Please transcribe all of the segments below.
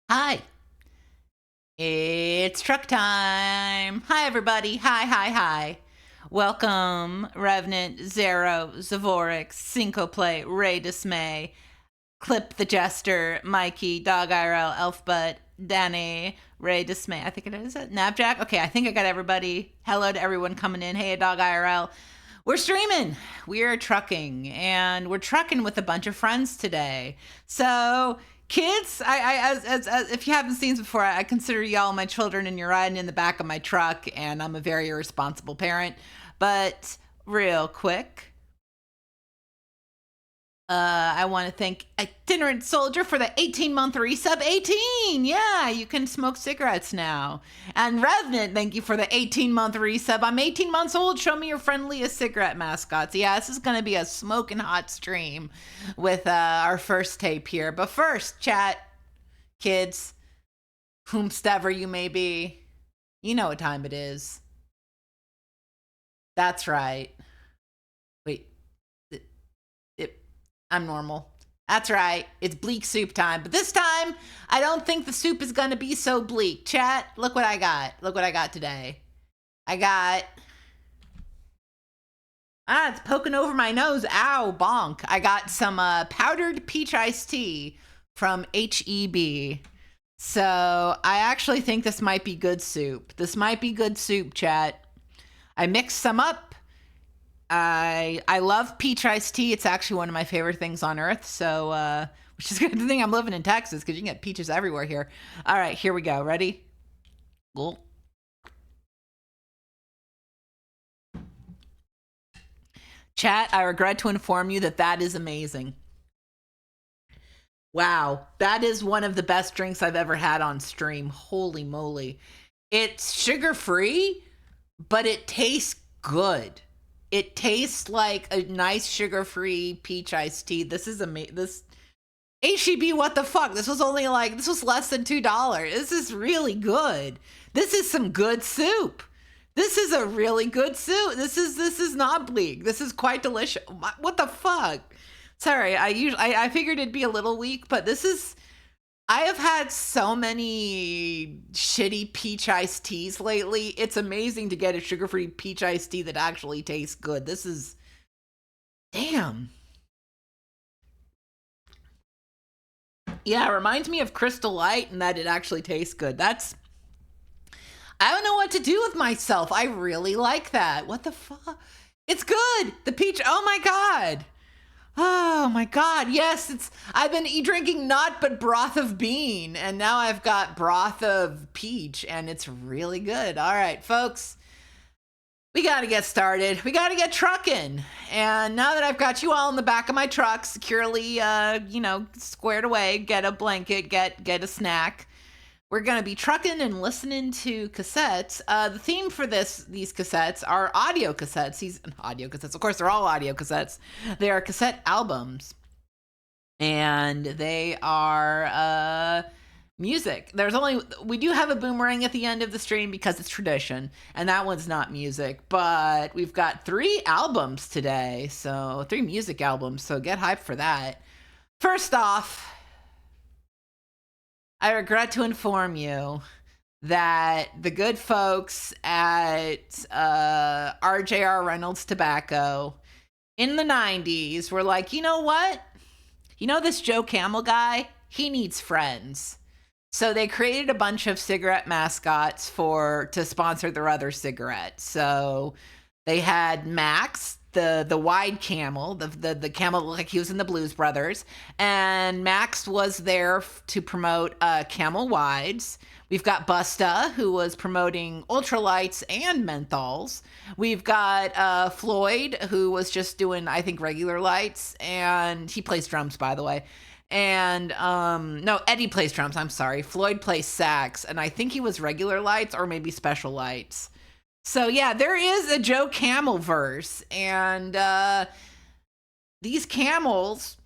Hi, it's truck time. Hi, everybody. Hi. Welcome, Revenant, Zero, Zavorix, Syncoplate, Ray Dismay, Clip the Jester, Mikey, Dog IRL, Elfbutt, Danny, Ray Dismay. I think it is it. Napjack. Okay, I think I got everybody. Hello to everyone coming in. Hey, Dog IRL. We're streaming. We're trucking, and we're trucking with a bunch of friends today. So, kids, as if you haven't seen this before, I consider y'all my children, and you're riding in the back of my truck, and I'm a very irresponsible parent. But real quick, I want to thank Itinerant Soldier for the 18-month resub. 18! Yeah, you can smoke cigarettes now. And Revenant, thank you for the 18-month resub. I'm 18 months old. Show me your friendliest cigarette mascots. Yeah, this is going to be a smoking hot stream with our first tape here. But first, chat, kids, whomstever you may be, you know what time it is. That's right. Wait. I'm normal. That's right. It's bleak soup time. But this time, I don't think the soup is going to be so bleak. Chat, look what I got. Look what I got today. I got... it's poking over my nose. Ow, bonk. I got some powdered peach iced tea from HEB. So I actually think this might be good soup. This might be good soup, chat. I mixed some up. I love peach iced tea. It's actually one of my favorite things on earth. So, which is a good thing I'm living in Texas because you can get peaches everywhere here. All right, here we go. Ready? Cool. Chat, I regret to inform you that is amazing. Wow, that is one of the best drinks I've ever had on stream. Holy moly. It's sugar-free, but it tastes good. It tastes like a nice sugar-free peach iced tea. This is amazing. This HEB, what the fuck? This was less than $2. This is really good. This is some good soup. This is a really good soup. This is not bleak. This is quite delicious. What the fuck? Sorry, I figured it'd be a little weak, but this is... I have had so many shitty peach iced teas lately. It's amazing to get a sugar-free peach iced tea that actually tastes good. This is... Damn. Yeah, it reminds me of Crystal Light and that it actually tastes good. That's... I don't know what to do with myself. I really like that. What the fuck? It's good. The peach... Oh my god. Oh my god, yes, I've been drinking naught but broth of bean, and now I've got broth of peach, and it's really good. All right, folks, we gotta get started. We gotta get trucking. And now that I've got you all in the back of my truck, securely, squared away, get a blanket, get a snack, we're going to be trucking and listening to cassettes. The theme for these cassettes are audio cassettes. These audio cassettes, of course, they're all audio cassettes. They are cassette albums, and they are music. We do have a boomerang at the end of the stream because it's tradition, and that one's not music. But we've got 3 albums today, so 3 music albums. So get hyped for that. First off, I regret to inform you that the good folks at RJR Reynolds Tobacco in the 90s were like, you know what? You know this Joe Camel guy? He needs friends. So they created a bunch of cigarette mascots to sponsor their other cigarettes. So they had Max, the wide camel, the camel looked like he was in the Blues Brothers, and Max was there to promote Camel Wides. We've got Busta, who was promoting ultralights and menthols. We've got Floyd, who was just doing, I think, regular lights, and he plays drums, by the way. And no, Eddie plays drums, I'm sorry. Floyd plays sax, and I think he was regular lights or maybe special lights. So yeah, there is a Joe Camel verse, and these camels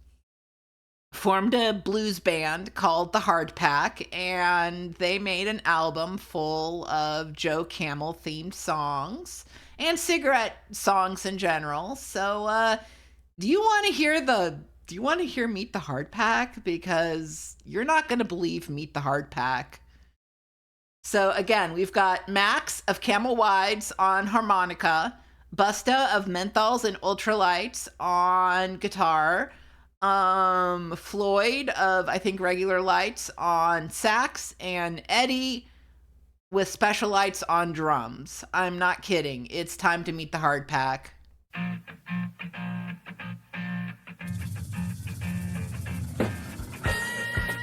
formed a blues band called the Hard Pack, and they made an album full of Joe Camel themed songs and cigarette songs in general. So do you want to hear the Do you want to hear Meet the Hard Pack? Because you're not going to believe Meet the Hard Pack. So again, we've got Max of Camel Wides on harmonica, Busta of Menthols and Ultralights on guitar, Floyd of, I think, Regular Lights on sax, and Eddie with Special Lights on drums. I'm not kidding. It's time to meet the Hard Pack.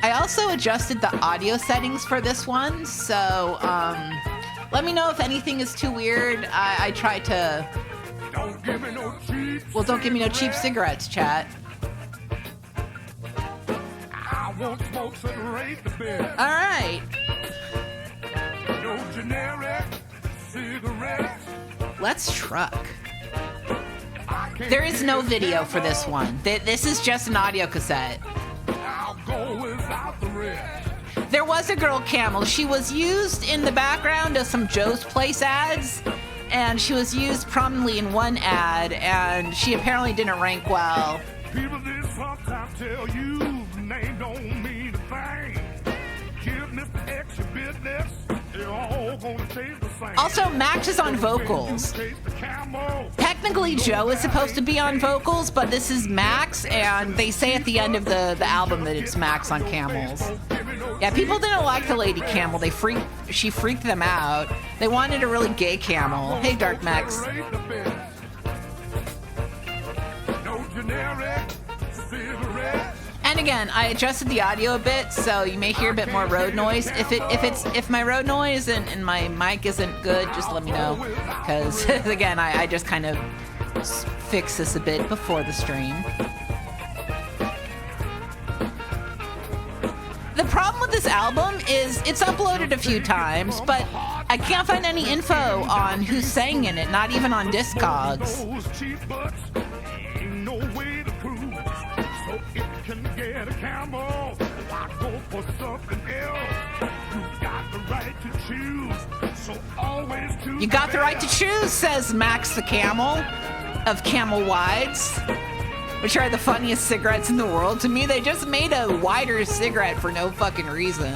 I also adjusted the audio settings for this one, so let me know if anything is too weird. I tried to... Don't give me no cheap don't give me no cheap cigarettes, chat. I won't smoke and rate the bed. All right. No generic cigarettes. Let's truck. There is no video for this one. This is just an audio cassette. I'll go without the rest. There was a girl Camel. She was used in the background of some Joe's Place ads, and she was used prominently in one ad, and she apparently didn't rank well. People did sometimes tell you name don't mean a thing. Give Mr. X your business. They're all gonna taste the same. Also, Max is on vocals. Technically, Joe is supposed to be on vocals, but this is Max, and they say at the end of the album that it's Max on Camels. Yeah, people didn't like the lady Camel. She freaked them out. They wanted a really gay Camel. Hey, Dark Max. No generic cigarettes. And again, I adjusted the audio a bit, so you may hear a bit more road noise. If my road noise and my mic isn't good, just let me know. Because again, I just kind of fix this a bit before the stream. The problem with this album is it's uploaded a few times, but I can't find any info on who sang in it, not even on Discogs. Those cheap butts ain't no way to prove. So if you can get a Camel, why go for something else? You got the right to choose. So always choose. You got the right to choose, says Max the Camel of Camel Wides, which are the funniest cigarettes in the world. To me, they just made a wider cigarette for no fucking reason.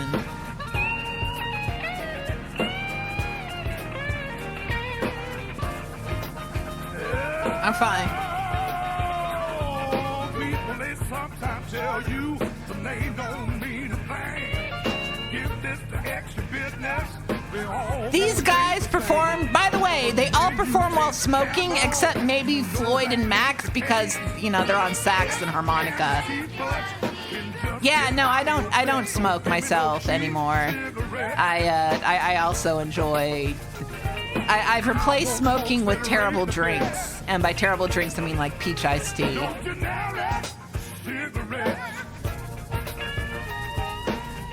I'm fine. Oh, people, they sometimes tell you the name don't mean a thing. Give this the extra business. These guys perform, by the way, they all perform while smoking, except maybe Floyd and Max, because, you know, they're on sax and harmonica. Yeah, no, I don't smoke myself anymore. I also enjoy... I've replaced smoking with terrible drinks. And by terrible drinks, I mean like peach iced tea. If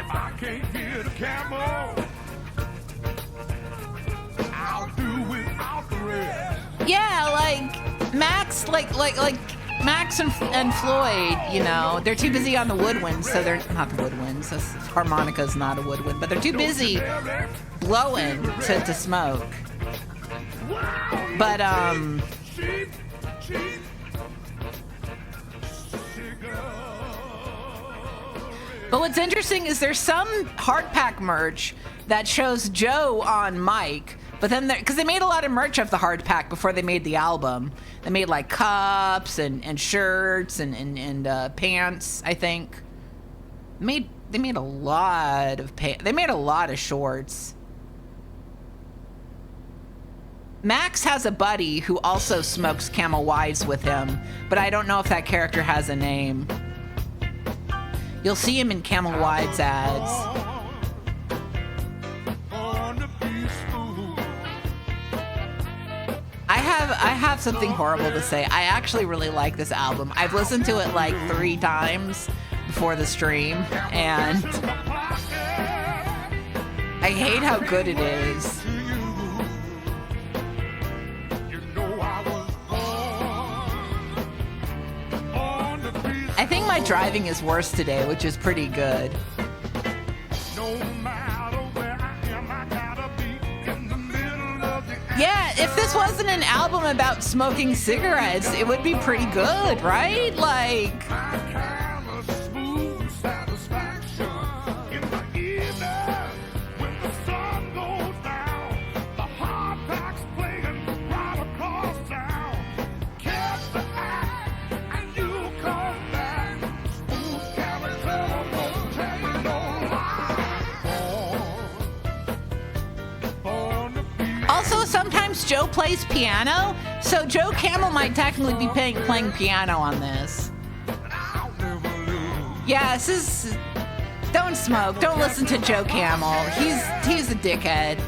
I can't get a Camel, I'll do without the rest. Yeah, like Max, like Max and Floyd, you know, they're too busy on the woodwind, so they're not the woodwinds. Harmonica's not a woodwind, but they're too busy blowing to smoke. But but what's interesting is there's some Hard Pack merch that shows Joe on mic, but then because they made a lot of merch of the Hard Pack before they made the album. They made like cups and shirts and pants, I think. They made a lot of shorts. Max has a buddy who also smokes Camel Wides with him, but I don't know if that character has a name. You'll see him in Camel Wides ads. I have something horrible to say. I actually really like this album. I've listened to it like 3 times before the stream, and I hate how good it is. I think my driving is worse today, which is pretty good. Yeah, if this wasn't an album about smoking cigarettes, it would be pretty good, right? Like, also, sometimes Joe plays piano, so Joe Camel might technically be playing piano on this. Yeah, this is... Don't smoke. Don't listen to Joe Camel. He's a dickhead.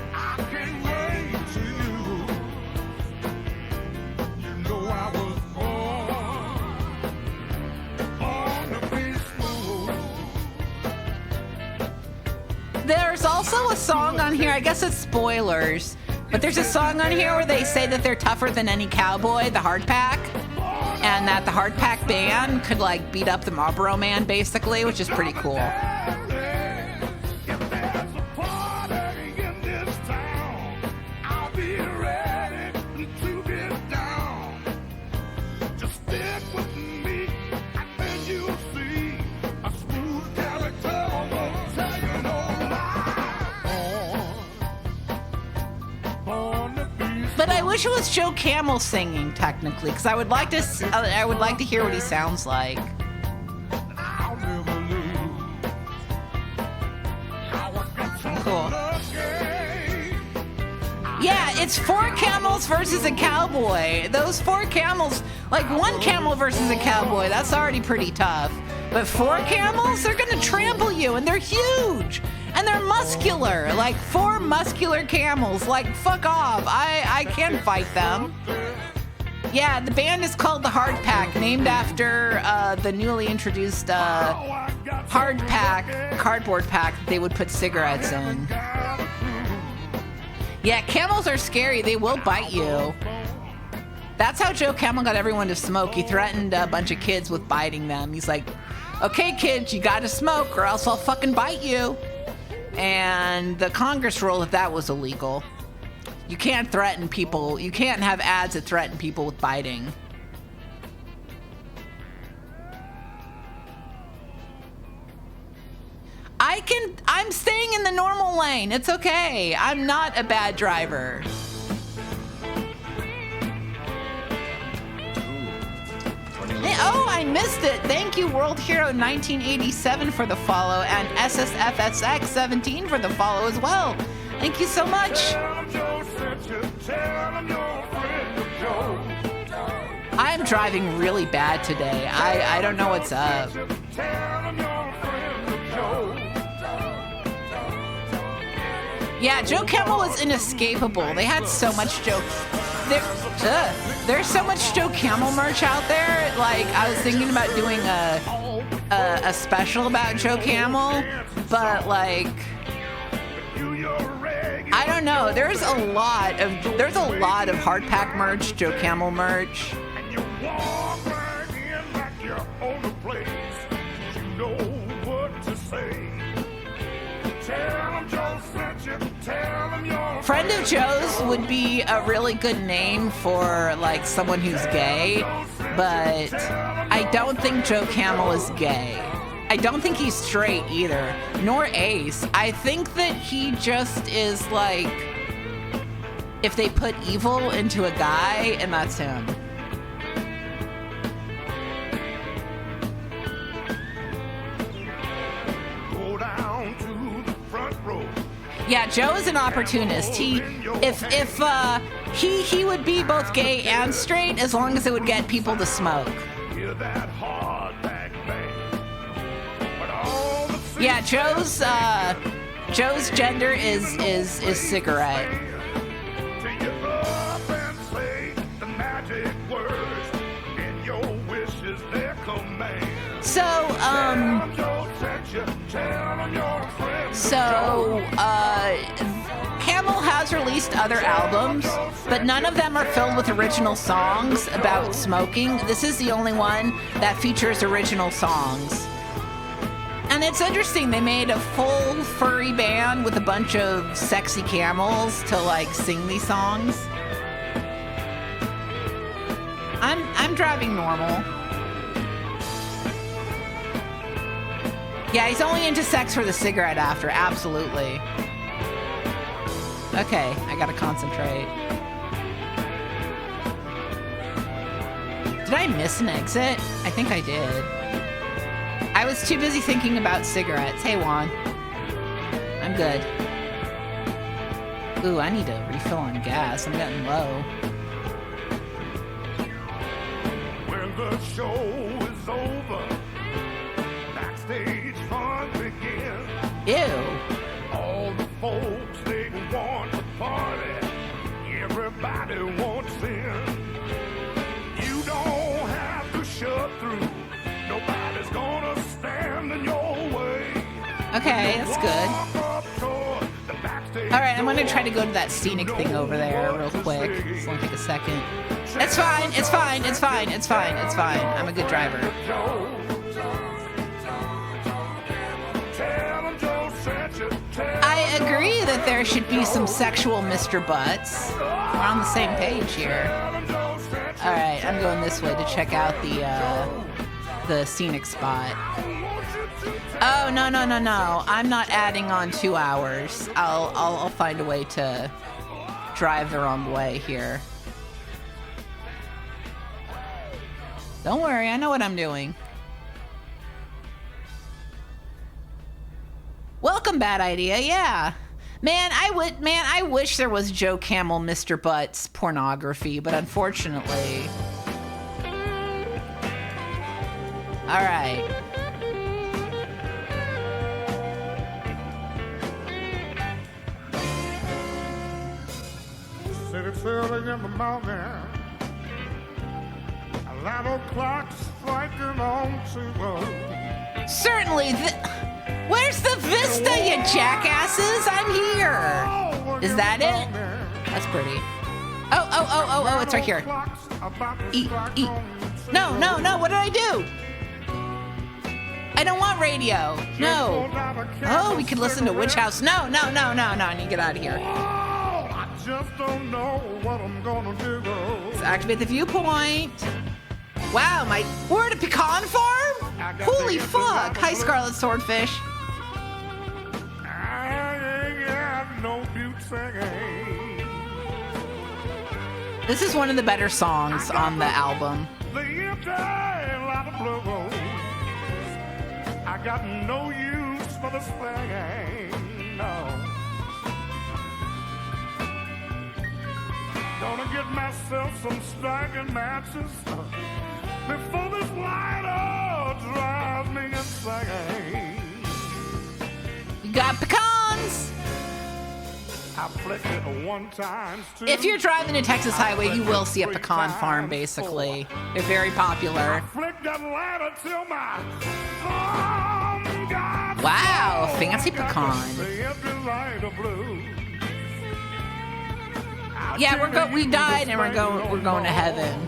There's also a song on here, I guess it's spoilers, but there's a song on here where they say that they're tougher than any cowboy, the Hard Pack, and that the Hard Pack band could like beat up the Marlboro Man basically, which is pretty cool. But I wish it was Joe Camel singing, technically, because I would like to hear what he sounds like. Cool. Yeah, it's 4 camels versus a cowboy. Those 4 camels, like 1 camel versus a cowboy, that's already pretty tough. But 4 camels, they're gonna trample you, and they're huge. And they're muscular, like 4 muscular camels. Like, fuck off. I can't fight them. Yeah, the band is called the Hard Pack, named after the newly introduced Hard Pack, cardboard pack that they would put cigarettes in. Yeah, camels are scary. They will bite you. That's how Joe Camel got everyone to smoke. He threatened a bunch of kids with biting them. He's like, okay, kids, you gotta smoke or else I'll fucking bite you. And the Congress ruled that was illegal. You can't threaten people. You can't have ads that threaten people with biting. I'm staying in the normal lane. It's okay. I'm not a bad driver. Hey, oh, I missed it. Thank you, World Hero 1987 for the follow, and SSFSX17 for the follow as well. Thank you so much. I am driving really bad today. I don't know what's up. Yeah, Joe Camel was inescapable. They had so much Joe... There's so much Joe Camel merch out there. Like, I was thinking about doing a special about Joe Camel, but like, I don't know. There's a lot of Hard Pack merch, Joe Camel merch. Friend of Joe's would be a really good name for like someone who's gay, but I don't think Joe Camel is gay. I don't think he's straight either, nor ace. I think that he just is like, if they put evil into a guy, and that's him. Yeah, Joe is an opportunist. He would be both gay and straight as long as it would get people to smoke. Yeah, Joe's gender is cigarette. Camel has released other albums, but none of them are filled with original songs about smoking. This is the only one that features original songs. And it's interesting, they made a full furry band with a bunch of sexy camels to like sing these songs. I'm driving normal. Yeah, he's only into sex for the cigarette after. Absolutely. Okay, I gotta concentrate. Did I miss an exit? I think I did. I was too busy thinking about cigarettes. Hey, Juan. I'm good. Ooh, I need to refill on gas. I'm getting low. When the show is over, backstage fun begins. Ew. All the folks, they want to party. Everybody wants in. You don't have to shut through. Nobody's gonna stand in your way. Okay, that's good. All right, I'm gonna try to go to that scenic thing over there real quick. It's gonna take a second. It's fine. It's fine. It's fine. It's fine. It's fine. I'm a good driver. I agree that there should be some sexual Mr. Butts. We're on the same page here. All right, I'm going this way to check out the scenic spot. Oh, no. I'm not adding on 2 hours. I'll find a way to drive the wrong way here. Don't worry, I know what I'm doing. Welcome, Bad Idea. Yeah. Man, I wish there was Joe Camel Mr. Butts pornography, but unfortunately. All right. It's early in the morning. A lot of clocks striking on 2. Certainly. Where's the vista, you jackasses? I'm here. Is that it? That's pretty. Oh, it's right here. Eat. No. What did I do? I don't want radio. No. Oh, we could listen to Witch House. No. I need to get out of here. Just don't know what I'm gonna do. Let's activate the viewpoint. Wow, we're at a pecan farm? Holy fuck. Hi, Scarlet Swordfish. I ain't got no beaut singing. This is one of the better songs on the album. The empty lot of blue. I got no use for the slang. No. Gonna get myself some stacking matches before this lighter drives me insane. You got pecans! I flicked it 1 time. If you're driving a Texas highway, you will see a pecan farm, basically. They're very popular. I flicked that lighter till my thumb got wow, fancy pecan. the empty lighter blue. Yeah, we died and we're going to heaven.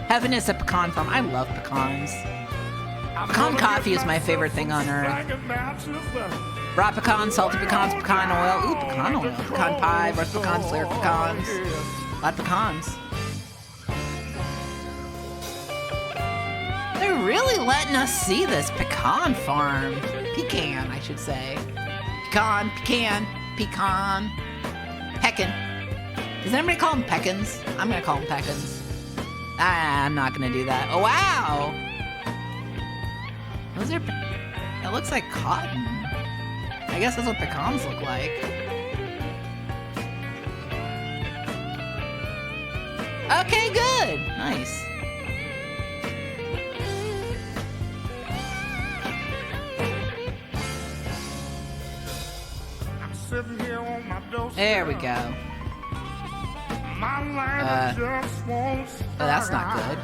Heaven is a pecan farm. I love pecans. Pecan coffee is my favorite thing on earth. Raw pecans, salted pecans, pecan oil. Ooh, pecan oil. Pecan pie, roast pecans, layered pecans. A lot of pecans. They're really letting us see this pecan farm. Pecan, I should say. Pecan. Peckin. Does anybody call them pecans? I'm going to call them pecans. I'm not going to do that. Oh, wow. It looks like cotton. I guess that's what pecans look like. Okay, good. Nice. I'm sitting here on my doorstep. There we go. Oh, that's not good.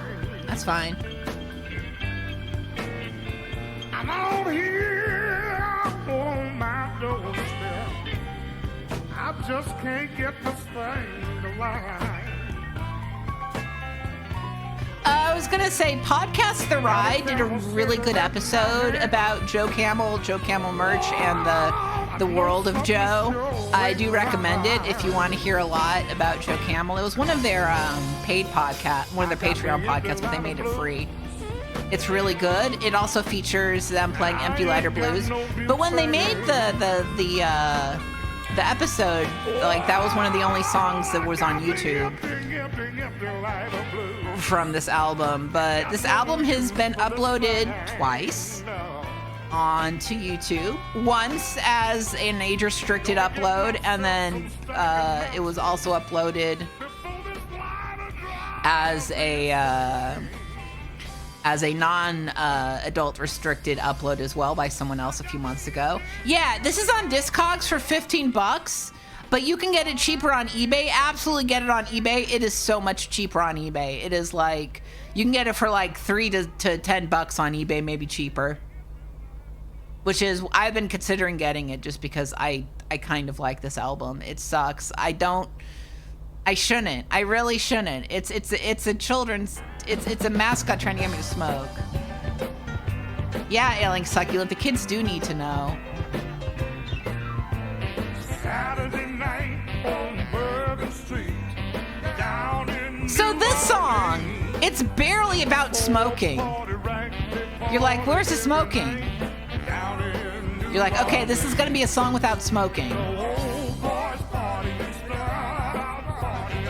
That's fine. I'm out here on my doorstep. I just can't get this thing to line. I was going to say, Podcast The Ride did a really good episode about Joe Camel merch, and the The World of Joe. I do recommend it if you want to hear a lot about Joe Camel. It was one of their paid podcasts, one of their Patreon podcasts, but they made it free. It's really good. It also features them playing Empty Lighter Blues. But when they made the episode, like, that was one of the only songs that was on YouTube from this album. But this album has been uploaded twice onto YouTube. Once as an age-restricted upload, and then it was also uploaded as a non-adult restricted upload as well by someone else a few months ago. Yeah, this is on Discogs for $15, but you can get it cheaper on eBay. Absolutely get it on eBay. It is so much cheaper on eBay. It is like, you can get it for like $3 to $10 on eBay, maybe cheaper. Which is, I've been considering getting it just because I kind of like this album. It sucks. I shouldn't. I really shouldn't. It's a children's, it's a mascot trying to get me to smoke. Yeah, Ailing Succulent, the kids do need to know. Saturday night on Bergen Street, down in So this song, it's barely about smoking. You're like, where's the smoking? You're like, okay, this is gonna be a song without smoking.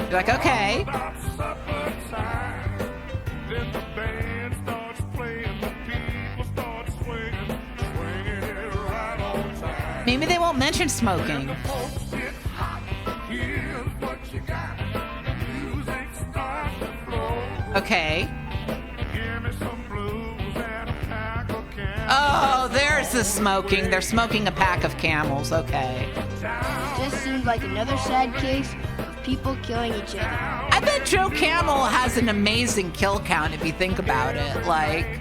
You're like, okay. Maybe they won't mention smoking. Okay. Oh, there's the smoking. They're smoking a pack of Camels. Okay. This seems like another sad case of people killing each other. I bet Joe Camel has an amazing kill count if you think about it. Like,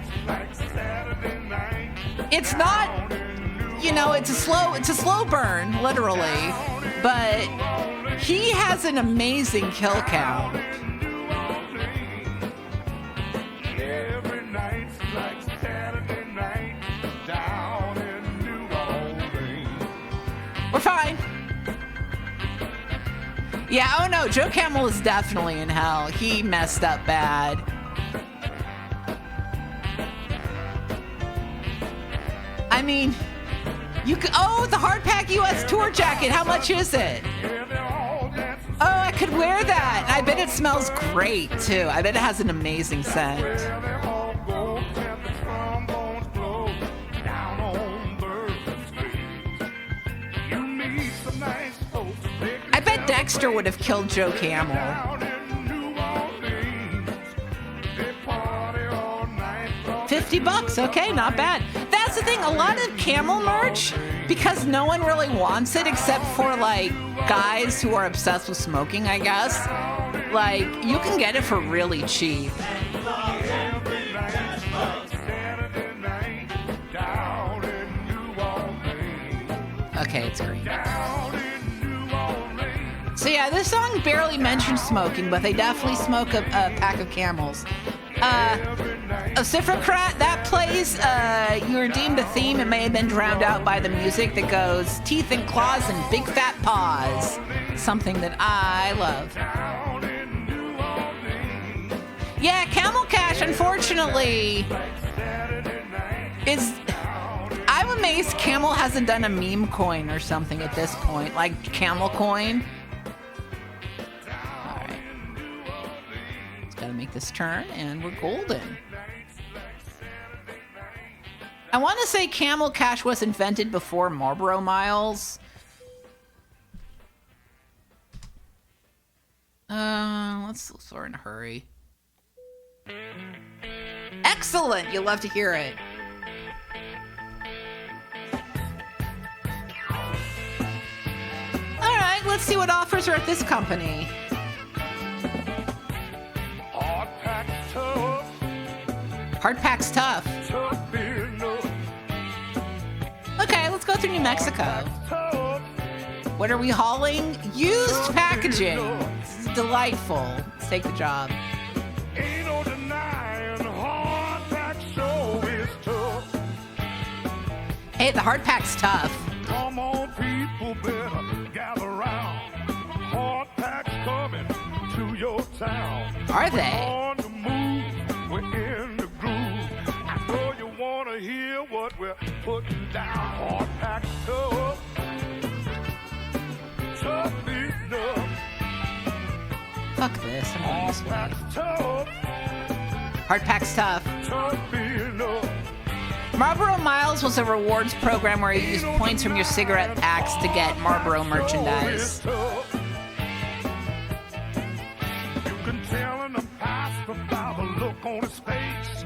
it's not, you know, it's a slow burn, literally, but he has an amazing kill count. We're fine. Yeah, oh no, Joe Camel is definitely in hell. He messed up bad. I mean, you could, oh, the Hardpack US tour jacket, how much is it? Oh, I could wear that. I bet it smells great too. I bet it has an amazing scent. I bet Dexter would have killed Joe Camel. $50, okay, not bad. That's the thing, a lot of Camel merch, because no one really wants it except for like guys who are obsessed with smoking, I guess. Like, you can get it for really cheap. Okay, it's green. So yeah, this song barely mentions smoking, but they definitely smoke a pack of Camels. Vociferat, that plays, you redeemed a theme. It may have been drowned out by the music that goes teeth and claws and big fat paws. Something that I love. Yeah, Camel Cash, unfortunately, is... I'm amazed Camel hasn't done a meme coin or something at this point, like Camel Coin. Alright. Just gotta make this turn, and we're golden. I want to say Camel Cash was invented before Marlboro Miles. Let's sort in a hurry. Excellent! You'll love to hear it. Alright, let's see what offers are at this company. Hardpack's tough. Okay, let's go through New Mexico. What are we hauling? Used packaging. This is delightful. Let's take the job. Ain't no denying Hardpack show is tough. Hey, the Hardpack's tough. Come on, people, better gather round. Hard packs coming to your town. Are they? We're on the move, we're in the groove. I know you want to hear what we're putting down. Hard packs tough, tough enough. Fuck this. I'm going this way. Hard packs tough, Hard Pack's tough. tough enough. Marlboro Miles was a rewards program where you used points from your cigarette packs to get Marlboro merchandise. You can tell in the past by the look on his face.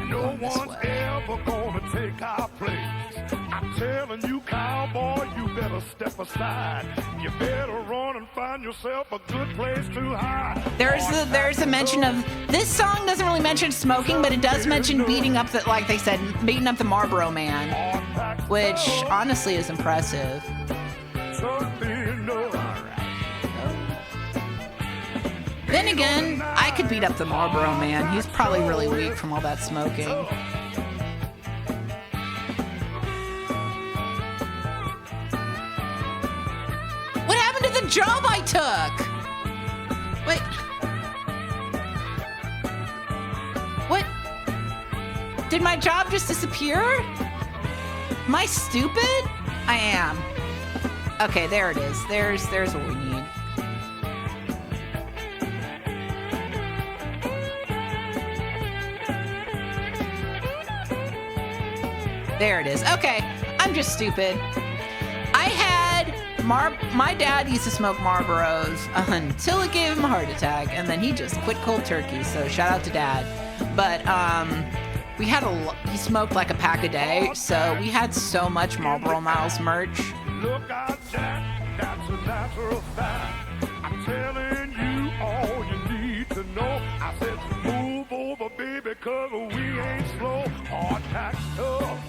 No this one's way. ever gonna take our place. I'm telling you, cowboy, you better step aside. You better run and find yourself a good place to hide. There's a mention of this song doesn't really mention smoking, but it does mention beating up the, like they said, beating up the Marlboro Man, which honestly is impressive. Then again, I could beat up the Marlboro Man. He's probably really weak from all that smoking. What happened to the job I took? Wait. What? Did my job just disappear? Am I stupid? I am. Okay, there it is. There's what we need. There it is. Okay, I'm just stupid. I had my dad used to smoke Marlboros until it gave him a heart attack, and then he just quit cold turkey. So shout out to Dad. But we had he smoked like a pack a day, so we had so much Marlboro Miles merch. Look out, Jack, that's a natural fact. I'm telling you all you need to know. I said move over, baby, 'cause we ain't slow. Hard packed tough.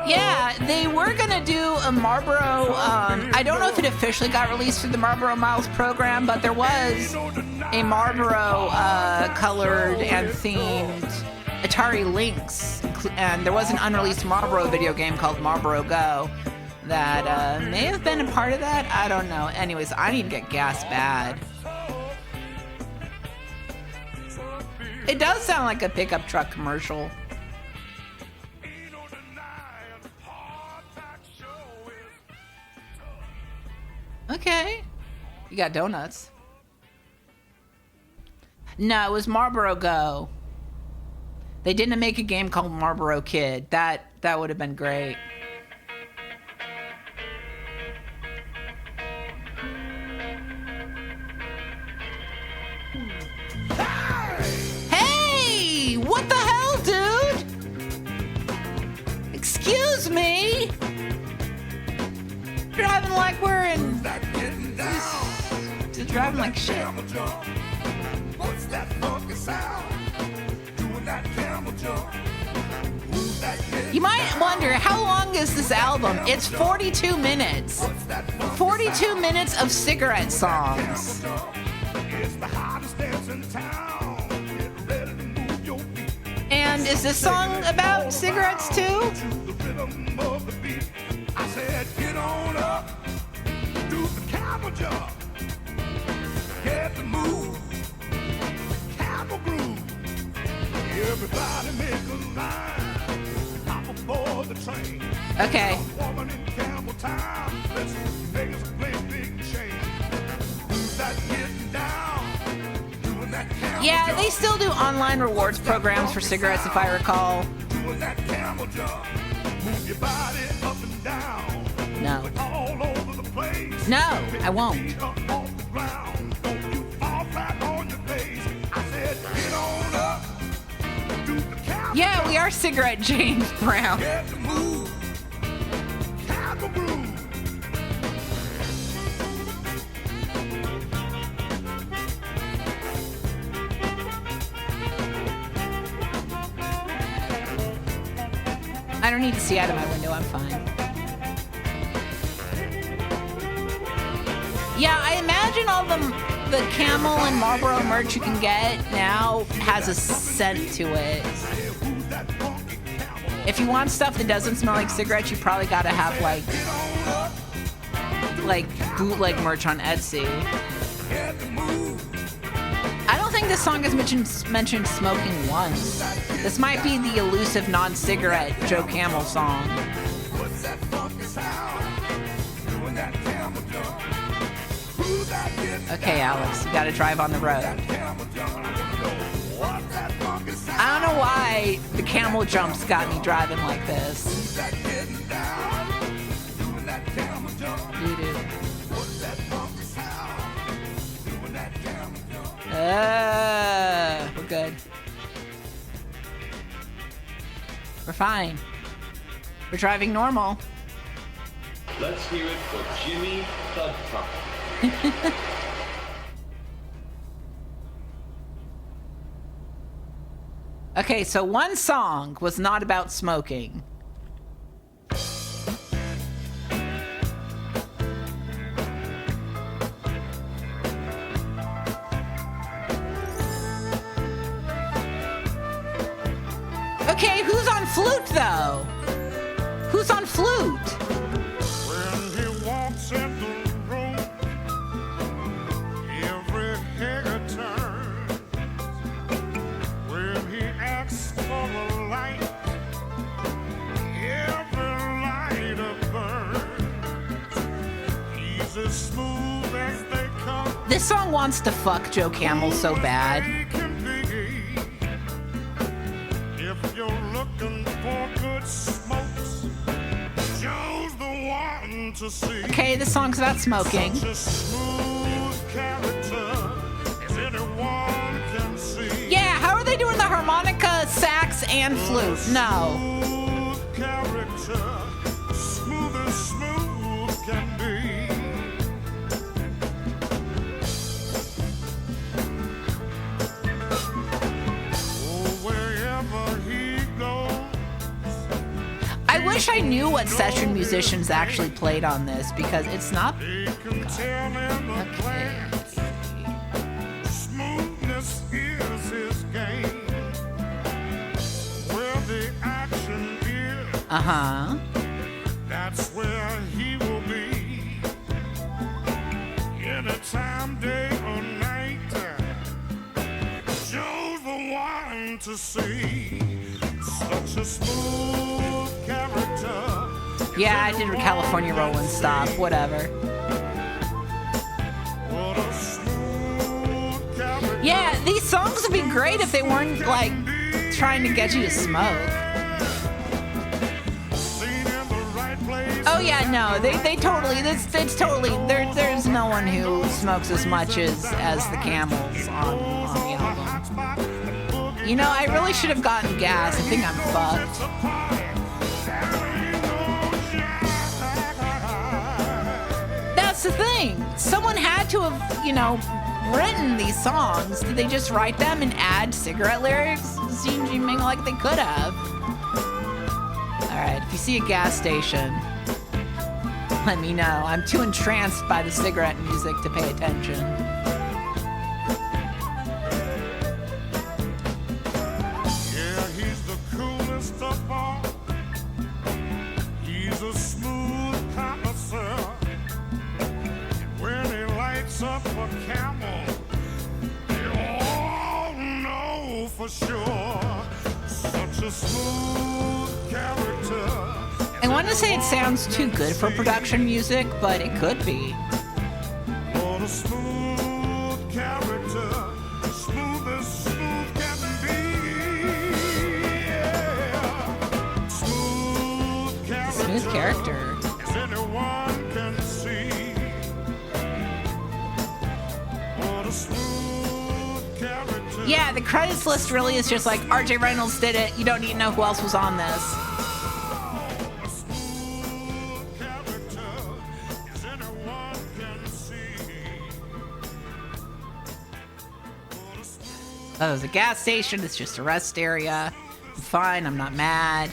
Yeah, they were gonna do a Marlboro. I don't know if it officially got released through the Marlboro Miles program, but there was a Marlboro colored and themed Atari Lynx, and there was an unreleased Marlboro video game called Marlboro Go that may have been a part of that. I don't know. Anyways, I need to get gas bad. It does sound like a pickup truck commercial. Okay. You got donuts. No, it was Marlboro Go. They didn't make a game called Marlboro Kid. That would have been great. Hey! What the hell, dude? Excuse me? Driving like we're in... Just driving like shit. What's that funky sound? Doing that camel jump. You might wonder, how long is this album? It's 42 minutes. 42 minutes of cigarette songs. It's the hottest dance in town. Get ready to move your feet. And is this song about cigarettes too? The rhythm of the beat. I said, get on up, do the camel jump, get the move, camel groove. Everybody make a line, hop aboard the train. Okay. Woman in camel time, let's make us play big change. Who's that getting down, doing that camel Yeah, jump, they still do online rewards programs for cigarettes, if I recall. doing that camel jump. Move your body up and down. No. All over the place. No, I won't. Feet up off the ground. Don't you fall flat on your face. I said, get on up. Do the camel Yeah, we are cigarette James Brown. Get the move. Camel groove. I don't need to see out of my window, I'm fine. Yeah, I imagine all the the Camel and Marlboro merch you can get now has a scent to it. If you want stuff that doesn't smell like cigarettes, you probably gotta have like bootleg merch on Etsy. I don't think this song has mentioned smoking once. This might be the elusive non-cigarette Joe Camel song. Okay, Alex, you gotta drive on the road. I don't know why the camel jumps got me driving like this. You do. We're good. We're fine. We're driving normal. Let's hear it for Jimmy Thud Truck. Okay, so one song was not about smoking. Okay, who's on flute though? Who's on flute? When he walks in the room, every hair turns. When he asks for a light, every lighter burns. He's as smooth as they come. This song wants to fuck Joe Camel so bad. If you're looking for good smokes, Joe's the one to see. Okay, this song's about smoking. Such a smooth character as anyone can see. Yeah, how are they doing the harmonica, sax, and flute? No. Smooth character, smooth as smooth can be. I wish I knew what session musicians actually played on this because it's not. They can tell in the glance. Smoothness is his game. Where the action is, that's where he will be. Anytime, day or night, Joe's the one to see. Such a smooth character. Yeah, I did a California Rollin' Stop, whatever. What a smooth character. Yeah, these songs would be great if they weren't like trying to get you to smoke. Seen in the right place. Oh yeah, no, they totally. It's totally. There's no one who smokes as much as the Camels on the album. You know, I really should have gotten gas. I think I'm fucked. That's the thing. Someone had to have, written these songs. Did they just write them and add cigarette lyrics? It seems like they could have. Alright, if you see a gas station, let me know. I'm too entranced by the cigarette music to pay attention. He's a smooth connoisseur. When he lights up a Camel, you all know for sure. Such a smooth character. I want to say it sounds too good for production music, but it could be. What a smooth character. Smooth as smooth can be. Yeah. Smooth character. As anyone can see. What a smooth character. Yeah, the credits list really is just like RJ Reynolds did it. You don't need to know who else was on this. A smooth character. As anyone can see. What a smooth. Oh, there's a gas station. It's just a rest area. I'm fine. I'm not mad.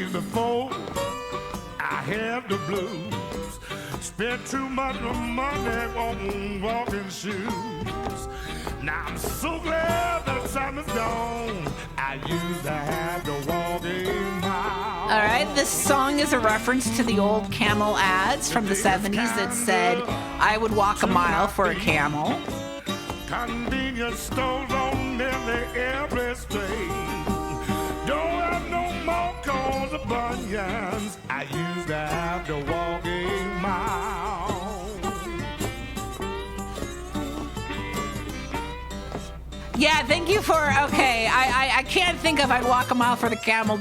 days before I had the blues. Spent too much money on walking shoes. Now I'm so glad that time is gone. I used to have to walk a mile. All right, this song is a reference to the old Camel ads from the 70s that said, I would walk a mile for a camel. Convenience stores on nearly every street. Don't have no more cars or bunions. I used to have to walk a mile. Yeah, thank you for, okay, I can't think of I'd walk a mile for the camel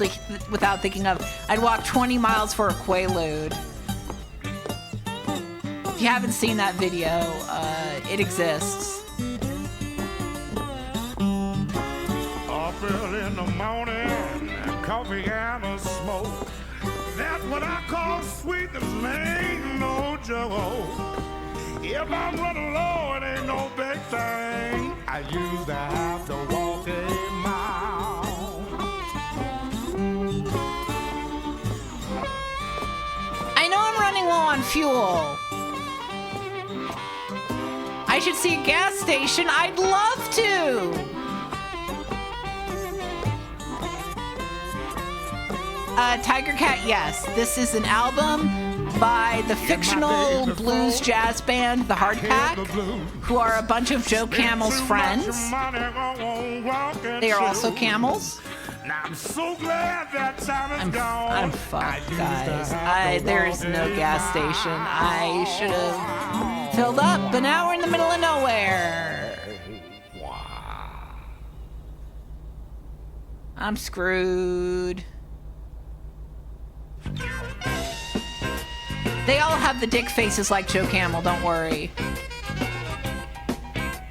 without thinking of I'd walk 20 miles for a Quaalude. If you haven't seen that video, it exists. Up early in the morning, coffee and a smoke. That's what I call sweetness, ain't no joke. If I'm running low, it ain't no big thing. I used to have to walk a mile. I know I'm running low on fuel. I should see a gas station. I'd love to. Tiger Cat, yes. This is an album by the fictional blues jazz band, the Hard Pack, who are a bunch of Joe Camel's friends. They are also camels. I'm so glad that time is gone. I'm fucked, guys. There is no gas station. I should have filled up, but now we're in the middle of nowhere. I'm screwed. They all have the dick faces like Joe Camel, don't worry.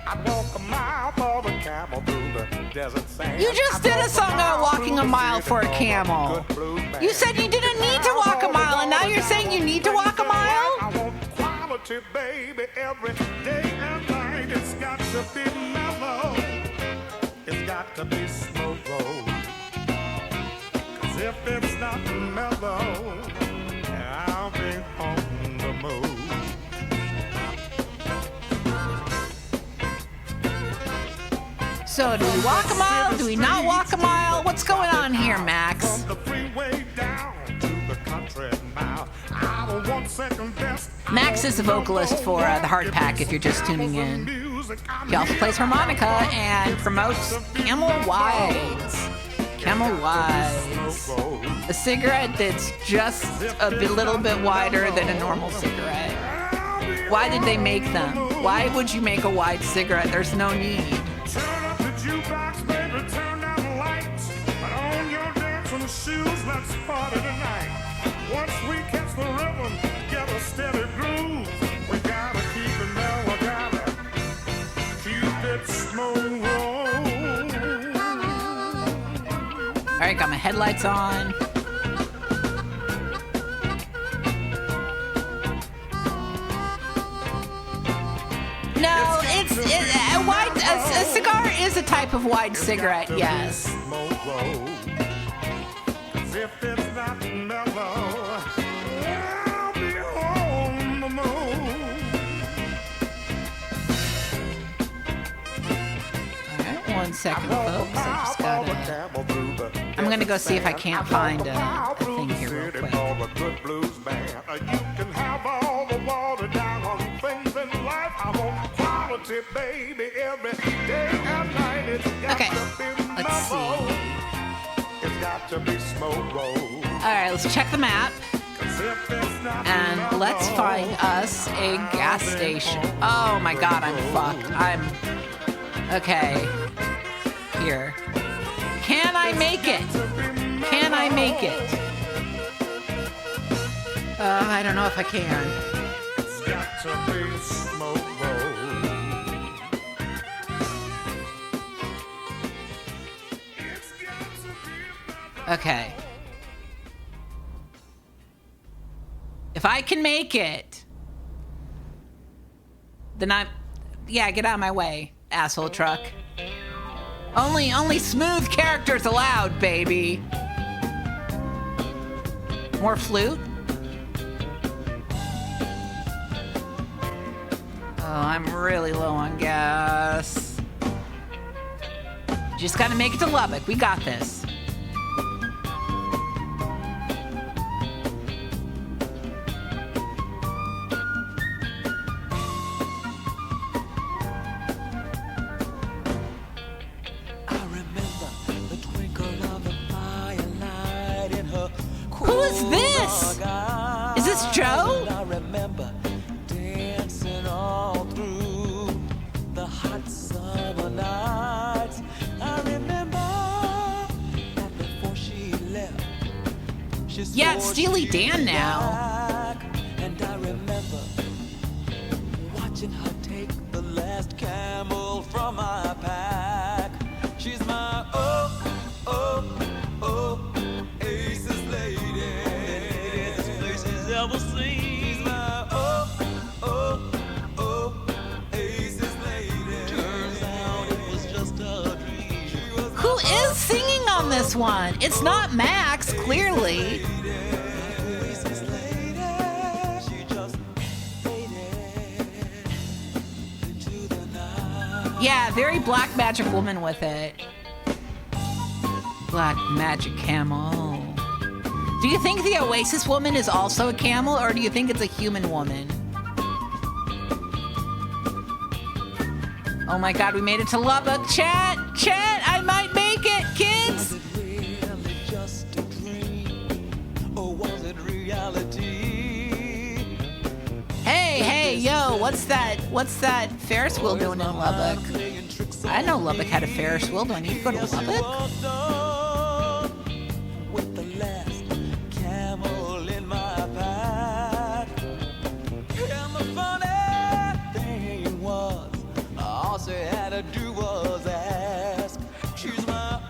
I walk a mile for the camel through the desert sand. You just did a song about walking a mile for a camel. You said you didn't need to walk a mile, and now you're saying you need to walk a mile? I want quality, baby, every day and night. It's got to be mellow. It's got to be slow roll. 'Cause if it's not mellow, I'll be on the move. So do we walk a mile? Do we not walk a mile? What's going on here, Max? From the freeway down to the country mile. I don't want second best. Max is the vocalist for the Hard Pack, if you're just tuning in. He also plays harmonica and promotes Camel Wides. Camel Wides. A cigarette that's just a little bit wider than a normal cigarette. Why did they make them? Why would you make a wide cigarette? There's no need. Turn up the jukebox, baby, turn down the lights. Put on your dancing shoes, let's party tonight. Once we catch the rhythm, get a steady groove. We gotta keep it mellow, we gotta keep it smooth. All right, got my headlights on. No, a cigar is a type of wide cigarette, yes. If it's not mellow, I'll be on the move. All right, 1 second, folks. I just gotta... I'm gonna go see if I can't find a thing here real quick. You can have all the water down on things in life. I want quality, baby, every day and night. It's got Okay, to be let's mellow. see. It's got to be smoke roll. All right, let's check the map. And let's find us a gas station. Oh my god, I'm fucked. Okay. Here. Can I make it? Can I make it? I don't know if I can. It's got to be smoke roll. It's got to be Okay. If I can make it, then yeah, get out of my way, asshole truck. Only smooth characters allowed, baby. More flute? Oh, I'm really low on gas. Just gotta make it to Lubbock. We got this. Who is this? Is this Joe? I remember dancing all through the hot summer nights. I remember that before she left, she Yeah, it's swore Steely she'd Dan be now. back. And I remember watching her take the last camel from my pack. She's my aces lady. This place has ever seen. She's my aces lady. Turns out it was just a dream. She was my Who is singing on this one? It's not Max, clearly. aces lady. She just faded into the night. Yeah, very Black Magic Woman with it. Black Magic Camel. Do you think the Oasis woman is also a camel, or do you think it's a human woman? Oh my god, we made it to Lubbock. Chat, I might make it, kids. Was it really just a dream, or was it reality? Hey, yo, what's that Ferris wheel doing in Lubbock? I know Lubbock had a Ferris wheel. Do I need to go to Lubbock? With the last camel in my pack. And the funny thing was, all she had to do was ask. She's my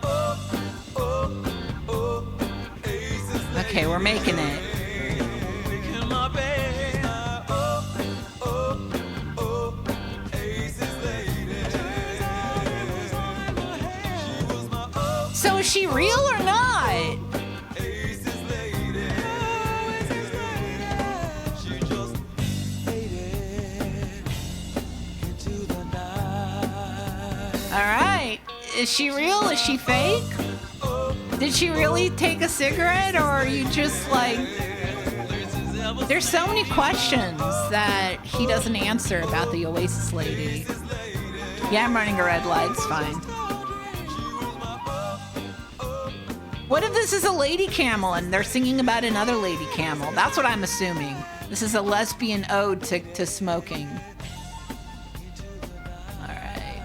aces lady. Okay, we're making it. In my bed. Aces lady. She was my So is she real or not? aces lady. She just faded into the night. All right. Is she real? Is she fake? Did she really take a cigarette, or are you just like... There's so many questions that he doesn't answer about the Oasis lady. Yeah, I'm running a red light. It's fine. What if this is a lady camel and they're singing about another lady camel? That's what I'm assuming. This is a lesbian ode to smoking. All right.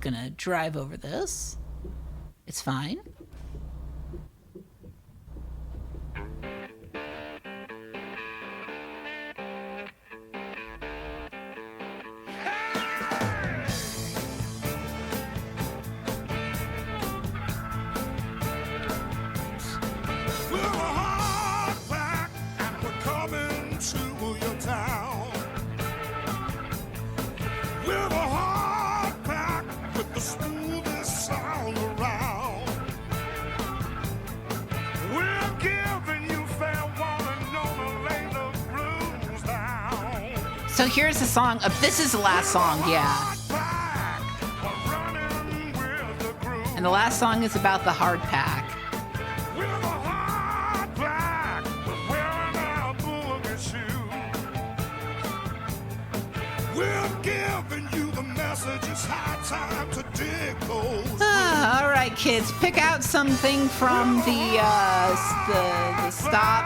Gonna drive over this. It's fine. We're a hard pack, and we're coming to your town. We're a hard pack with the smoothest sound around. We're giving you fair warning, no to lay the blues down. So here's the song. This is the last song, yeah. Hard pack, we're running with the groove. And the last song is about the hard pack. We're the hard pack, we're wearing our boogie shoes. We're giving you the message, it's high time to dig those. All right, kids, pick out something from the stop,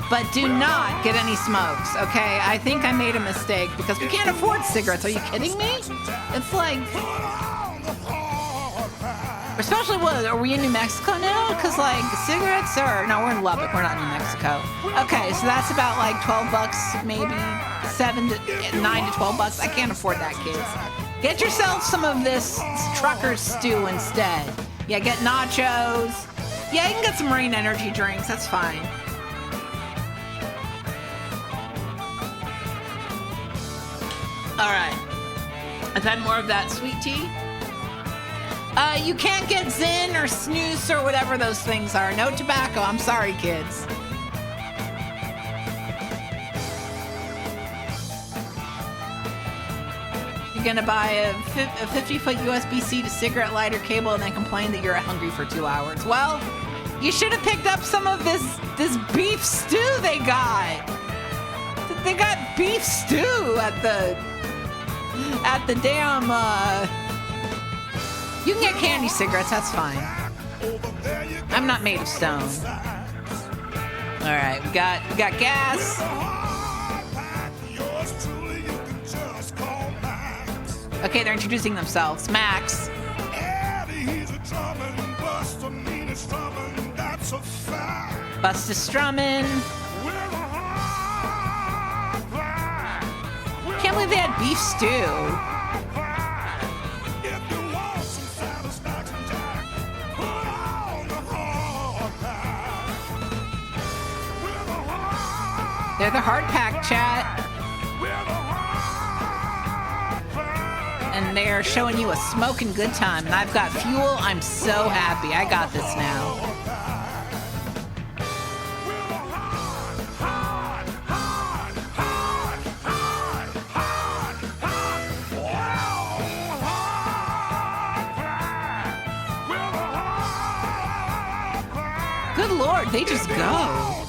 but do not get any smokes, okay? I think I made a mistake because we can't afford cigarettes. Are you kidding me? It's like, Put on the hard pack. especially what, are we in New Mexico now? Because like cigarettes are, no, we're in Lubbock, we're not in New Mexico. Okay, so that's about like $12, maybe 9 to 12 bucks. I can't afford that, kids. Get yourself some of this trucker stew instead. Yeah, get nachos, Yeah, you can get some marine energy drinks. That's fine. All right. I've had more of that sweet tea. You can't get Zin or Snooze or whatever those things are. No tobacco. I'm sorry, kids. You're gonna buy a 50-foot USB-C to cigarette lighter cable and then complain that you're hungry for 2 hours. Well, you should have picked up some of this beef stew they got. They got beef stew at the damn. You can get candy cigarettes. That's fine. I'm not made of stone. All right, we got gas. Okay, they're introducing themselves. Max. Busta Strummin'. Can't believe they had beef stew. They're the hard pack, chat. And they're showing you a smoking good time. And I've got fuel. I'm so happy. I got this now. Good Lord, they just go.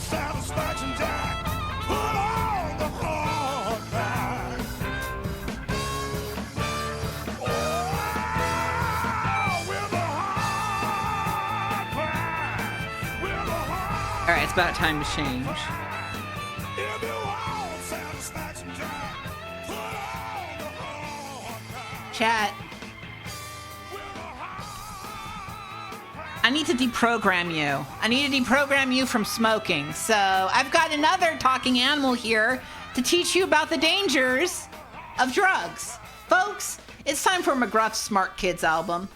All right, it's about time to change. Chat. I need to deprogram you. I need to deprogram you from smoking. So I've got another talking animal here to teach you about the dangers of drugs. Folks, it's time for McGruff's Smart Kids album.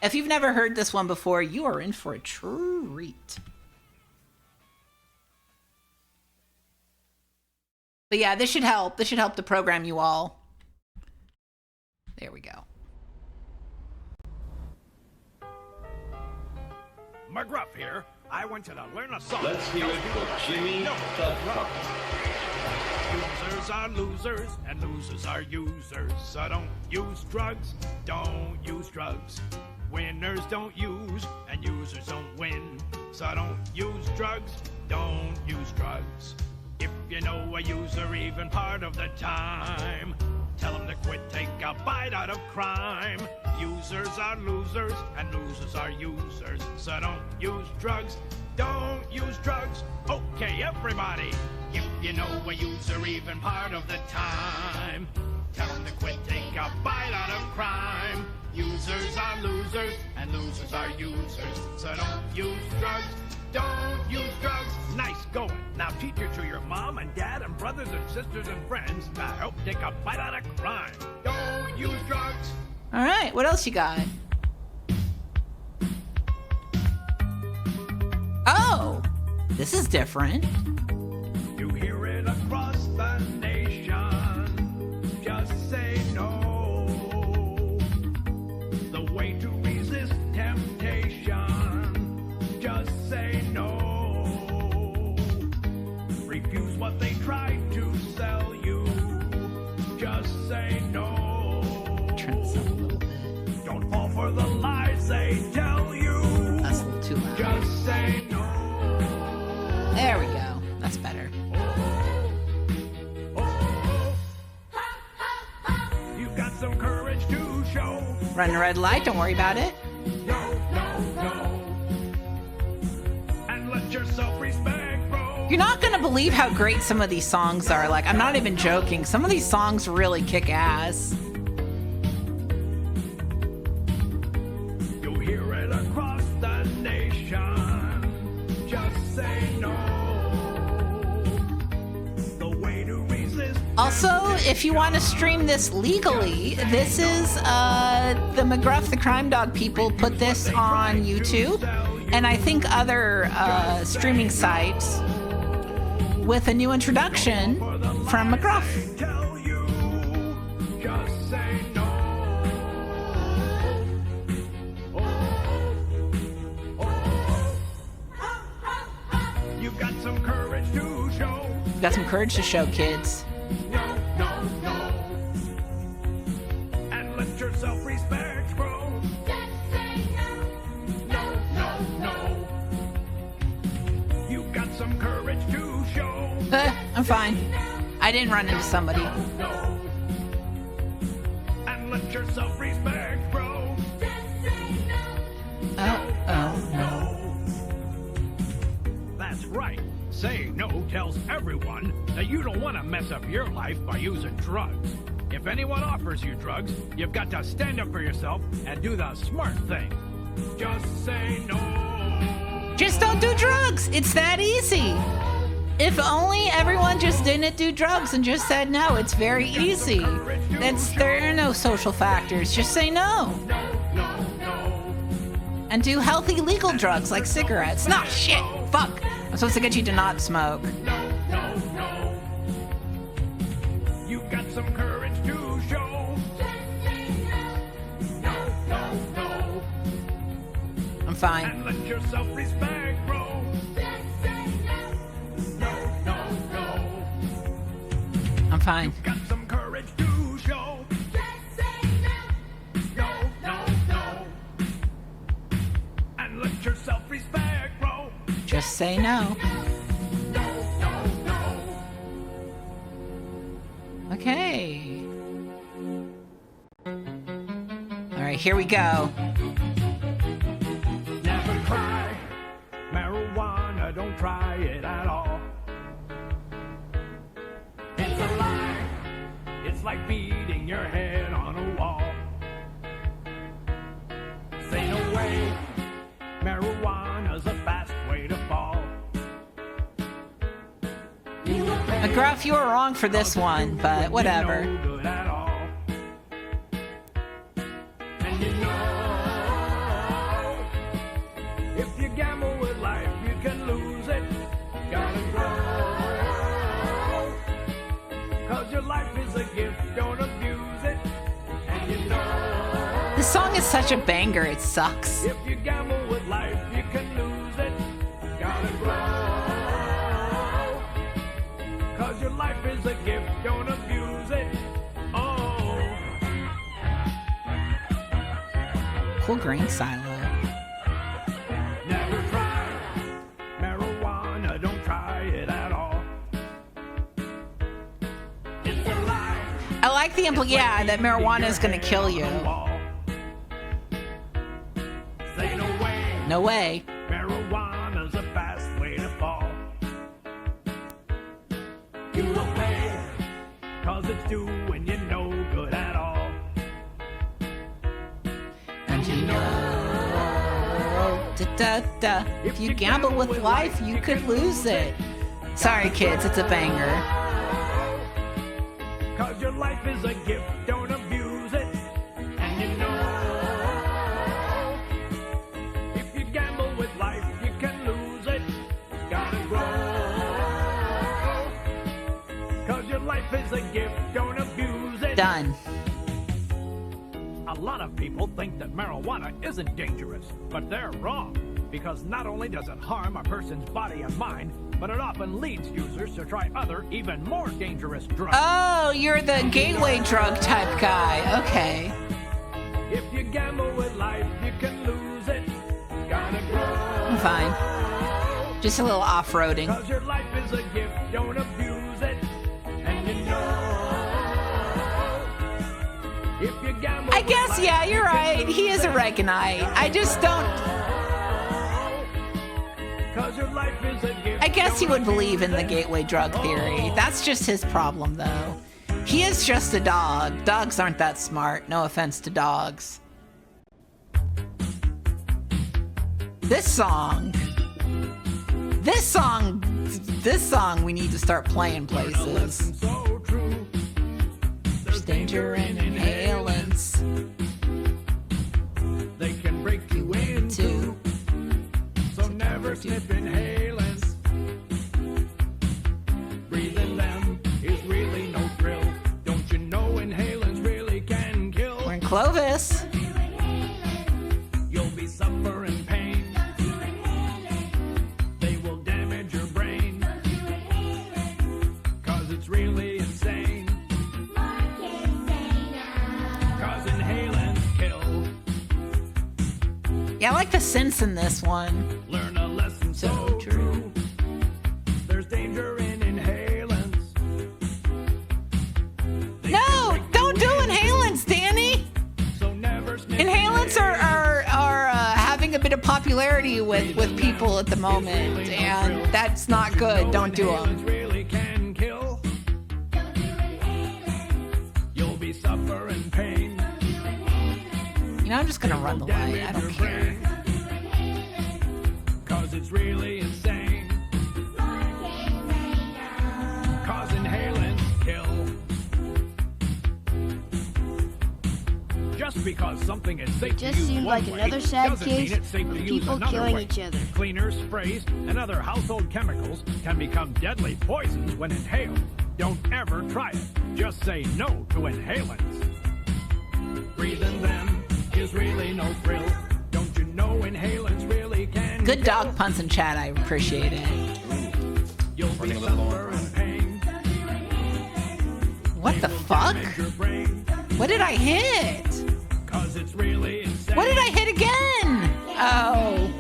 If you've never heard this one before, you are in for a treat. But yeah, this should help. This should help to program you all. There we go. McGruff here. I want you to learn a song. Let's hear it for Jimmy the Truck. Users are losers, and losers are users. So don't use drugs, don't use drugs. Winners don't use, and users don't win. So don't use drugs, don't use drugs. If you know a user even part of the time, tell them to quit, take a bite out of crime. Users are losers, and losers are users. So don't use drugs, don't use drugs. Okay, everybody. If you know a user even part of the time, tell them to quit, take a bite out of crime. Users are losers, and losers are users. So don't use drugs, don't use drugs. Nice going. Now teach it to your mom and dad and brothers and sisters and friends to help take a bite out of crime. Don't use drugs. All right, what else you got? Oh, this is different. You hear it across the nation. Just say no. The way to resist temptation. Just say no. Refuse what they try to sell you. Just say no. Turn this up a little bit. Don't fall for the lies they tell you. That's a little too loud. Just say no. There we go. That's better. You've got some courage to show. Run the red light. Don't worry about it. No, no, no. And let your self-respect grow. You're not going to believe how great some of these songs are. Like, I'm not even joking. Some of these songs really kick ass. You'll hear it across the nation. Just say no. The way to resist. Also, if you want to stream this legally, this is the McGruff the Crime Dog people put this on YouTube. and I think other streaming sites with a new introduction from McGruff. Tell you, just say no. You got some courage to show. You've got some courage to show, kids. No, no, no. And let your self-respect grow. Just say no. No, no, no. You got some courage to show. I'm fine. I didn't run into somebody. No. And let your self-respect grow. Just say no. Oh. No. That's right. Saying no tells everyone that you don't want to mess up your life by using drugs. If anyone offers you drugs, you've got to stand up for yourself and do the smart thing. Just say no. Just don't do drugs. It's that easy. If only everyone just didn't do drugs and just said no. It's very easy. There are no social factors. Just say no. No. And do healthy legal drugs like cigarettes. No, shit. Fuck. I'm supposed to get you to not smoke. No. You got some courage to show. Just say no. No. I'm fine. And let your self-respect grow. Just say no. No. I'm fine. Got some courage to show. Just say no. No. And let your self-respect grow. Just say no. No. Okay. All right, here we go. Never try marijuana, don't try it at all. It's a lie. It's like beating your head on a wall. Say no way. Marijuana's a fast way to fall. McGruff, you were wrong for this one, but whatever. No good at all. And you know, if you gamble with life, you can lose it. Gotta grow. 'Cause your life is a gift, don't abuse it. And you know, This song is such a banger, it sucks. if you gamble with life, you can lose it. Gotta grow. 'Cause your life is a gift, don't abuse it. Oh. Cool grain silo. Never try marijuana, don't try it at all. It's a lie. I like the that marijuana is gonna kill you. Say no way. No way. Marijuana's a fast way to fall. You will pay, 'cause it's doing you no good at all. And you know, da. If you gamble with life, you could lose it. Sorry, kids, it's a banger. 'Cause your life is a gift, don't abuse it. And you know, if you gamble with life, you can lose it. Gotta grow. 'Cause your life is a gift, don't abuse it. Done. A lot of people think that marijuana isn't dangerous, but they're wrong. Because not only does it harm a person's body and mind, but it often leads users to try other, even more dangerous drugs. Oh, you're the gateway drug type guy. Okay. If you gamble with life, you can lose it. Gotta grow. I'm fine. Just a little off-roading. 'Cause your life is a gift, don't abuse it. And you know, if you gamble I with guess, life, yeah, you're you can right. He lose is a it. Reaganite. I just don't... 'Cause your life is a gift, I guess he don't would believe in the abuse it. gateway drug theory. That's just his problem, though. He is just a dog. Dogs aren't that smart. No offense to dogs. This song we need to start playing places. Lesson so true. There's danger in inhalants. They can break you in two. Two. sniffing inhalants. Breathing them is really no thrill. Don't you know inhalants really can kill? We're in Clovis. You'll be suffering pain. They will damage your brain. Cause it's really insane. Cause inhalants kill. Yeah, I like the synths in this one. Learn a lesson so true. There's danger in inhalants. No, don't do inhalants, Danny. So never sniff Inhalants are having a bit of popularity with people at the moment, and that's not good. Don't do them. Inhalants really can kill. You'll be suffering pain. You know, I'm just gonna run the light. I don't care. Cause it's really insane. Cause inhalants kill. Just because something is safe Just to use seemed one like way another sad doesn't case mean it's safe of to use people another killing way. each other. Cleaners, sprays, and other household chemicals can become deadly poisons when inhaled. Don't ever try it. Just say no to inhalants. Breathing them is really no thrill. Don't you know inhalants really can Good kill? dog punts in chat. I appreciate it. You'll be suffering pain. What the fuck? Damage your brain. What did I hit? Cause it's really insane. What did I hit again? Oh,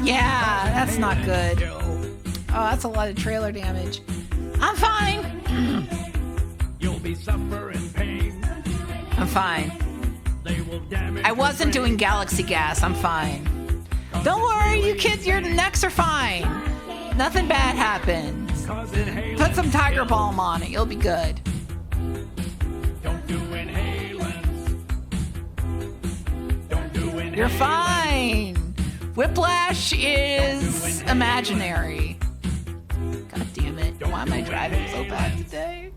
yeah, that's not good. Kill. Oh, that's a lot of trailer damage. I'm fine. You'll be suffering pain. I'm fine. They will damage I your wasn't brain. doing galaxy gas. I'm fine. Don't worry, you kids, your necks are fine. Nothing bad happens. Cause inhalants Put some tiger kill. balm on it. You'll be good. Don't do inhalants. Don't do inhalants. You're fine. Whiplash is imaginary. God damn it. Why am I driving so bad today?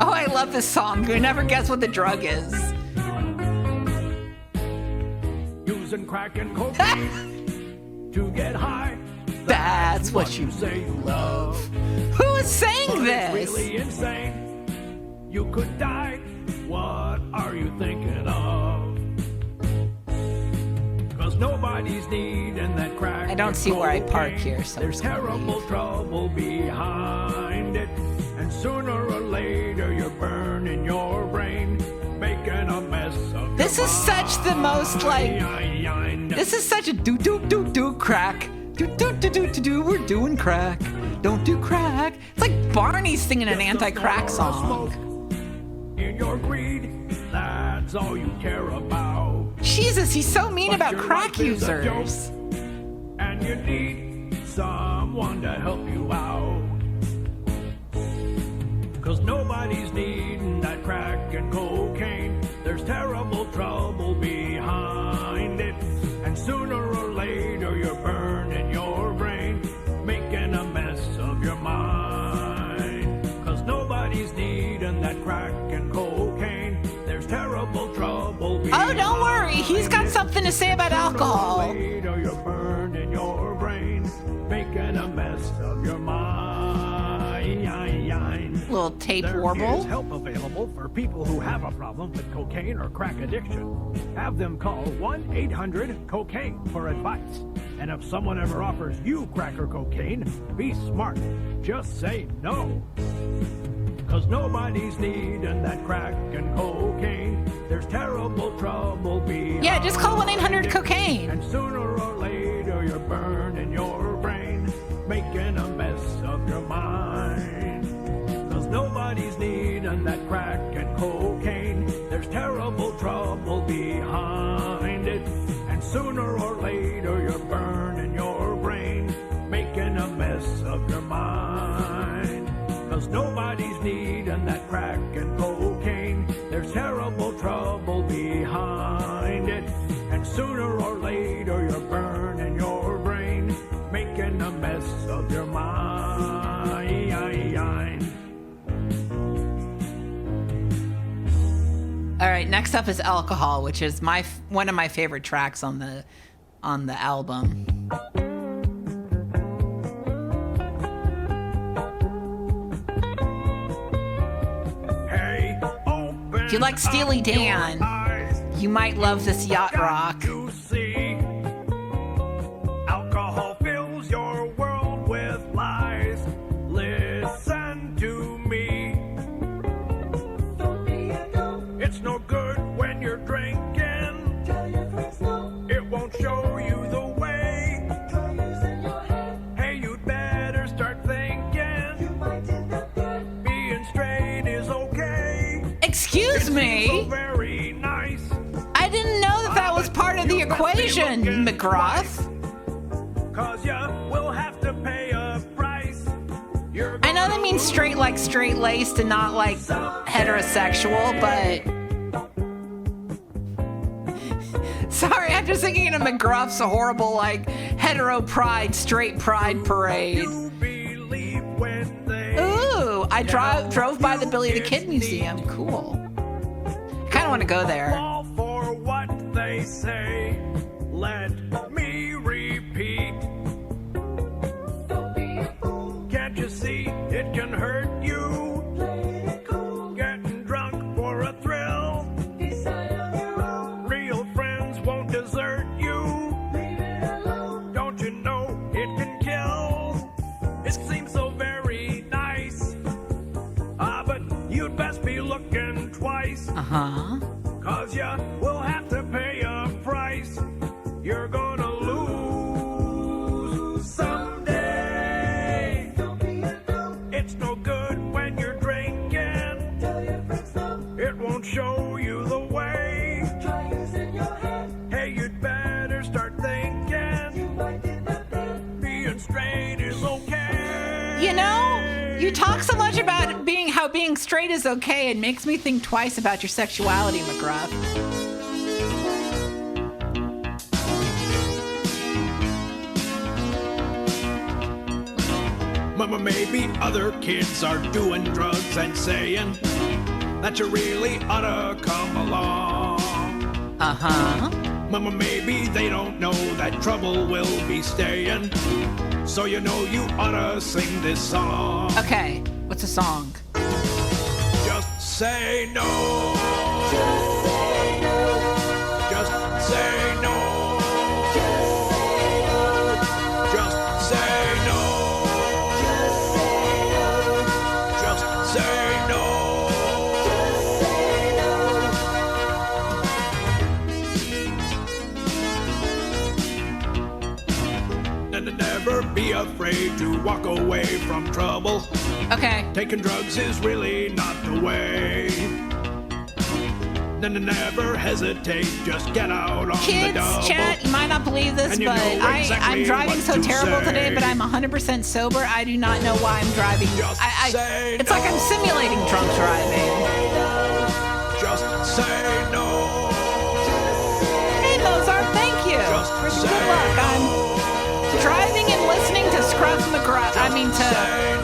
Oh, I love this song. You never guess what the drug is. Using crack and cocaine to get high. That's what you say you love. Who is saying But this? it's really insane. You could die. What are you thinking of? Cause nobody's needing that crack. I don't and see where I park cocaine. here, so I'm There's just gonna terrible leave. trouble behind it. And sooner or later you're burning your brain, making a mess of This your is such the most, like- mind. This is such a do crack. Do, we're doing crack. Don't do crack. It's like Barney singing an anti-crack song. In your greed, that's all you care about. Jesus, he's so mean But about your crack life is a joke, users. and you need someone to help you out. Cause nobody's needing that crack and cocaine. There's terrible trouble behind it. And sooner or later you're burning your brain, making a mess of your mind. Cause nobody's needing that crack and cocaine. There's terrible trouble behind Oh, don't worry. He's got something to say about alcohol. Sooner or later you're burning your brain, making a mess of your mind. Little tape There warble. is help available for people who have a problem with cocaine or crack addiction. Have them call 1-800-COCAINE for advice. And if someone ever offers you crack or cocaine, be smart. Just say no. Cause nobody's needing that crack and cocaine. There's terrible trouble behind Yeah, just call it. 1-800-COCAINE. And sooner or later you're burning your brain, making a mess of your mind. Cause nobody's needing that crack and cocaine. There's terrible trouble behind it. And sooner or later you're burning your brain, making a mess of your mind. Cause nobody's needing that crack and cocaine. There's terrible trouble behind it. And sooner or later you're burning your brain, making a mess of your mind. All right, next up is Alcohol, which is one of my favorite tracks on the on the album. Hey, open If you like Steely Dan, eyes. you might love this yacht rock. You see, alcohol fills your world with lies. Listen to me. It's no good when you're drinking. It won't show you the way. Hey, you'd better start thinking. Being straight is okay. Excuse So me? very nice. I didn't know that was part of the equation, McGruff. Cause you will have to pay a price. I know that means straight like straight-laced and not like heterosexual, but... Sorry, I'm just thinking of McGruff's a horrible, like, hetero pride, straight pride parade. You believe when they Ooh, I drove by the Billy the Kid Museum. Cool. I kind of want to go there. fall for what they say. Let me repeat. Can't you see it can hurt you? Getting drunk for a thrill. Real friends won't desert you. Don't you know it can kill? It seems so very nice. But you'd best be looking twice. Uh-huh. Cause you will have to pay a price. You're gonna lose someday. It's no good when you're drinking. It won't show you the way. Hey, you'd better start thinking. Being straight is okay. You know, you talk so much about how being straight is okay, it makes me think twice about your sexuality, McGruff. Mama, maybe other kids are doing drugs and saying that you really ought to come along. Uh-huh. Mama, maybe they don't know that trouble will be staying. So you know you ought to sing this song. Okay, what's the song? Just say no. Just say no. Just say no. Just say no. Just say no. And to never be afraid to walk away from trouble. Okay. Taking drugs is really not the way. Then to never hesitate, just get out on Kids, the double. chat, you might not believe this, And you but know I'm exactly driving what so to terrible say. today, but I'm 100% sober. I do not know why I'm driving. Just say It's like I'm simulating drunk driving. Just say no. Hey, Mozart, thank you. Just For the say good luck. no. I'm driving and listening to Scruff McGruff. I mean, to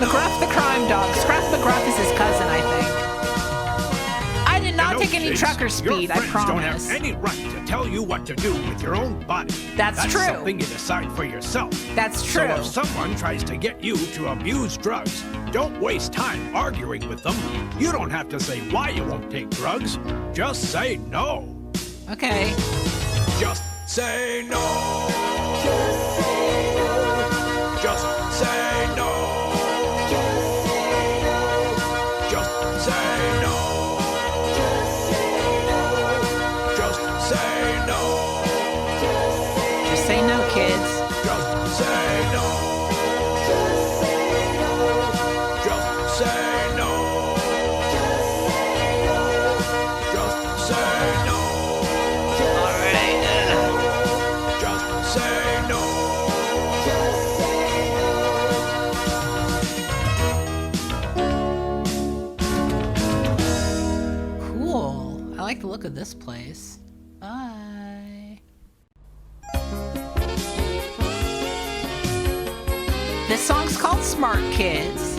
McGruff the Crime Dog. Scruff McGruff is his cousin, I think. I did not No, take any kids, trucker speed, your I friends promise. don't have any right to tell you what to do with your own body. That's true. Something you decide for yourself. That's true. So if someone tries to get you to abuse drugs, don't waste time arguing with them. You don't have to say why you won't take drugs. Just say no. Okay. Just say no. Just say no. Just say no. Just say no. Just say no. Just say no, kids. Just say no. Just say no. Just say no. All right. Just say no. Cool. I like the look of this place. Bye. This song's called Smart Kids.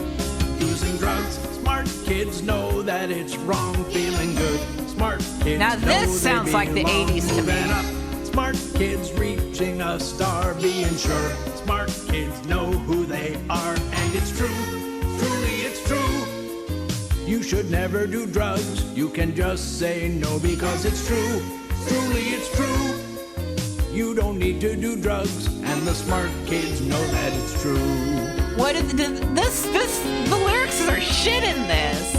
Using drugs, smart kids know that it's wrong. Feeling good, smart kids Now know this they sounds like the belong. 80s to me. Moving up, smart kids reach reaching a star, being sure smart kids know who they are. And it's true, truly it's true. You should never do drugs. You can just say no because it's true, truly it's true. You don't need to do drugs, and the smart kids know that it's true. What is the lyrics are shit in this.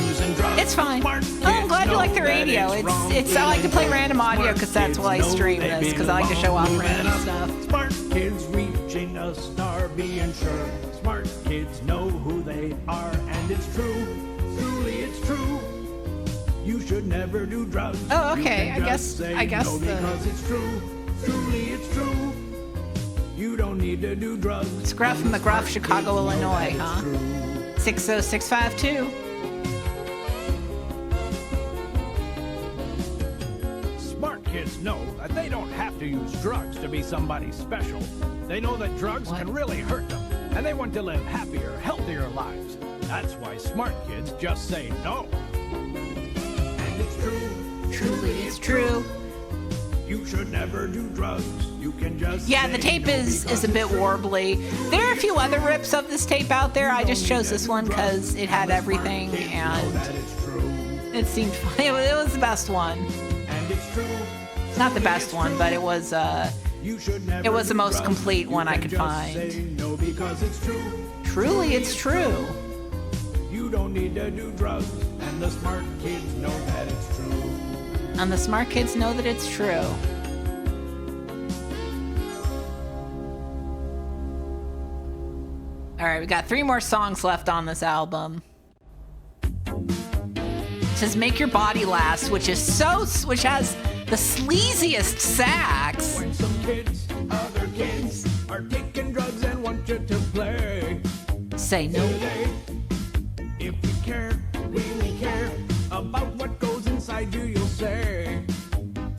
Using drugs, It's fine. smart Oh, I'm glad kids you like the know that radio. it's wrong. It's I like to play random audio Smart cassettes kids while I know stream they this because I like to show off belong. random Moving stuff. up, smart kids reaching a star, being sure smart kids know who they are, and it's true, truly it's true. You should never do drugs. Oh, You okay. can just say I guess no the because it's true, truly it's true. You don't need to do drugs. McGruff from McGruff, Chicago, Illinois, huh? 60652. Smart kids know that they don't have to use drugs to be somebody special. They know that drugs can really hurt them, and they want to live happier, healthier lives. That's why smart kids just say no. And it's true, Truly it's true. you should never do drugs. You can just Yeah, the tape is a bit warbly. There are a few other rips of this tape out there. I just chose this one because it had everything and it seemed fun. It was the best one. And it's true. Not the best one, but it was It was the most complete one I could find. No, because it's true. Truly it's true. You don't need to do drugs, and the smart kids know that it's true. And the smart kids know that it's true. All right, we got 3 more songs left on this album. It says "Make Your Body Last," which has the sleaziest sax. When some kids, other kids, are taking drugs and want you to play. Say no. Today, if you care, really care about what goes inside you, you'll say,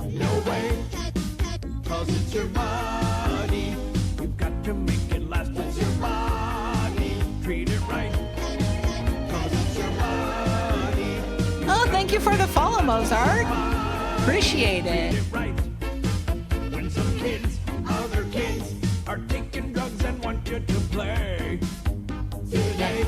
no way, 'cause it's your body. You've got to make it last. It's your body. Treat it right, 'cause it's your body. Oh, thank you for the follow, Mozart. Appreciate it. Right. When some kids, other kids, are taking drugs and want you to play. Today,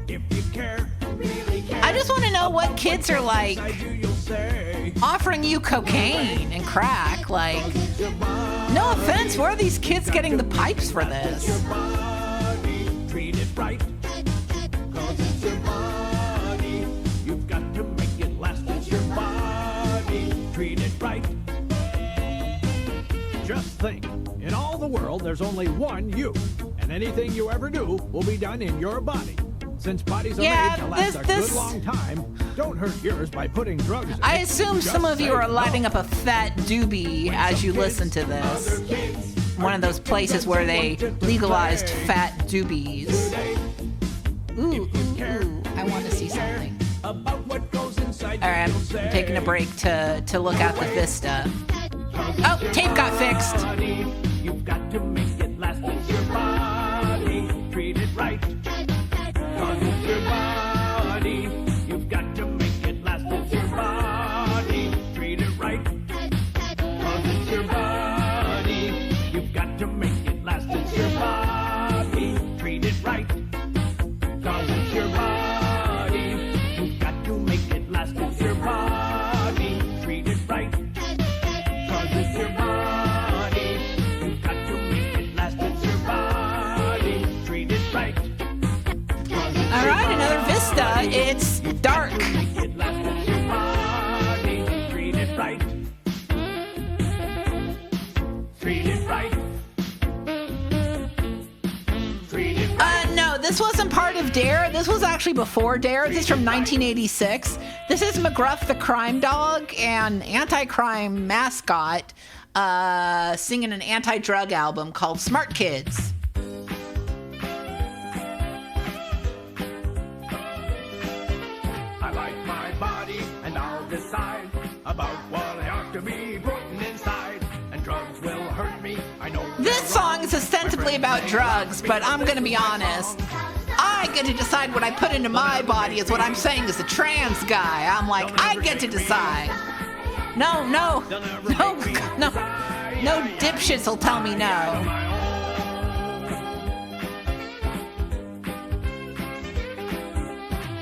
if you care, really care. I just want to know what kids are like inside you, you'll say, offering you cocaine and crack. Like, no offense, where are these kids getting the pipes for this? your body, treat it right. 'Cause it's your body. You've got to make it last. It's your body. Treat it right. Just think, in all the world, there's only one you. And anything you ever do will be done in your body. Since bodies are Yeah, made to last a this- good long time, don't hurt yours by putting drugs in I it. assume Just some of you say are no. lighting up a fat doobie as you listen to this. One of those places where they legalized fat doobies. Ooh, I want to see something. About what goes inside All right, you, I'm you'll taking a say, break to look at the Vista. Oh, tape got fixed. body, you've got to make it last. It's your body. Treat it right. 'Cause it's your body. You've got to make it last. It's your body. Treat it right. 'Cause it's your body. You've got to make it last. It's your body. Treat it right. 'Cause it's your body. You've got to make it last. It's your body. Treat it right. 'Cause it's your body. You've got to make it last. It's your body. Treat it right. 'Cause it's All your right, another Vista. body. It's dark. Make it last. It's your body. Treat it right. Treat it right. Treat it right. No, this wasn't part of Dare. This was actually before Dare. This is from 1986. This is McGruff the Crime Dog and anti-crime mascot singing an anti-drug album called Smart Kids. I like my body, and I'll decide about what I ought to be putting inside. And drugs will hurt me. I know. This song is ostensibly about drugs, but I'm going to be honest. I get to decide what I put into my body is what I'm saying as a trans guy. I'm like, I get to decide. No, no, They'll never no, make me no, decide. no dipshits will tell me On no. my own.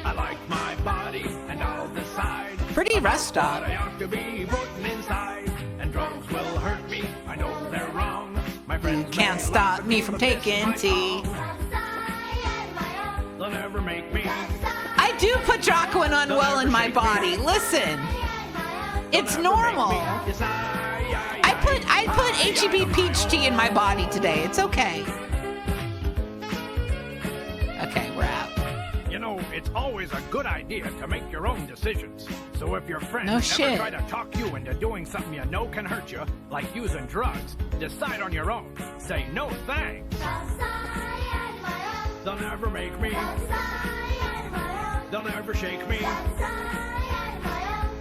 I like my body and I'll decide Pretty rest what stop. I ought to be putting inside. And drugs will hurt me, I know they're wrong. My friends Can't may stop laugh me at from but this taking is my tea. song. They'll never make me. I do put Jocko and Unwell in my body. Listen, it's normal. I put HEB peach tea in my body today. It's okay. Okay, we're out. You know, it's always a good idea to make your own decisions. So if your friends No ever shit. try to talk you into doing something you know can hurt you, like using drugs, decide on your own. Say no thanks. They'll never make me. They'll never shake me.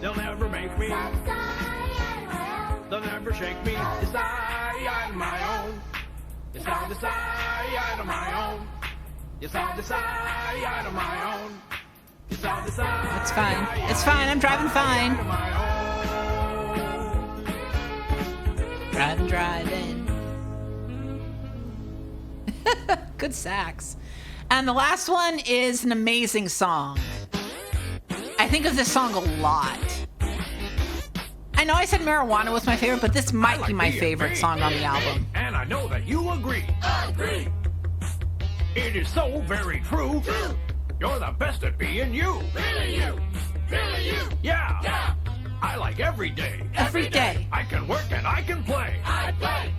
They'll never make me. They'll never shake me. Decide on my own. Yes, I'll decide on my own. Yes, I'll decide on my own. Yes, I'll decide. It's fine. It's fine. I'm driving fine. on my own. Driving. Good sax. And the last one is an amazing song. I think of this song a lot. I know I said Marijuana was my favorite, but this might be my favorite song on the album. And I know that you agree. Agree. It is so very true. You're the best at being you. Really you. Really you. Yeah. Yeah. I like every day. Every day. I can work and I can play. I play.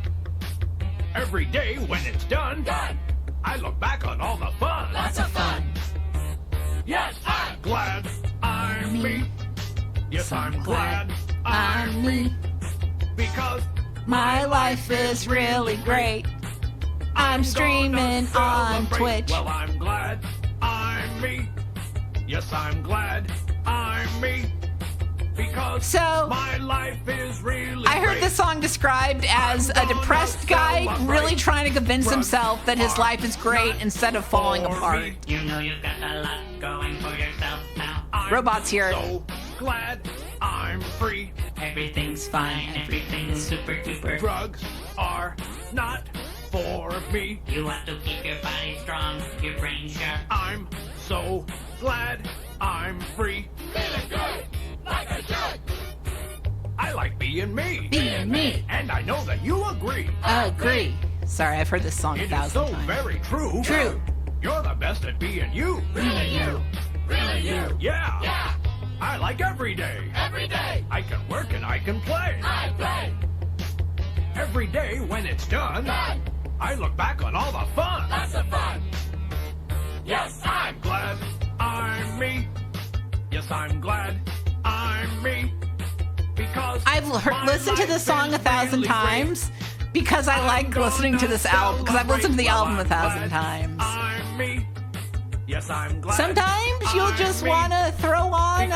Every day when it's done, I look back on all the fun. Lots of fun. Yes, I'm glad I'm me. Yes, I'm glad I'm me. Because My life is really great. I'm streaming gonna on celebrate. Twitch. Well, I'm glad I'm me. Yes, I'm glad I'm me. Because So, my life is really I heard great. this song described as a depressed guy really trying to convince himself that his life is great instead of falling For apart. me. You know you've got a lot going for yourself now. I'm Robots here. So glad I'm free. Everything's fine, everything's super duper. Drugs are not for me. You want to keep your body strong, your brain sharp. I'm so glad I'm free. Feeling good, like I should. I like being me. Being me. And I know that you agree. Agree. Sorry, I've heard this song It is 1,000 so times. very true. True. You're the best at being you. Really you. Really you. Yeah. Yeah. I like every day. Every day. I can work and I can play. I play. Every day when it's done, I look back on all the fun. Lots of fun. Yes, I'm glad I'm me. Yes, I'm glad I'm me. Because I've listened to this song 1,000 times because I like listening to this album, because I've listened to the album 1,000 times. I'm me. Yes, I'm glad. Sometimes you'll just want to throw on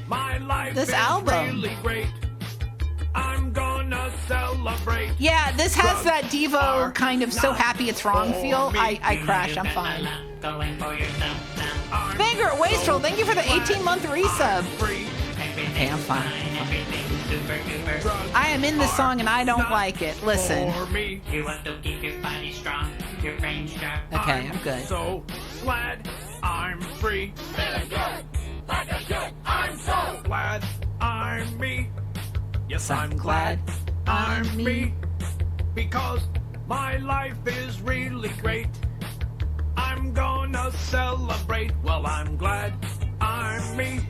my life this is album. really great. I'm gonna celebrate. Yeah, this has that Devo kind of so happy it's wrong feel. I crash, I'm fine. Going for yourself now. Banger, Wastrel, thank you for the 18-month resub. Free. Hey, I'm fine. Everything's super duper. Drugs I am in this song and I don't not like it. Listen. For me. You want to keep your body strong, your brain sharp. Okay, I'm good. So glad I'm free. Feeling good, like I should. I'm so glad I'm me. Yes, I'm glad I'm me. Because my life is really great. I'm gonna celebrate. Well, I'm glad I'm me.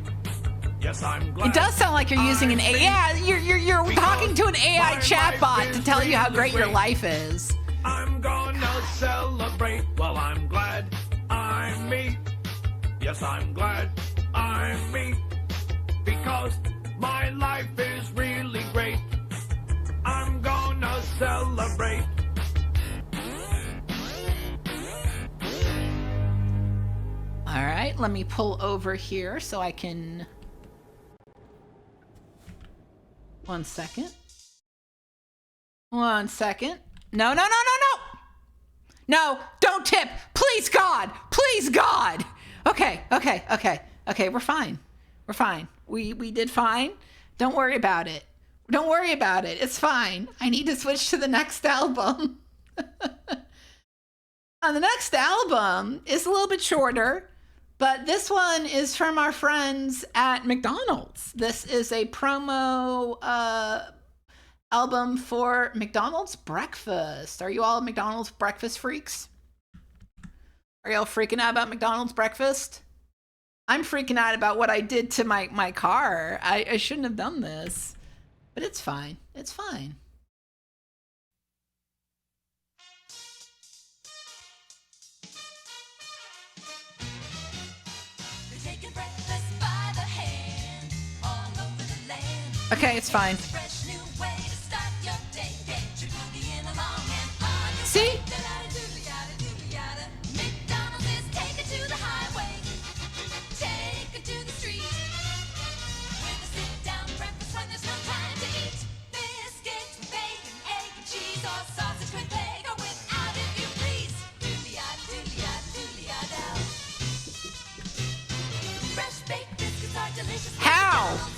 Yes, I'm glad. It does sound like you're using an AI. Yeah, you're talking to an AI chatbot to tell you how great your life is. I'm gonna celebrate. Well, I'm glad I'm me. Yes, I'm glad I'm me. Because my life is really great. I'm gonna celebrate. All right, let me pull over here so I can... 1 second. 1 second. No. No, don't tip. Please, God. Please, God. Okay, we're fine. We're fine. We did fine. Don't worry about it. Don't worry about it. It's fine. I need to switch to the next album. The next album is a little bit shorter, but this one is from our friends at McDonald's. This is a promo album for McDonald's breakfast. Are you all McDonald's breakfast freaks? Are y'all freaking out about McDonald's breakfast? I'm freaking out about what I did to my car. I shouldn't have done this, but it's fine. It's fine. Okay, it's fine. See?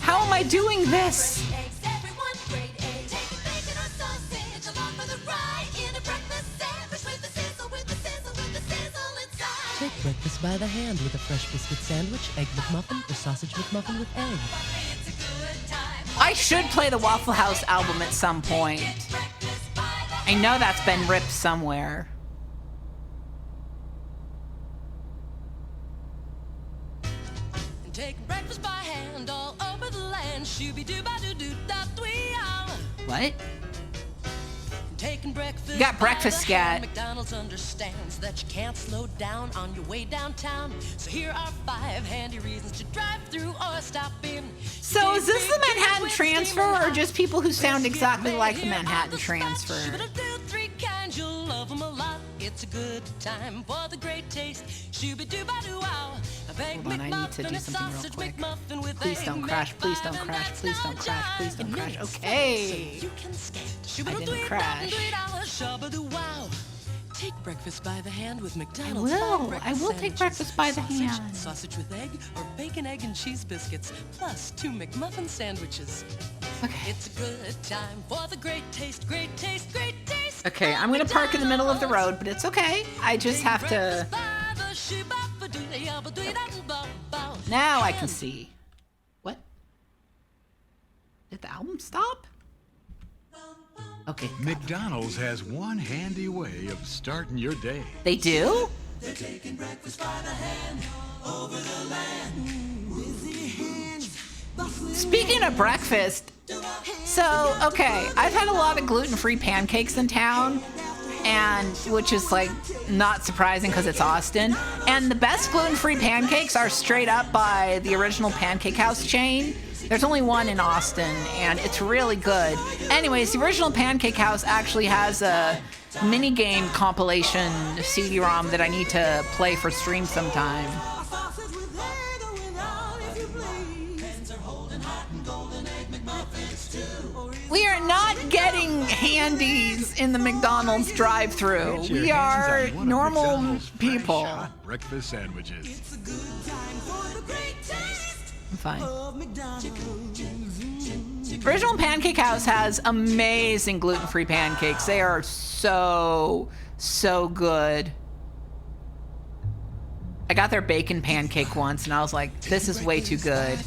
How am I doing this? Take breakfast by the hand with a fresh biscuit sandwich, egg McMuffin, or sausage McMuffin with egg. I should play the Waffle House album at some point. I know that's been ripped somewhere. Take breakfast by hand all over the land. What? Taking breakfast. You got breakfast scat. McDonald's understands that you can't slow down on your way downtown. So here are 5 handy reasons to drive through or stop in. So is this the Manhattan Transfer or just people who sound exactly like the Manhattan Transfer? You'll love them a lot. It's a good time for the great taste. Shooby-doo-ba-doo-wow. Hold on, I need to do something real quick. Please don't crash, please don't crash, please don't crash, please don't crash. Okay. I didn't crash. Take breakfast by the hand with McDonald's. I will take breakfast by the hand. Sausage with egg or bacon, egg, and cheese biscuits, plus 2 McMuffin sandwiches. Okay. It's a good time for the great taste, great taste, great taste. Okay, I'm gonna park in the middle of the road, but it's okay. I just have to... Now I can see. What? Did the album stop? Okay. McDonald's has one handy way of starting your day. They do? Speaking of breakfast, so, okay, I've had a lot of gluten-free pancakes in town, and which is, like, not surprising because it's Austin. And the best gluten-free pancakes are straight up by the original Pancake House chain. There's only one in Austin, and it's really good. Anyways, the original Pancake House actually has a minigame compilation CD-ROM that I need to play for stream sometime. We are not getting handies in the McDonald's drive-thru. Get your We hands are on one of normal McDonald's fresh people. hot breakfast sandwiches. I'm fine. Original Pancake House has amazing gluten-free pancakes. They are so good. I got their bacon pancake once, and I was like, this is way too good.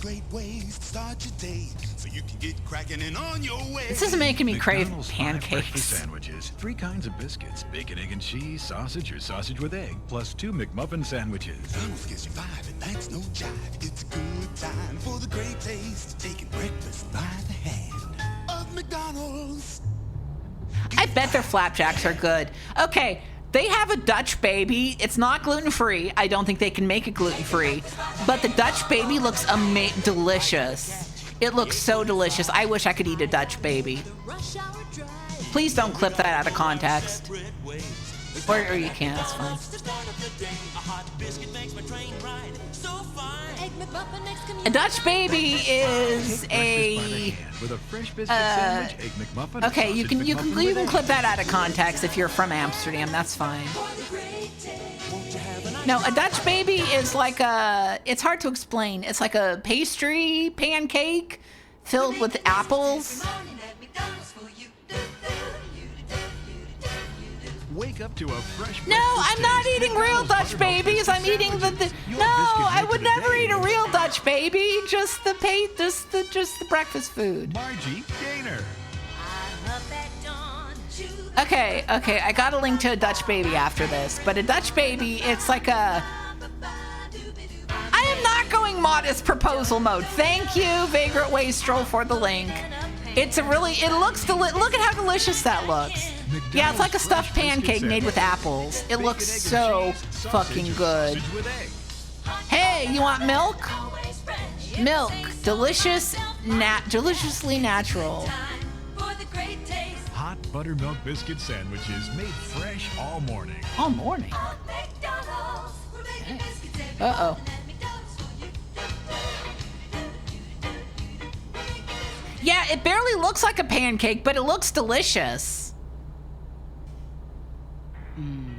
Great ways to start your day, so you can get cracking and on your way. This is making me crave McDonald's 5 pancakes. breakfast sandwiches, 3 kinds of biscuits, bacon, egg, and cheese, sausage or sausage with egg, plus 2 McMuffin sandwiches. McDonald's gives you 5, and that's no jive. It's a good time for the great taste, taking breakfast by the hand of McDonald's. I bet their flapjacks are good. Okay, they have a Dutch baby. It's not gluten-free. I don't think they can make it gluten-free. But the Dutch baby looks delicious. It looks so delicious. I wish I could eat a Dutch baby. Please don't clip that out of context. Or you can, it's fine. A Dutch baby is a... With a fresh biscuit sandwich, egg McMuffin, Okay, you sausage can McMuffin with egg. clip that out of context if you're from Amsterdam. That's fine. Won't you have an No, a Dutch baby is like it's hard to explain. It's like a pastry pancake filled with apples. Wake up to a fresh. No, I'm not eating real Dutch babies. I'm eating the no, I would never eat a real Dutch baby. Just the breakfast food. Margie Gaynor. Okay, I got a link to a Dutch baby after this, but a Dutch baby, it's like a... I am not going modest proposal mode. Thank you, Vagrant Wastrel, for the link. It's a really, it looks, look at how delicious that looks. Yeah, it's like a stuffed pancake made with apples. It looks so fucking good. Hey, you want milk? Milk, deliciously natural. Hot buttermilk biscuit sandwiches made fresh all morning. All morning? Uh-oh. Yeah, it barely looks like a pancake, but it looks delicious.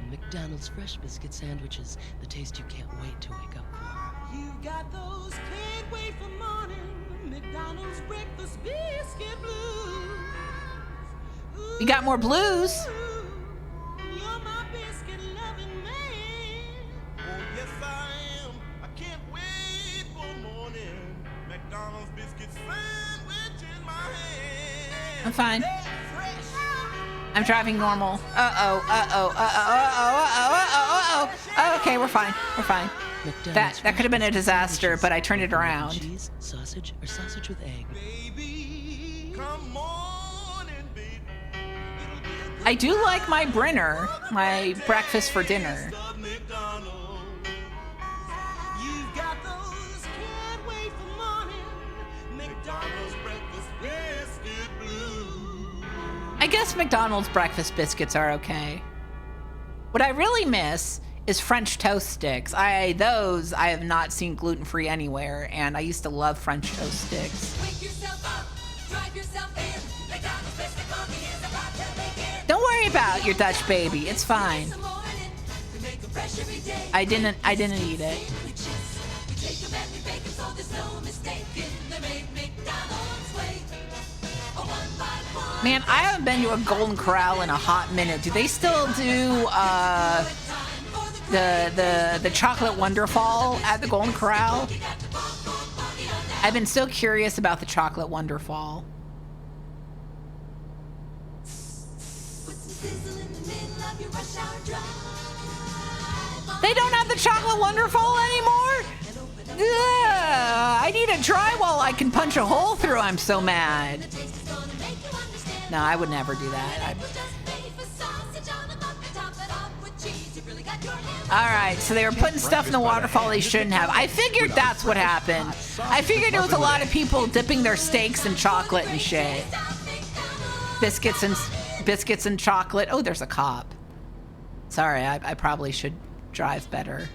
McDonald's fresh biscuit sandwiches. The taste you can't wait to wake up for. You got those can't wait for morning. McDonald's breakfast biscuit blues. You got more blues. You're my biscuit loving man. Oh, yes, I am. I can't wait for morning. McDonald's biscuit sandwich in my hand. I'm fine. I'm driving normal. Okay, we're fine. We're fine. That could have been a disaster, but I turned it around. Cheese, sausage, or sausage with egg. Baby, come on in, baby. I do like my Brenner, my breakfast for dinner. I guess McDonald's breakfast biscuits are okay. What I really miss is French toast sticks. Those I have not seen gluten-free anywhere, and I used to love French toast sticks. Wake yourself up, drive yourself in. McDonald's biscuit coffee is about to begin. Don't worry about your Dutch baby. It's fine. I didn't eat it. Man, I haven't been to a Golden Corral in a hot minute. Do they still do the chocolate Wonderfall at the Golden Corral? I've been so curious about the chocolate Wonderfall. They don't have the chocolate Wonderfall anymore? Ugh, I need a drywall I can punch a hole through. I'm so mad. No, I would never do that. All right, so they were putting stuff in the waterfall they shouldn't have. I figured that's what happened. I figured it was a lot of people dipping their steaks in chocolate and shit. Biscuits and chocolate. Oh, there's a cop. Sorry, I probably should drive better.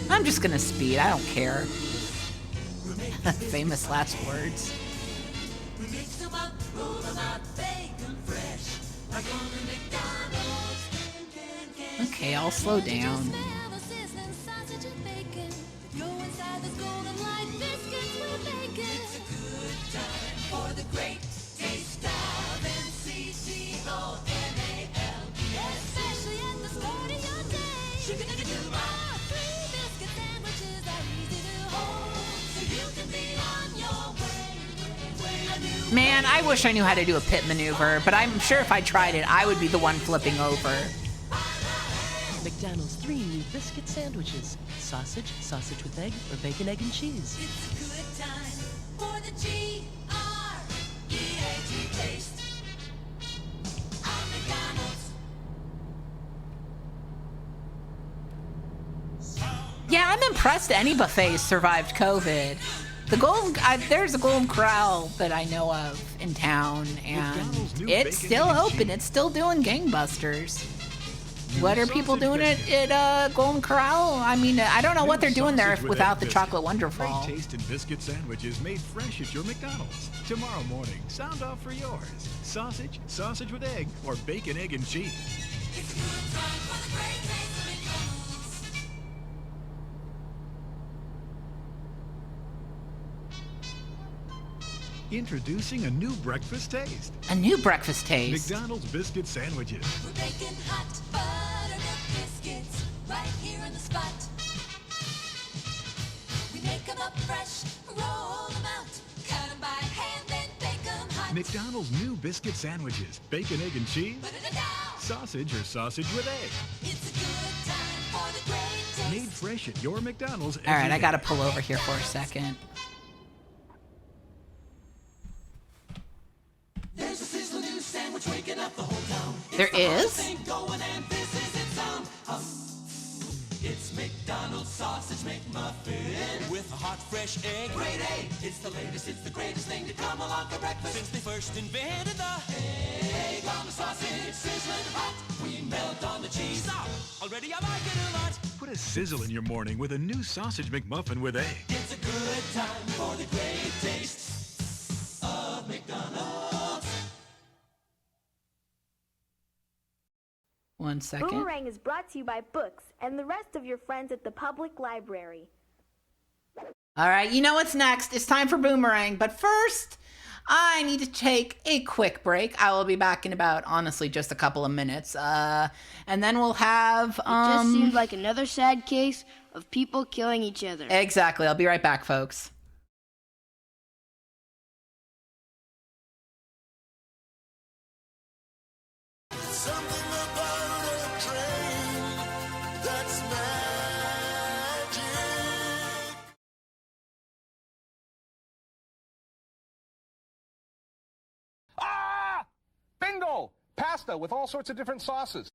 I'm just gonna speed. I don't care. Famous last words. Okay, I'll slow down. Man, I wish I knew how to do a pit maneuver, but I'm sure if I tried it, I would be the one flipping over. McDonald's 3 new biscuit sandwiches. Sausage, sausage with egg, or bacon, egg, and cheese. It's a good time for the G-R-E-A-T taste. I'm McDonald's. Yeah, I'm impressed any buffet survived COVID. There's a Golden Corral that I know of in town, and it's still open. It's still doing gangbusters. What are people doing at Golden Corral? I mean, I don't know what they're doing there without the chocolate Wonderful. Great taste and biscuit sandwiches made fresh at your McDonald's. Tomorrow morning, sound off for yours. Sausage, sausage with egg, or bacon, egg, and cheese. It's a good time for the great taste of McDonald's. Introducing a new breakfast taste. A new breakfast taste. McDonald's biscuit sandwiches. We're baking hot buttermilk biscuits right here in the spot. We make them up fresh, roll them out, cut them by hand, then bake them hot. McDonald's new biscuit sandwiches. Bacon, egg, and cheese. Sausage or sausage with egg. It's a good time for the great taste. Made fresh at your McDonald's. All right, I got to pull over here for a second. There's a sizzling new sandwich waking up the whole town. There is? Going and this is its sound. It's McDonald's sausage McMuffin with a hot fresh egg. Great egg. It's the latest, it's the greatest thing to come along for breakfast since they first invented the egg on the sausage. Sizzling hot, we melt on the cheese. Stop! Already I like it a lot. Put a sizzle in your morning with a new sausage McMuffin with egg. It's a good time for the great taste of McDonald's. 1 second. Boomerang is brought to you by Books and the rest of your friends at the public library. All right, you know what's next. It's time for Boomerang. But first, I need to take a quick break. I will be back in about, honestly, just a couple of minutes. And then we'll have... It just seemed like another sad case of people killing each other. Exactly. I'll be right back, folks. Something about a train that's magic. Ah! Bingo! Pasta with all sorts of different sauces.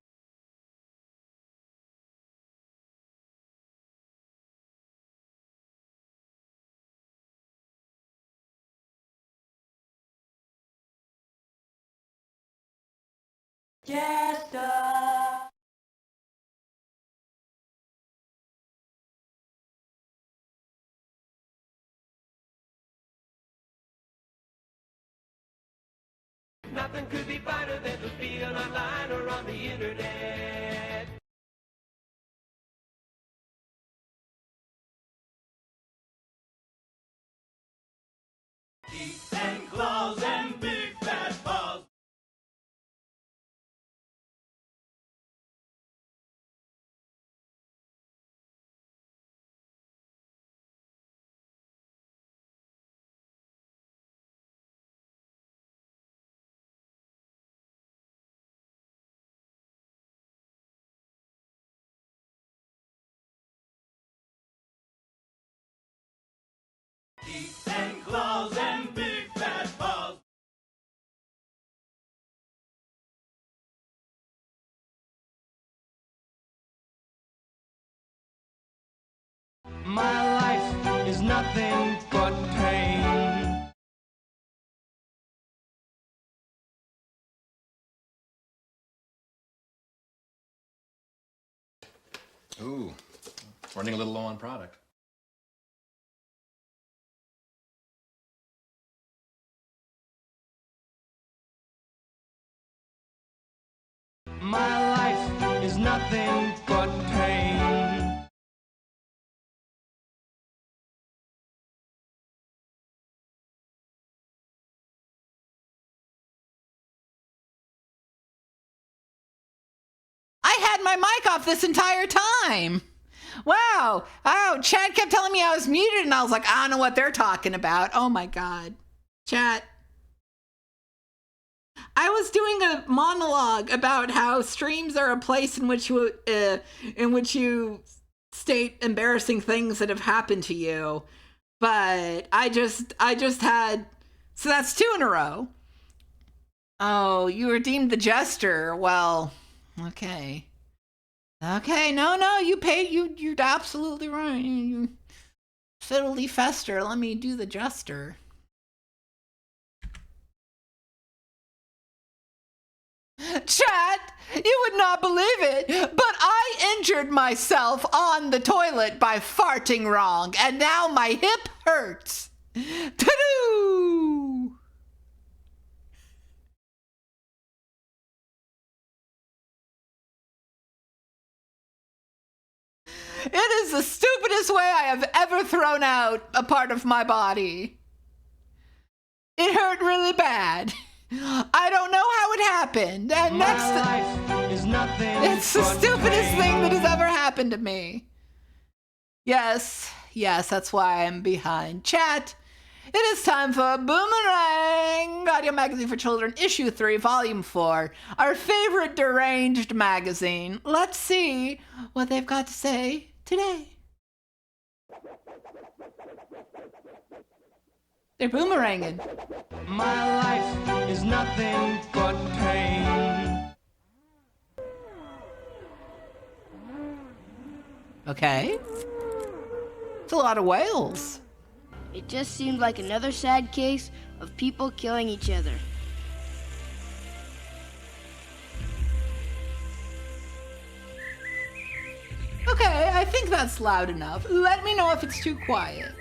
Jester. Nothing could be finer than to be an online or on the internet. Teeth and claws and big fat paws. Teeth and claws and big fat paws. My life is nothing but pain. Ooh, running a little low on product. My life is nothing but pain. I had my mic off this entire time. Wow. Oh, Chad kept telling me I was muted, and I was like, I don't know what they're talking about. Oh my God. Chat. I was doing a monologue about how streams are a place in which you state embarrassing things that have happened to you. But I just had, so that's 2 in a row. Oh, you were deemed the jester. Well, okay. Okay, no, you paid, you're absolutely right. You fiddly fester, let me do the jester. Chat, you would not believe it, but I injured myself on the toilet by farting wrong, and now my hip hurts. Ta-doo! It is the stupidest way I have ever thrown out a part of my body. It hurt really bad. I don't know how it happened. And life is nothing. It's the stupidest thing that has ever happened to me. Yes, that's why I'm behind. Chat, it is time for Boomerang, audio magazine for children, issue 3, volume 4, our favorite deranged magazine. Let's see what they've got to say today. They're boomeranging. My life is nothing but pain. Okay. It's a lot of whales. It just seemed like another sad case of people killing each other. Okay, I think that's loud enough. Let me know if it's too quiet.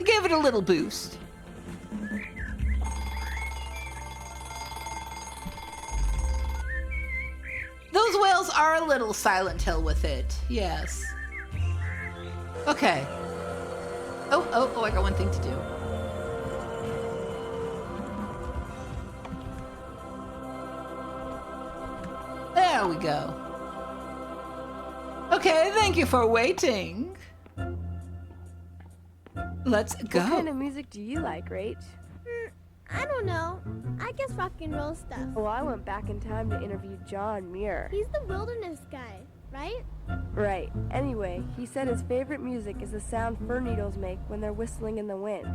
Give it a little boost. Those whales are a little Silent Hill with it, yes. Okay. Oh, I got one thing to do. There we go. Okay, thank you for waiting. Let's go. What kind of music do you like, Rach? I don't know. I guess rock and roll stuff. Well, I went back in time to interview John Muir. He's the wilderness guy, right? Right. Anyway, he said his favorite music is the sound fir needles make when they're whistling in the wind.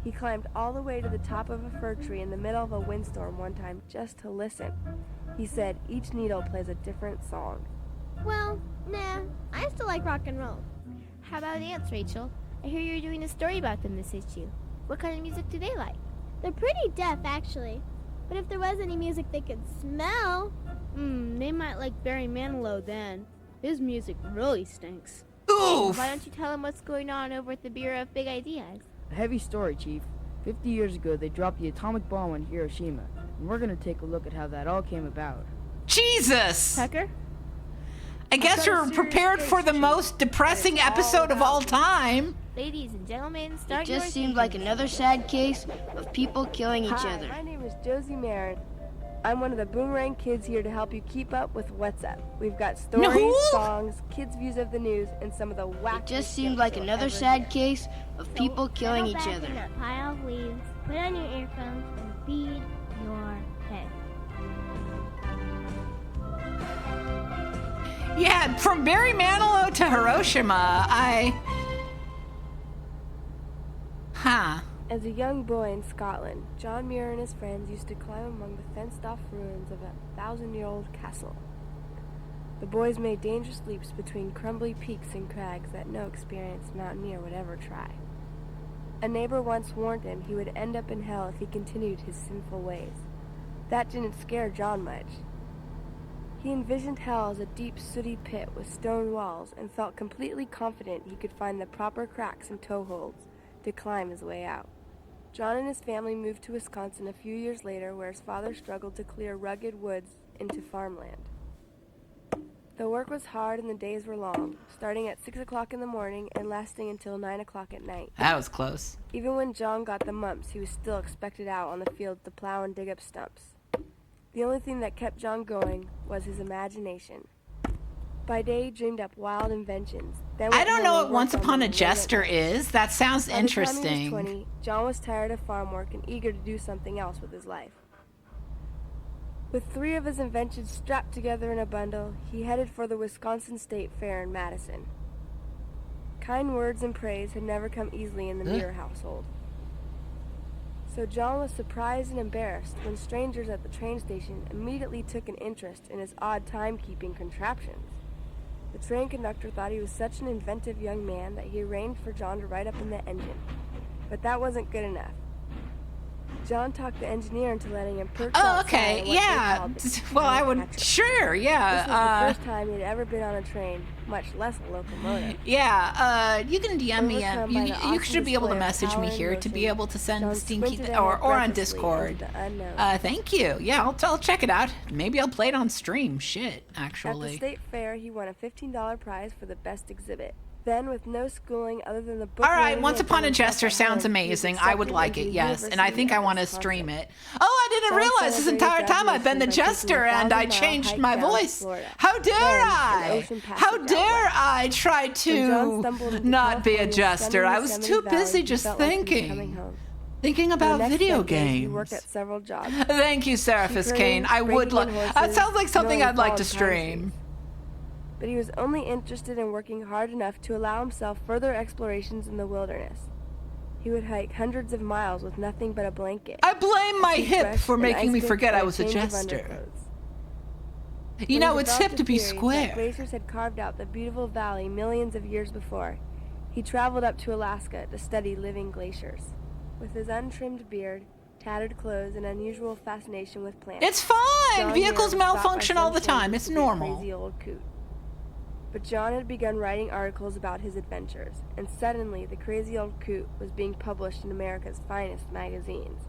He climbed all the way to the top of a fir tree in the middle of a windstorm one time just to listen. He said each needle plays a different song. Well, nah, I still like rock and roll. How about ants, Rachel? I hear you're doing a story about them this issue. What kind of music do they like? They're pretty deaf, actually. But if there was any music they could smell... They might like Barry Manilow then. His music really stinks. Oof! Why don't you tell him what's going on over at the Bureau of Big Ideas? A heavy story, Chief. 50 years ago, they dropped the atomic bomb on Hiroshima. And we're going to take a look at how that all came about. Jesus! Tucker? I guess you're prepared for the most depressing episode of all time. Ladies and gentlemen, start It just seemed like another sad case of people killing each Hi, other. my name is Josie Marin. I'm one of the Boomerang kids here to help you keep up with what's up. We've got stories, songs, kids' views of the news, and some of the wacky. It just seemed like another sad case of people killing each other. In a pile of leaves, put on your earphones, and feed your head. Yeah, from Barry Manilow to Hiroshima, As a young boy in Scotland, John Muir and his friends used to climb among the fenced-off ruins of a 1,000-year-old castle. The boys made dangerous leaps between crumbly peaks and crags that no experienced mountaineer would ever try. A neighbor once warned him he would end up in hell if he continued his sinful ways. That didn't scare John much. He envisioned hell as a deep, sooty pit with stone walls and felt completely confident he could find the proper cracks and toeholds to climb his way out. John and his family moved to Wisconsin a few years later, where his father struggled to clear rugged woods into farmland. The work was hard and the days were long, starting at 6 o'clock in the morning and lasting until 9 o'clock at night. That was close. Even when John got the mumps, he was still expected out on the field to plow and dig up stumps. The only thing that kept John going was his imagination. By day, he dreamed up wild inventions. I don't know what Once Upon a Jester is. That sounds interesting. By the time he was 20, John was tired of farm work and eager to do something else with his life. With 3 of his inventions strapped together in a bundle, he headed for the Wisconsin State Fair in Madison. Kind words and praise had never come easily in the Muir household. So John was surprised and embarrassed when strangers at the train station immediately took an interest in his odd timekeeping contraptions. The train conductor thought he was such an inventive young man that he arranged for John to ride up in the engine. But that wasn't good enough. John talked the engineer into letting him perch Oh, outside okay, on what they yeah. called the Well, I would, catcher. sure, This yeah. was the first time he'd ever been on a train, much less a locomotive. Yeah, you can DM me. Overcome by the You awesome should be able to display of message power me and here to be motion, able to send John Stinky sprinted or ahead on breathlessly Discord. into the unknown. Thank you. Yeah, I'll check it out. Maybe I'll play it on stream. Shit, At the actually. state fair, he won a $15 prize for the best exhibit. Then, with no schooling other than the book. All right, learning Once he had Upon done a Jester himself at sounds home, he was amazing. I would accepted like into it, the yes, and I University think I of want to Wisconsin. stream it. Oh, I didn't John realize this celebrated entire time I've been the graduation by jester taking a and I 1,000-mile changed hike my down to voice. Florida. How dare Then, an I? ocean passage How out dare west. I try When John to stumbled into not be a California's jester? stunning I was Yosemite too Valley, busy he just felt like he was coming thinking. home. Thinking For the about next video decade, He worked games. at several jobs. Thank you, Seraphis Sheep Kane. I herding, would like. breaking in That horses, sounds like something mowing I'd like to fallen pine stream. trees. But he was only interested in working hard enough to allow himself further explorations in the wilderness. He would hike hundreds of miles with nothing but a blanket. I blame my hip toothbrush, for an making ice me pick, forget and I was a change of jester. underclothes. You When know, he it's developed hip to a be theory that square. glaciers had carved out the beautiful valley millions of years before, he traveled up to Alaska to study living glaciers. With his untrimmed beard, tattered clothes, and unusual fascination with plants. It's fine. John Vehicles Muir was thought by malfunction all some the time. friends It's to be a normal. Crazy old coot. But John had begun writing articles about his adventures, and suddenly the crazy old coot was being published in America's finest magazines.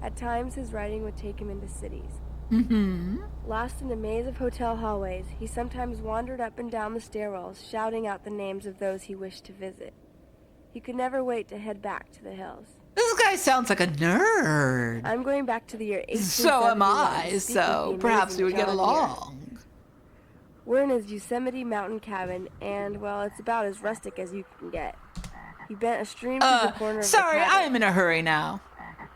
At times, his writing would take him into cities. Mm-hmm. Lost in a maze of hotel hallways, he sometimes wandered up and down the stairwells, shouting out the names of those he wished to visit. He could never wait to head back to the hills. This guy sounds like a nerd. I'm going back to the year 1871. So am I, to speak with so the perhaps we amazing would get John Muir. along. We're in his Yosemite mountain cabin, and, well, it's about as rustic as you can get. He bent a stream through the corner of Sorry, the I cabin. am in a hurry now.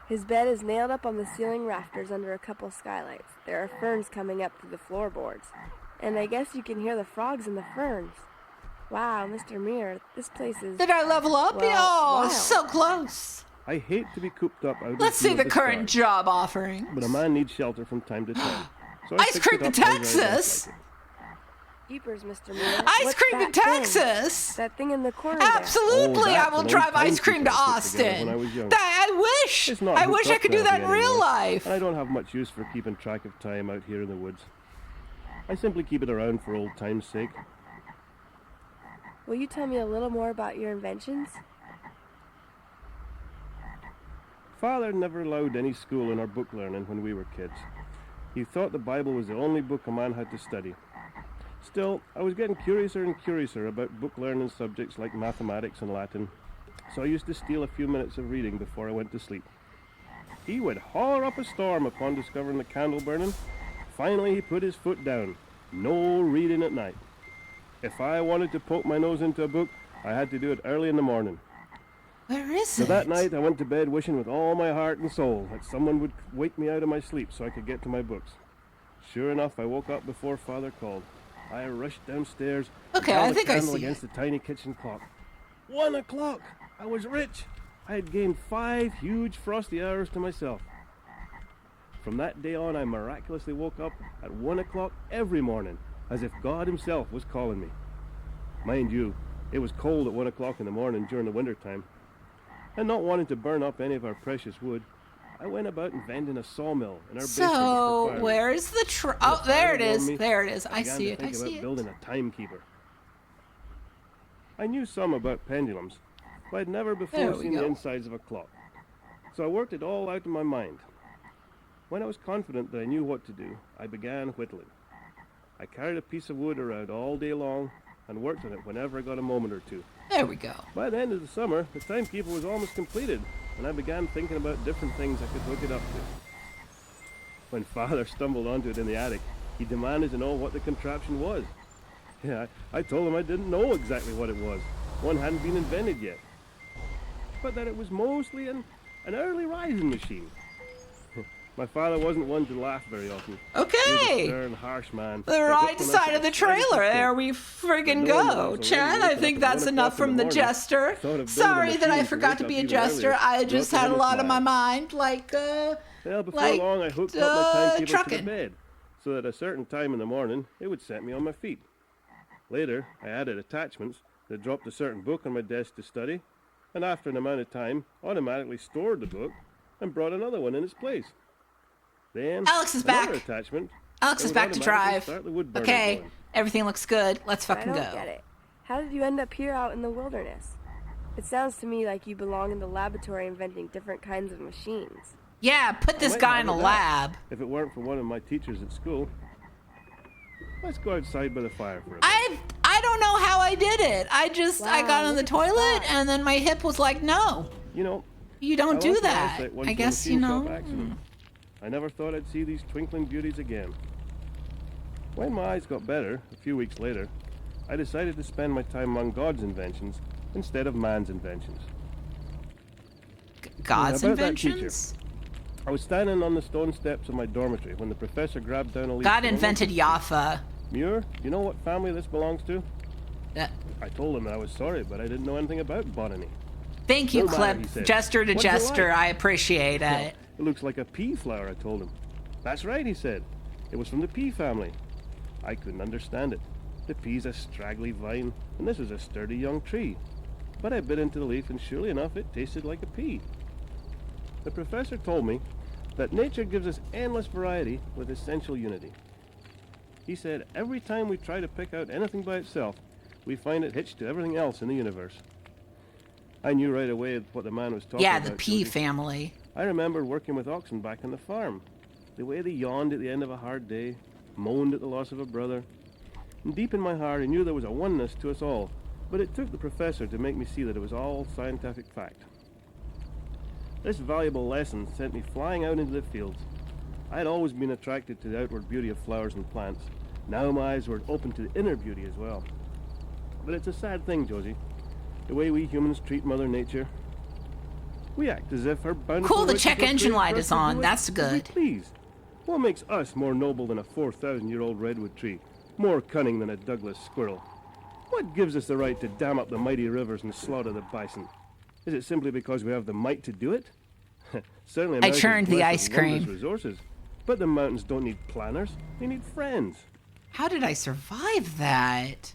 His bed is nailed up on the ceiling rafters under a couple skylights. There are ferns coming up through the floorboards. And I guess you can hear the frogs in the ferns. Wow, Mr. Muir, this place is... Did I level up? Well, Oh, wild. so close. I hate to be cooped up out Let's in see the of current stars, job offering. but a man needs shelter from time to time. So I Ice fix cream it to up however I best Texas. like it. Jeepers, Mr. Muir. Ice What's cream to that thing? Texas. That thing in the corner Absolutely, Oh, I that's will an drive old ice cream to timekeeper I put together Austin. when I was young. I wish. It's not I hooked wish I up could to do that in nothing real anymore, life. and I don't have much use for keeping track of time out here in the woods. I simply keep it around for old time's sake. there. Will you tell me a little more about your inventions? Father never allowed any schooling or book learning when we were kids. He thought the Bible was the only book a man had to study. Still, I was getting curiouser and curiouser about book learning subjects like mathematics and Latin, so I used to steal a few minutes of reading before I went to sleep. He would holler up a storm upon discovering the candle burning. Finally, he put his foot down. No reading at night. If I wanted to poke my nose into a book, I had to do it early in the morning. Where is So it? that night, I went to bed wishing with all my heart and soul that someone would wake me out of my sleep so I could get to my books. Sure enough, I woke up before Father called. I rushed downstairs and Okay, held I the think I candle see against the tiny kitchen clock. 1 o'clock! I was rich! I had gained 5 huge frosty hours to myself. From that day on, I miraculously woke up at 1 o'clock every morning, as if God himself was calling me. Mind you, it was cold at 1 o'clock in the morning during the winter time. And not wanting to burn up any of our precious wood, I went about inventing a sawmill in our basement. So, for firewood. where's the Oh, When the there fire it is. warmed me, There it is. I began see to it. I think see about it. building a timekeeper. I knew some about pendulums, but I'd never There before we seen the go. insides of a clock. So I worked it all out in my mind. When I was confident that I knew what to do, I began whittling. I carried a piece of wood around all day long and worked on it whenever I got a moment or two. There we go. By the end of the summer, the timekeeper was almost completed, and I began thinking about different things I could hook it up to. When Father stumbled onto it in the attic, he demanded to know what the contraption was. Yeah, I told him I didn't know exactly what it was. One hadn't been invented yet. But that it was mostly an early rising machine. My father wasn't one to laugh very often. He was Okay. a stern, harsh man. The that right whipped on us side at of the the slightest trailer. mistake. There we friggin' No one was go. already Chad, I waking think up at that's 1 enough o'clock in from the the morning. jester. Thought of building a Sorry that I machine to forgot wake to up be a even jester. earlier. I Brought just me had a home lot on my smile. mind, like, Well, before like, long, I hooked up my timekeeper to the trucking. bed, so that at a certain time in the morning, it would set me on my feet. Later, I added attachments that dropped a certain book on my desk to study, and after an amount of time, automatically stored the book and brought another one in its place. Then Alex is another back. attachment. Alex that is would back to automatically drive. start the wood burner Okay, going. everything looks good. Let's fucking I go. don't get it. How did you end up here out in the wilderness? It sounds to me like you belong in the laboratory inventing different kinds of machines. Yeah, put this I might guy in a handle that lab. If it weren't for one of my teachers at school. Let's go outside by the fire for a bit. I don't know how I did it. I got on the toilet and then my hip was like, no. You know, You don't I do lost my that. eyesight once I in a guess, you machine shop know. accident. I never thought I'd see these twinkling beauties again. When my eyes got better, a few weeks later, I decided to spend my time among God's inventions instead of man's inventions. God's About that inventions? teacher. I was standing on the stone steps of my dormitory when the professor grabbed down a leaf. God from a invented locust. Jaffa. Muir, you know what family this belongs to? Yeah. I told him I was sorry, but I didn't know anything about botany. Thank you, No matter, Clip. he said. Gesture to What's it gesture. like? I appreciate Well, it. it looks like a pea flower, I told him. That's right, he said. It was from the pea family. I couldn't understand it. The pea's a straggly vine, and this is a sturdy young tree. But I bit into the leaf, and surely enough, it tasted like a pea. The professor told me that nature gives us endless variety with essential unity. He said every time we try to pick out anything by itself, we find it hitched to everything else in the universe. I knew right away what the man was talking Yeah, about. the pea Jody. family. I remember working with oxen back on the farm. The way they yawned at the end of a hard day, moaned at the loss of a brother. And deep in my heart, I knew there was a oneness to us all, but it took the professor to make me see that it was all scientific fact. This valuable lesson sent me flying out into the fields. I had always been attracted to the outward beauty of flowers and plants. Now my eyes were open to the inner beauty as well. But it's a sad thing, Josie, the way we humans treat Mother Nature. We act as if her bountiful Cool, the riches check were engine great light for us is to do on. it That's as we good. please. What makes us more noble than a 4,000-year-old redwood tree? More cunning than a Douglas squirrel? What gives us the right to dam up the mighty rivers and slaughter the bison? Is it simply because we have the might to do it? Certainly, I America's churned the blessed ice with wondrous cream. resources, but the mountains don't need planners; they need friends. How did I survive that?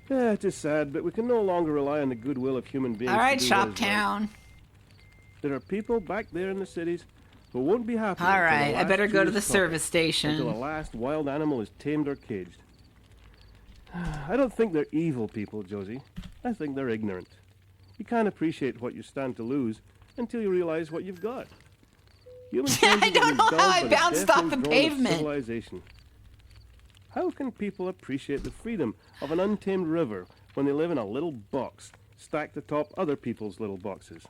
Yeah, it is sad, but we can no longer rely on the goodwill of human beings. All right, to do what is right. Shoptown. There are people back there in the cities who won't be happy. All until the right, I last better go tree to the is toppled, service station. Until the last wild animal is tamed or caged. I don't think they're evil people, Josie. I think they're ignorant. You can't appreciate what you stand to lose until you realize what you've got. Humans tend to I don't be know dulled how I by the bounced deafening off the drone of pavement. Civilization. How can people appreciate the freedom of an untamed river when they live in a little box stacked atop other people's little boxes?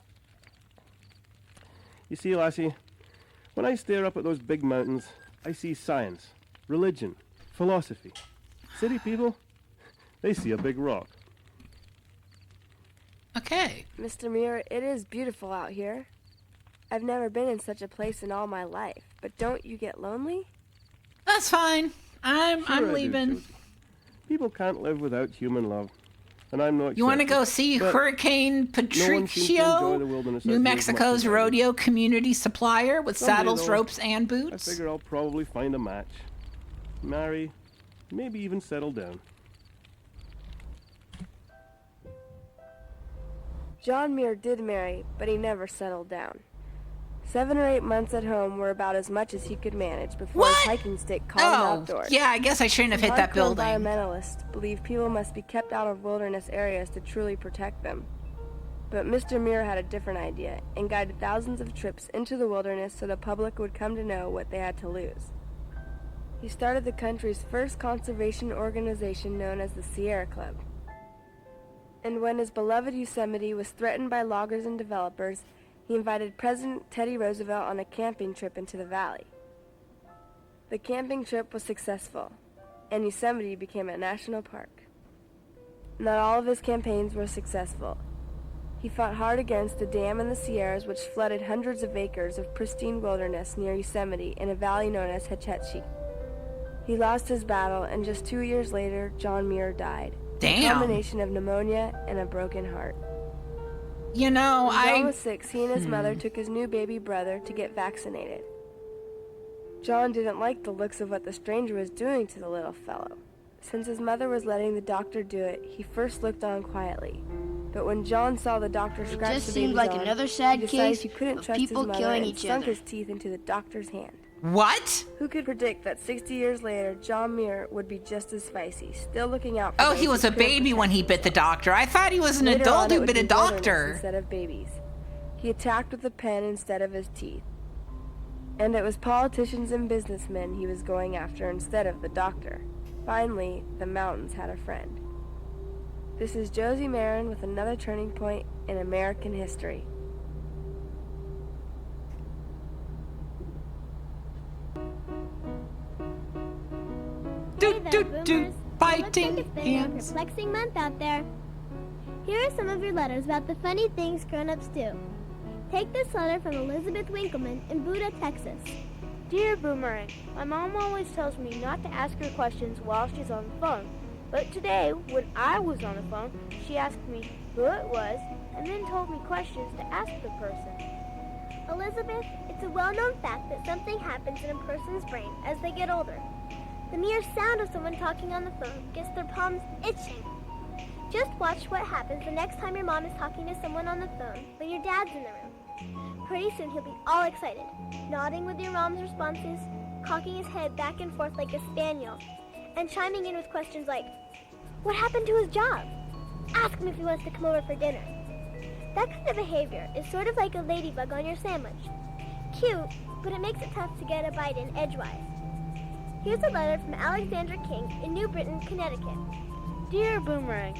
You see, lassie, when I stare up at those big mountains, I see science, religion, philosophy. City people, they see a big rock. Okay. Mr. Muir, it is beautiful out here. I've never been in such a place in all my life, but don't you get lonely? That's fine. I'm Sure I do, leaving. Josie. People can't live without human love, and I'm no exception. You want to go see But Hurricane no one seems to enjoy Patricio, the wilderness New as much Mexico's as I do. rodeo community supplier with Someday, saddles, though, ropes, and I boots? figure I'll probably find a match, marry, maybe even settle down. John Muir did marry, but he never settled down. 7 or 8 months at home were about as much as he could manage before his hiking stick called him Oh, outdoors. yeah, I guess I shouldn't have hit that Hardcore building. Environmentalists believe people must be kept out of wilderness areas to truly protect them. But Mr. Muir had a different idea and guided thousands of trips into the wilderness so the public would come to know what they had to lose. He started the country's first conservation organization known as the Sierra Club. And when his beloved Yosemite was threatened by loggers and developers, he invited President Teddy Roosevelt on a camping trip into the valley. The camping trip was successful, and Yosemite became a national park. Not all of his campaigns were successful. He fought hard against the dam in the Sierras which flooded hundreds of acres of pristine wilderness near Yosemite in a valley known as Hetchetchee. He lost his battle, and just 2 years later, John Muir died. Damn. A combination of pneumonia and a broken heart. You know, When John was 6, he and his mother took his new baby brother to get vaccinated. John didn't like the looks of what the stranger was doing to the little fellow. Since his mother was letting the doctor do it, he first looked on quietly. But when John saw the doctor scratch just the seemed baby's like arm, another sad he decided case he couldn't of trust people his mother killing and each sunk other. his teeth into the doctor's hand. What? Who could predict that 60 years later, John Muir would be just as feisty, still looking out for Oh, those he was who a couldn't baby when he bit the doctor. I thought he was an Later adult on, it who would bit a be wilderness doctor. instead of babies. He attacked with a pen instead of his teeth. And it was politicians and businessmen he was going after instead of the doctor. Finally, the mountains had a friend. This is Josie Marin with another turning point in American history. Hey there, boomers. Fighting Looks like it's been a perplexing month out there. Here are some of your letters about the funny things grown-ups do. Take this letter from Elizabeth Winkleman in Buda, Texas. Dear Boomerang, my mom always tells me not to ask her questions while she's on the phone. But today, when I was on the phone, she asked me who it was and then told me questions to ask the person. Elizabeth, it's a well-known fact that something happens in a person's brain as they get older. The mere sound of someone talking on the phone gets their palms itching. Just watch what happens the next time your mom is talking to someone on the phone when your dad's in the room. Pretty soon he'll be all excited, nodding with your mom's responses, cocking his head back and forth like a spaniel, and chiming in with questions like, what happened to his job? Ask him if he wants to come over for dinner. That kind of behavior is sort of like a ladybug on your sandwich. Cute, but it makes it tough to get a bite in edgewise. Here's a letter from Alexandra King in New Britain, Connecticut. Dear Boomerang,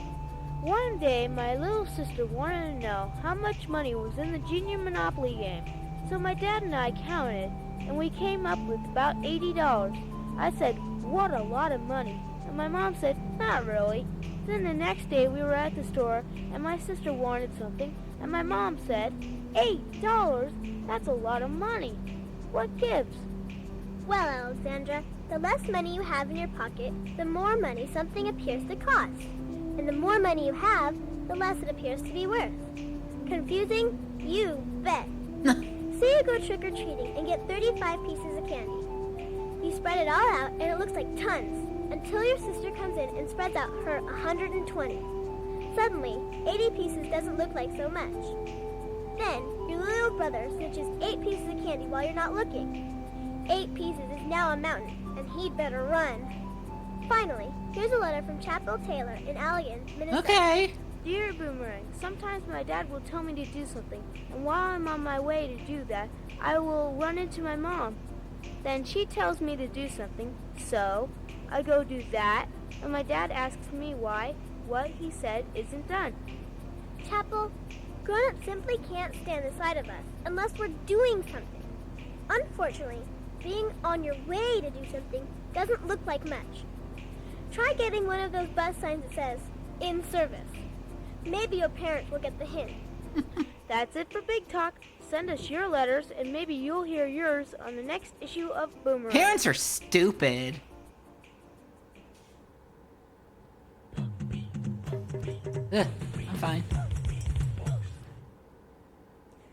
one day my little sister wanted to know how much money was in the Junior Monopoly game. So my dad and I counted, and we came up with about $80. I said, what a lot of money. And my mom said, not really. Then the next day we were at the store, and my sister wanted something, and my mom said, $8? That's a lot of money. What gives? Well, Alexandra, the less money you have in your pocket, the more money something appears to cost. And the more money you have, the less it appears to be worth. Confusing? You bet. Say you go trick-or-treating and get 35 pieces of candy. You spread it all out and it looks like tons, until your sister comes in and spreads out her 120. Suddenly, 80 pieces doesn't look like so much. Then, your little brother snitches 8 pieces of candy while you're not looking. 8 pieces is now a mountain, and he'd better run. Finally, here's a letter from Chapel Taylor in Allegan, Minnesota. Okay. Dear Boomerang, sometimes my dad will tell me to do something, and while I'm on my way to do that, I will run into my mom. Then she tells me to do something, so I go do that, and my dad asks me why what he said isn't done. Chapel, grown-ups simply can't stand the sight of us unless we're doing something. Unfortunately, being on your way to do something doesn't look like much. Try getting one of those bus signs that says, in service. Maybe your parents will get the hint. That's it for Big Talk. Send us your letters, and maybe you'll hear yours on the next issue of Boomerang. Parents are stupid. Ugh, I'm fine.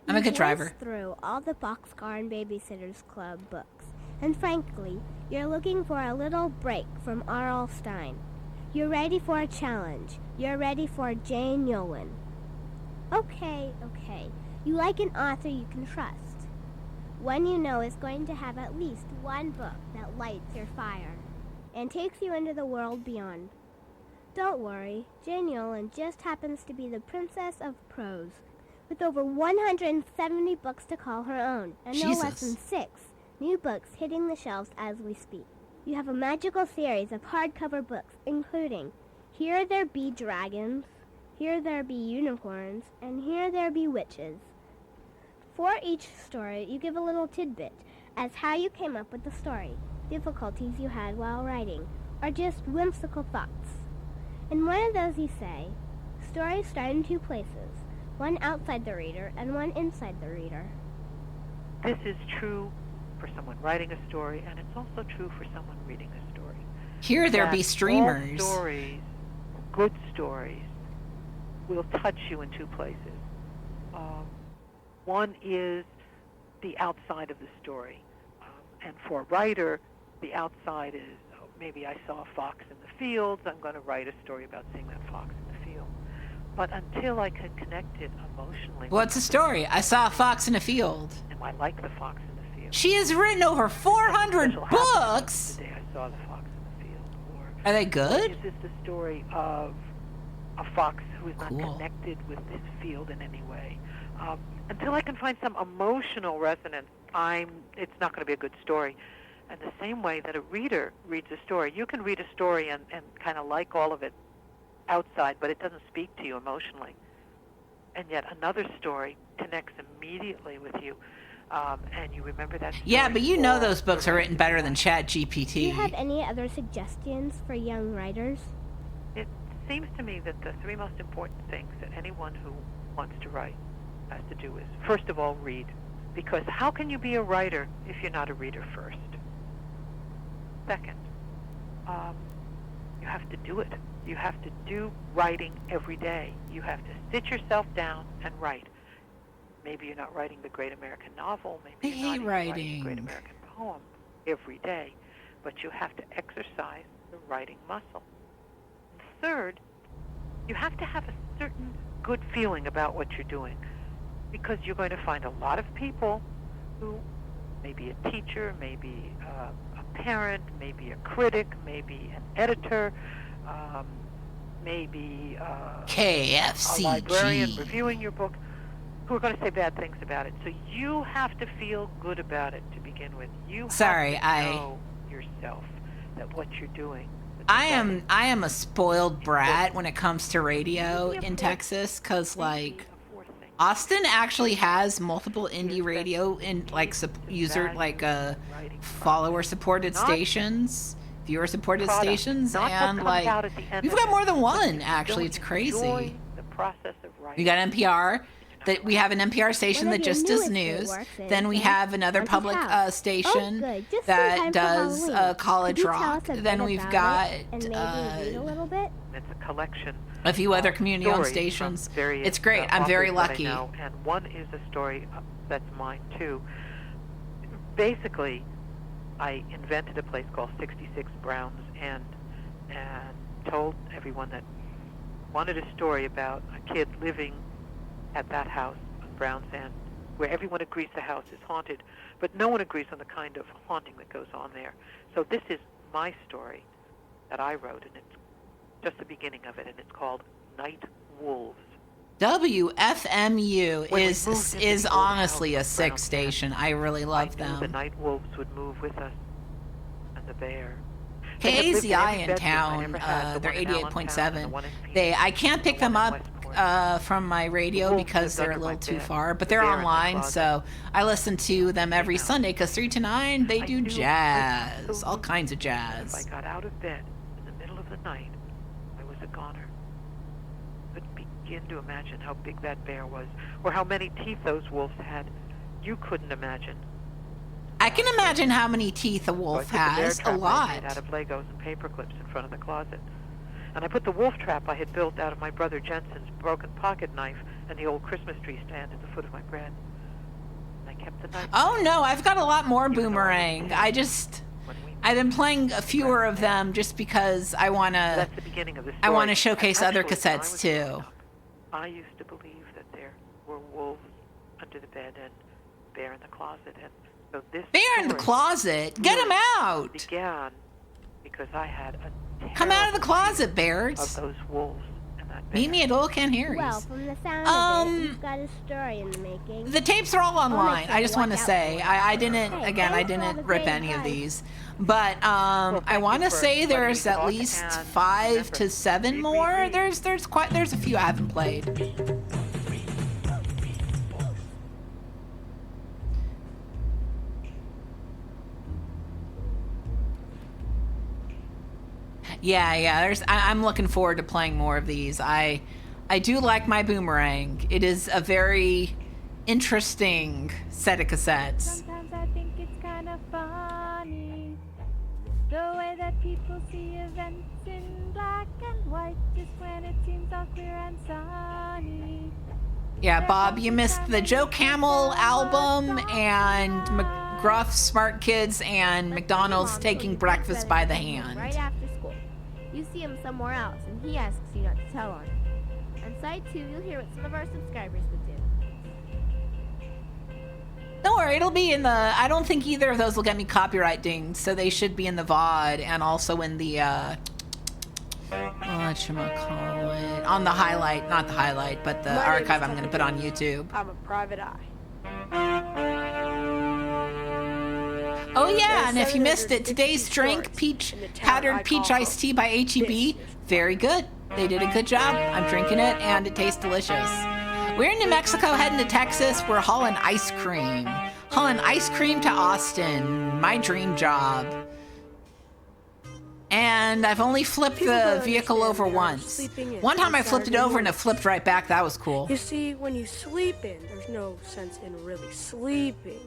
I'm a good driver. Through all the Boxcar and Babysitters Club books, and frankly, you're looking for a little break from R.L. Stine. You're ready for a challenge. You're ready for Jane Yolen. Okay. You like an author you can trust. One you know is going to have at least one book that lights your fire and takes you into the world beyond. Don't worry, Jane Yolen just happens to be the princess of prose, with over 170 books to call her own, and no less than 6 new books hitting the shelves as we speak. You have a magical series of hardcover books, including Here There Be Dragons, Here There Be Unicorns, and Here There Be Witches. For each story, you give a little tidbit as how you came up with the story, difficulties you had while writing, or just whimsical thoughts. In one of those you say, stories start in 2 places, one outside the reader and one inside the reader. This is true for someone writing a story, and it's also true for someone reading a story. Here there be streamers. All stories, good stories, will touch you in 2 places. One is the outside of the story. And for a writer, the outside is, maybe I saw a fox in the fields, I'm going to write a story about seeing that fox in the field. But until I could connect it emotionally. What's the story? I saw a fox in a field. And I like the fox in the field. She has written over 400 books. The day I saw the fox in the field. Are they good? Is this the story of a fox who is not connected with his field in any way? Until I can find some emotional resonance, it's not going to be a good story. And the same way that a reader reads a story, you can read a story and kind of like all of it outside, but it doesn't speak to you emotionally. And yet another story connects immediately with you, and you remember that story. Yeah, but you know those books are written better than ChatGPT. Do you have any other suggestions for young writers? It seems to me that the three most important things that anyone who wants to write has to do is, first of all, read. Because how can you be a writer if you're not a reader first? Second, you have to do it. You have to do writing every day. You have to sit yourself down and write. Maybe you're not writing the great American novel. Maybe you're not writing the great American poem every day. But you have to exercise the writing muscle. And third, you have to have a certain good feeling about what you're doing. Because you're going to find a lot of people who, maybe a teacher, maybe a parent, maybe a critic, maybe an editor, maybe KFCG. a librarian reviewing your book, who are going to say bad things about it. So you have to feel good about it to begin with. You have to know yourself that what you're doing. I am a spoiled brat when it comes to radio in Texas, because like Austin actually has multiple indie radio and like follower supported stations, viewer supported stations, and like we've got more than one actually. It's crazy. We got NPR. That we have an NPR station that just does news. Then we have another public station that does college rock. Then we've got it's a collection. A few other community-owned stations. It's great. I'm very lucky. And one is a story that's mine too. Basically, I invented a place called 66 Browns and told everyone that wanted a story about a kid living at that house on Browns End, where everyone agrees the house is haunted, but no one agrees on the kind of haunting that goes on there. So this is my story that I wrote, and it's just the beginning of it, and it's called Night Wolves. WFMU is honestly a sick station. I really love them. The Night Wolves would move with us, and the bear. KAZI in town, they're 88.7. I can't pick them up from my radio because they're a little too far, but they're online, so I listen to them every Sunday because 3 to 9 they do jazz, all kinds of jazz. If I got out of bed in the middle of the night, I was a goner. I couldn't begin to imagine how big that bear was, or how many teeth those wolves had. You couldn't imagine. I can imagine how many teeth a wolf has. A lot. Made out of Legos and paper clips in front of the closet. And I put the wolf trap I had built out of my brother Jensen's broken pocket knife and the old Christmas tree stand at the foot of my bed. And I kept the knife. Oh no, I've got a lot more Boomerang. I've been playing a fewer of them just because I wanna showcase other cassettes too. I used to believe that there were wolves under the bed and a bear in the closet, and so this bear in the closet. Get him out. Began because I had a come out of the closet, bears. Of those wolves and that bear. Meet me at Old Can Harry's. Well, from the sound of it, you've got a story in the making. The tapes are all online. I just want to say, I didn't rip any of these, but I want to say there's at least 5 to 7 more. There's a few I haven't played. Yeah. I'm looking forward to playing more of these. I do like my Boomerang. It is a very interesting set of cassettes. Sometimes I think it's kind of funny the way that people see events in black and white, just when it seems all clear and sunny. Yeah, Bob, you missed the Joe Camel album and McGruff Smart Kids and McDonald's Taking Breakfast by the Hand. Right after school. You see him somewhere else, and he asks you not to tell on him. On side 2, you'll hear what some of our subscribers would do. Don't worry, it'll be in the... I don't think either of those will get me copyright dinged, so they should be in the VOD and also in the, whatchamacallit, on the highlight, not the highlight, but the archive I'm going to put on YouTube. I'm a private eye. Oh yeah, and if you missed it, today's drink, powdered peach iced tea by H-E-B, very good. They did a good job. I'm drinking it, and it tastes delicious. We're in New Mexico, heading to Texas. We're hauling ice cream. Hauling ice cream to Austin. My dream job. And I've only flipped the vehicle over once. One time I flipped it over and it flipped right back. That was cool. You see, when you sleep in, there's no sense in really sleeping.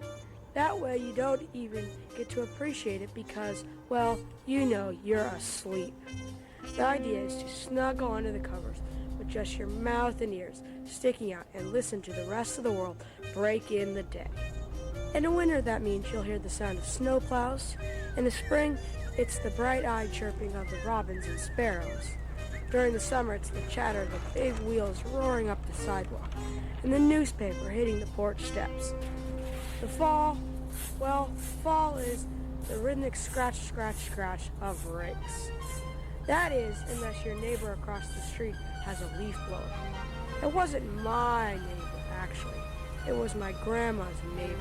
That way you don't even get to appreciate it because, well, you know you're asleep. The idea is to snuggle under the covers with just your mouth and ears sticking out and listen to the rest of the world break in the day. In the winter, that means you'll hear the sound of snowplows. In the spring, it's the bright-eyed chirping of the robins and sparrows. During the summer, it's the chatter of the big wheels roaring up the sidewalk and the newspaper hitting the porch steps. The fall, well, fall is the rhythmic scratch, scratch, scratch of rakes. That is, unless your neighbor across the street has a leaf blower. It wasn't my neighbor, actually. It was my grandma's neighbor.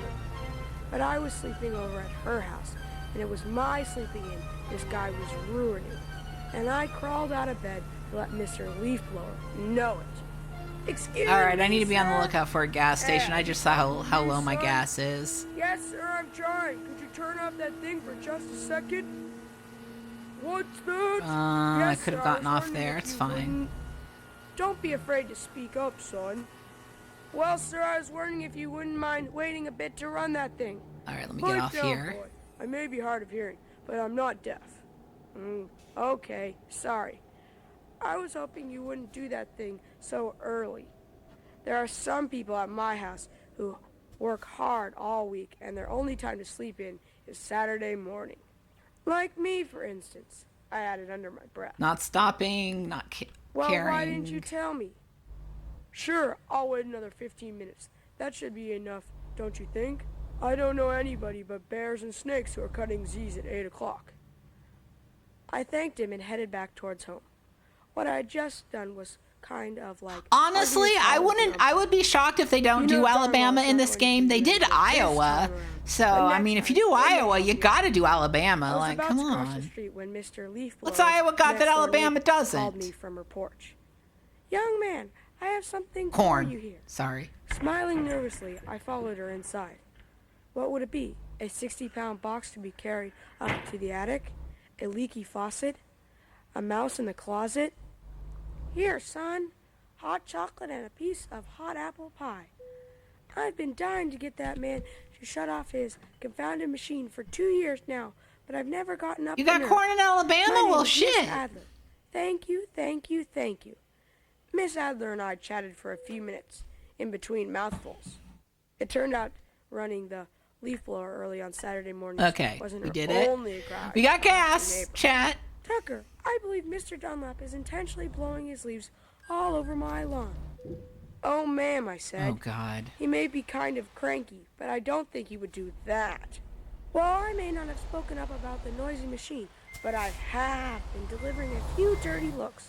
But I was sleeping over at her house, and it was my sleeping in this guy was ruining. And I crawled out of bed to let Mr. Leaf Blower know it. Excuse me, Alright, I need to be on the sir? lookout for a gas station. I just saw how low my gas is. Yes, sir, I'm trying. Could you turn off that thing for just a second? What's that? I Yes, could have sir, I gotten was off wondering there. if It's you fine. wouldn't- Don't be afraid to speak up, son. Well, sir, I was wondering if you wouldn't mind waiting a bit to run that thing. Alright, let me Put get it off down, here. boy. I may be hard of hearing, but I'm not deaf. Okay, sorry. I was hoping you wouldn't do that thing so early. There are some people at my house who work hard all week, and their only time to sleep in is Saturday morning. Like me, for instance. I added under my breath. Not stopping, not Well, caring. why didn't you tell me? Sure, I'll wait another 15 minutes. That should be enough, don't you think? I don't know anybody but bears and snakes who are cutting Z's at 8 o'clock. I thanked him and headed back towards home. What I had just done was kind of like... Honestly, I would be shocked if they don't do Alabama in this game. They did Iowa. So, I mean, if you do Iowa, you gotta do Alabama. Like, come on. When Mr. Leaf What's Iowa got that Alabama called doesn't? me from her porch. Young man, I have something Corn. for you here. Sorry. Smiling nervously, I followed her inside. What would it be? A 60-pound box to be carried up to the attic? A leaky faucet? A mouse in the closet? Here, son. Hot chocolate and a piece of hot apple pie. I've been dying to get that man to shut off his confounded machine for 2 years now, but I've never gotten up. You got corn in Alabama? My name Well, is shit. Miss Adler. Thank you, thank you, thank you. Miss Adler and I chatted for a few minutes in between mouthfuls. It turned out running the leaf blower early on Saturday morning wasn't we her did it. only gripe. We got with her gas. neighbor. Chat. Tucker, I believe Mr. Dunlap is intentionally blowing his leaves all over my lawn. Oh, ma'am, I said. Oh, God. He may be kind of cranky, but I don't think he would do that. Well, I may not have spoken up about the noisy machine, but I have been delivering a few dirty looks.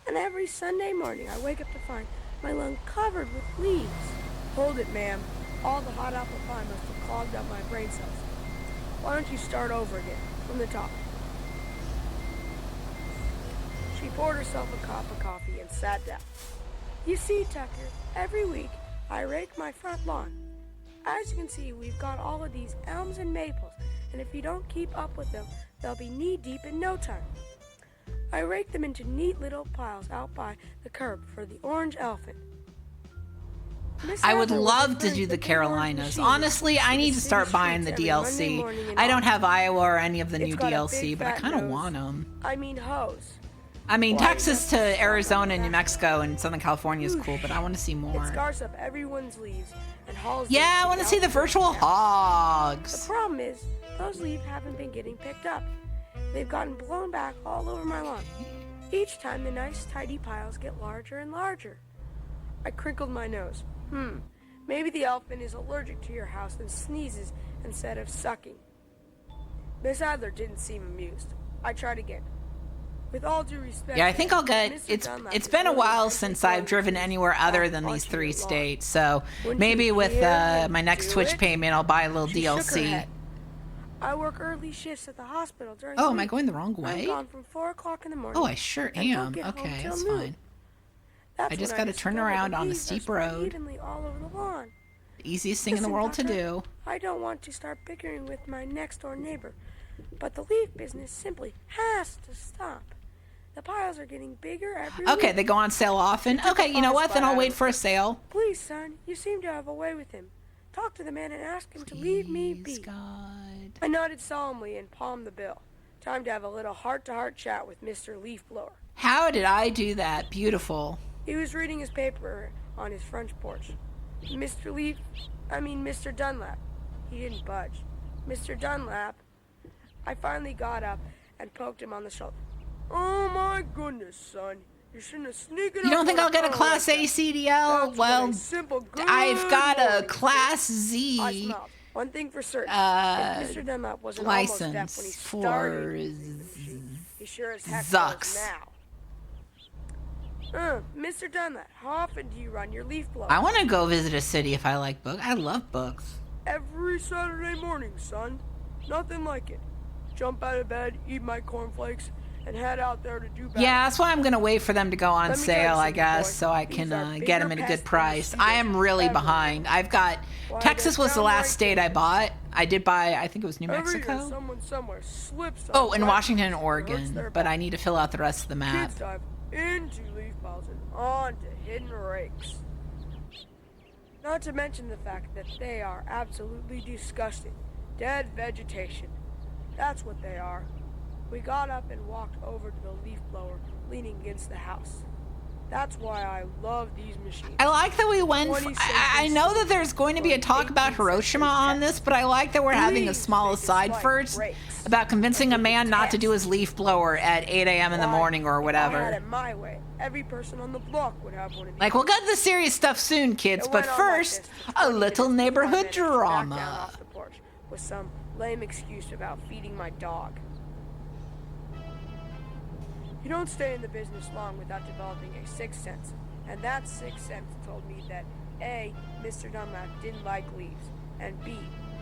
And every Sunday morning I wake up to find my lawn covered with leaves. Hold it, ma'am. All the hot apple pie must have clogged up my brain cells. Why don't you start over again, from the top? She poured herself a cup of coffee and sat down. You see, Tucker, every week I rake my front lawn. As you can see, we've got all of these elms and maples, and if you don't keep up with them, they'll be knee-deep in no time. I rake them into neat little piles out by the curb for the orange elephant. I would love to do the Carolinas. Honestly, I need to start buying the DLC. I don't have Iowa or any of the new DLC, but I kind of want them. I mean hose. I mean, Texas to Arizona and New Mexico and Southern California is cool, but I want to see It more. scars up everyone's leaves and hauls them Yeah, I to want to the see the outfield virtual now. hogs. The problem is, those leaves haven't been getting picked up. They've gotten blown back all over my lawn. Each time the nice, tidy piles get larger and larger. I crinkled my nose. Maybe the elephant is allergic to your house and sneezes instead of sucking. Miss Adler didn't seem amused. I tried again. With all due respect... Yeah, I think I'll get... Mr. Dunlap It's is been a really while nice since and I've driven anywhere other than these 3 states, so maybe with my next Twitch payment, I'll buy a little She shook her DLC. head. I work early shifts at the hospital during Oh, the am I week. going the wrong I'm way? gone from 4 o'clock in the morning. Oh, I sure and don't am. get home Okay, till that's noon. fine. That's I just when got to turn discovered around the on the leaves are steep spread road. evenly all over the lawn. The easiest thing in the Listen, world to Doctor, do. I don't want to start bickering with my next-door neighbor, but the leaf business simply has to stop. The piles are getting bigger every week. Okay, they go on sale often. Okay, you know what? Then I'll wait for a sale. Please, son, you seem to have a way with him. Talk to the man and ask him to leave me be. God. I nodded solemnly and palmed the bill. Time to have a little heart-to-heart chat with Mr. Leafblower. How did I do that? Beautiful. He was reading his paper on his front porch. Mr. Dunlap. He didn't budge. Mr. Dunlap. I finally got up and poked him on the shoulder. Oh my goodness, son. You shouldn't have sneaked You don't think I'll get a Class A like CDL? Well, I've got a Class Z I smiled. One thing for certain. If Mr. Dunlap wasn't almost deaf when he license for started, he sure as heck Zucks. knows now. Mr. Dunlap, how often do you run your leaf blower? I want to go visit a city if I like books. I love books. Every Saturday morning, son. Nothing like it. Jump out of bed, eat my cornflakes, and head out there to do battle. Yeah, that's why I'm going to wait for them to go on Let me tell you sale, I something, guess, boy. so I These can are get them bigger at a pests good than price. you I am really ever behind. I've got... Why, Texas they're was the last downright state I bought. I did buy, I think it was New Every year, Mexico. someone somewhere slips Oh, on and wet Washington and hurts Oregon, their but back. I need to fill out the rest of the map. Kids dive into leaf piles and onto hidden rakes. Not to mention the fact that they are absolutely disgusting. Dead vegetation. That's what they are. We got up and walked over to the leaf blower leaning against the house. That's why I love these machines. I like that we went... 20 I know that there's going to be a talk about Hiroshima on this, but I like that we're having a small aside first about convincing a man not to do his leaf blower at 8 a.m. in the morning or If I had whatever. it my way, every person on the block would have one of these. Like, we'll get to the serious stuff soon, kids, It but went on like first, this for a 20 little minutes before I neighborhood managed to back down drama. off the porch with some lame excuse about feeding my dog. You don't stay in the business long without developing a sixth sense, and that sixth sense told me that A, Mr. Dunlap didn't like leaves, and B,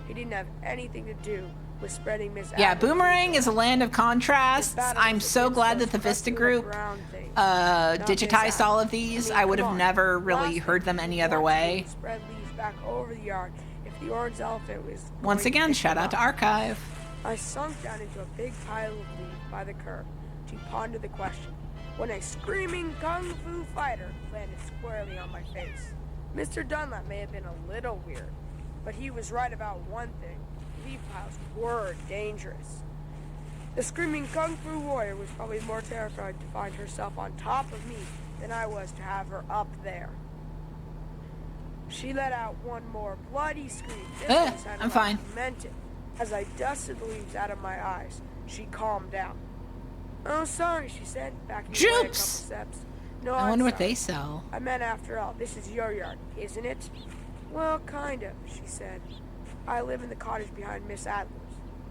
he didn't have anything to do with spreading Miss Yeah, Adler's Boomerang leaves is a land of contrasts. battle I'm was so against glad those that the Vista crusty Group brown things, not Miss digitized all of these. I would come have on. never really Last heard week, them any we other watched way. them spread leaves back over the yard if the orange elephant was Once going to again, pick shout them out to up. Archive. I sunk down into a big pile of leaves by the curb to ponder the question when a screaming kung fu fighter landed squarely on my face. Mr. Dunlap may have been a little weird, but he was right about one thing. Leaf piles were dangerous. The screaming kung fu warrior was probably more terrified to find herself on top of me than I was to have her up there. She let out one more bloody scream. This time sounded I'm like fine. she meant it. As I dusted the leaves out of my eyes, she calmed down. Oh, sorry, she said, backing away a couple Jupes! steps. No, I I'm wonder what sorry. they sell. I meant, after all, this is your yard, isn't it? Well, kind of, she said. I live in the cottage behind Miss Adler's.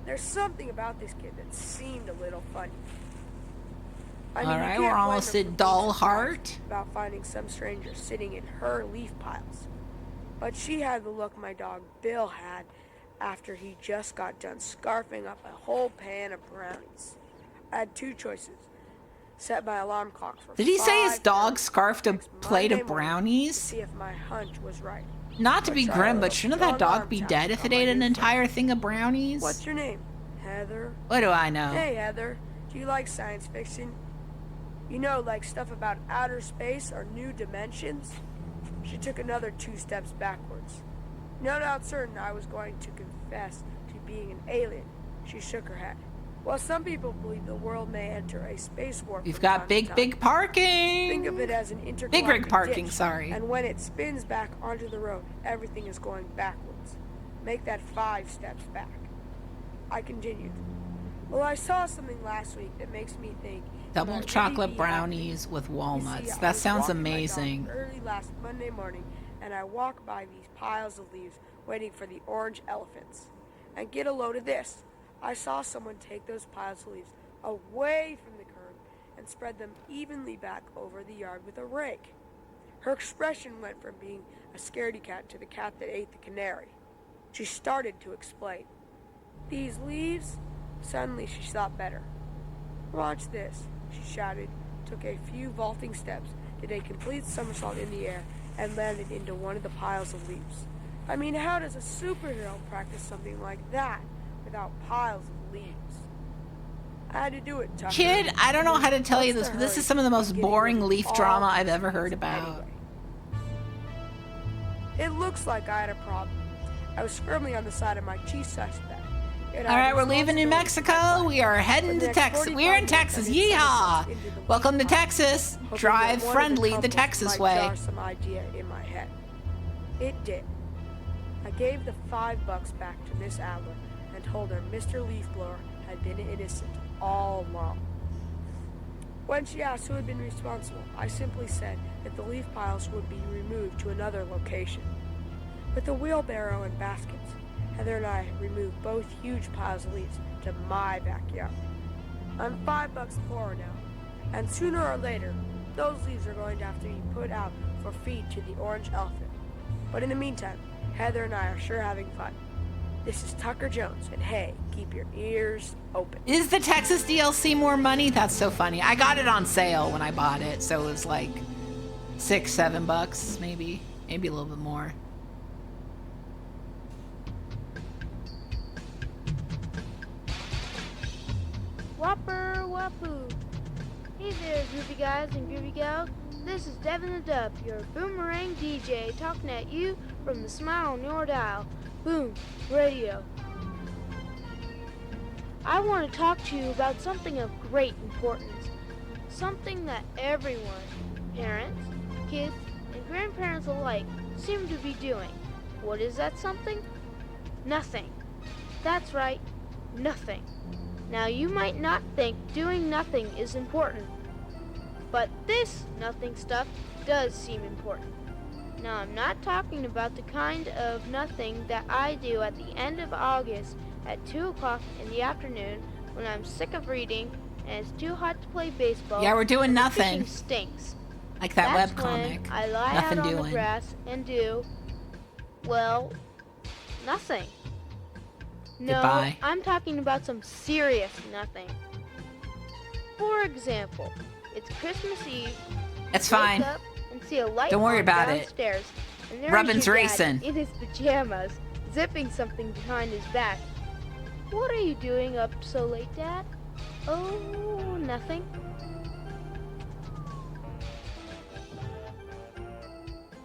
There's something about this kid that seemed a little funny. I mean, All you right, can't we're blame almost her at for being Doll surprised Heart. about finding some stranger sitting in her leaf piles. But she had the look my dog Bill had after he just got done scarfing up a whole pan of brownies. I had two choices. Set my alarm clock for Did he say his 5:30 dog scarfed a plate Monday of morning brownies? to see if my hunch was right. Not to Or be try grim, a but shouldn't that strong dog arm be tap dead if on it my ate an new entire thing of brownies? What's your name? Heather? What do I know? Hey, Heather. Do you like science fiction? You know, like stuff about outer space or new dimensions? She took another 2 steps backwards. No doubt certain I was going to confess to being an alien. She shook her head. Well, some people believe the world may enter a space war. We've from got time to big, time. big parking. Think of it as an Big intergalactic rig parking, ditch, sorry. And when it spins back onto the road, everything is going backwards. Make that 5 steps back. I continued. Well, I saw something last week that makes me think Double chocolate brownies with walnuts. That sounds amazing. Early last Monday morning, and I walk by these piles of leaves waiting for the orange elephants. And get a load of this. I saw someone take those piles of leaves away from the curb and spread them evenly back over the yard with a rake. Her expression went from being a scaredy cat to the cat that ate the canary. She started to explain. These leaves? Suddenly she thought better. Watch this, she shouted, took a few vaulting steps, did a complete somersault in the air, and landed into one of the piles of leaves. I mean, how does a superhero practice something like that without piles of leaves? I had to do it, Tucker. Kid, I don't know how to tell you this, but this is some of the most boring leaf drama I've ever heard about. Anyway. It looks like I had a problem. I was firmly on the side of my chief suspect. All right, we're leaving New Mexico. We are heading to Texas. We're in Texas. Yeehaw! Welcome to Texas. Drive friendly the Texas way. Some idea in my head. It did. I gave the $5 back to Miss Adler and told her Mr. Leafblower had been innocent all along. When she asked who had been responsible, I simply said that the leaf piles would be removed to another location. With the wheelbarrow and baskets, Heather and I removed both huge piles of leaves to my backyard. I'm $5 poorer now, and sooner or later, those leaves are going to have to be put out for feed to the orange elephant. But in the meantime, Heather and I are sure having fun. This is Tucker Jones, and hey, keep your ears open. Is the Texas DLC more money? That's so funny. I got it on sale when I bought it, so it was like $6-7, maybe a little bit more. Whopper whoopoo. Hey there, groovy guys and groovy gals. This is Devin the Dub, your Boomerang DJ, talking at you from the smile on your dial. Boom Radio. I want to talk to you about something of great importance. Something that everyone, parents, kids, and grandparents alike, seem to be doing. What is that something? Nothing. That's right, nothing. Now you might not think doing nothing is important, but this nothing stuff does seem important. Now I'm not talking about the kind of nothing that I do at the end of August at 2 o'clock in the afternoon when I'm sick of reading and it's too hot to play baseball. Yeah, we're doing and nothing. The fishing stinks. Like that That's webcomic. when I lie Nothing out on doing. the grass and do, well, nothing. No, Goodbye. I'm talking about some serious nothing. For example, it's Christmas Eve. It's wake fine. Up and see a light Don't worry on about it. downstairs, and there's Rubbin's your dad racing. in his pajamas, zipping something behind his back. What are you doing up so late, Dad? Oh, nothing.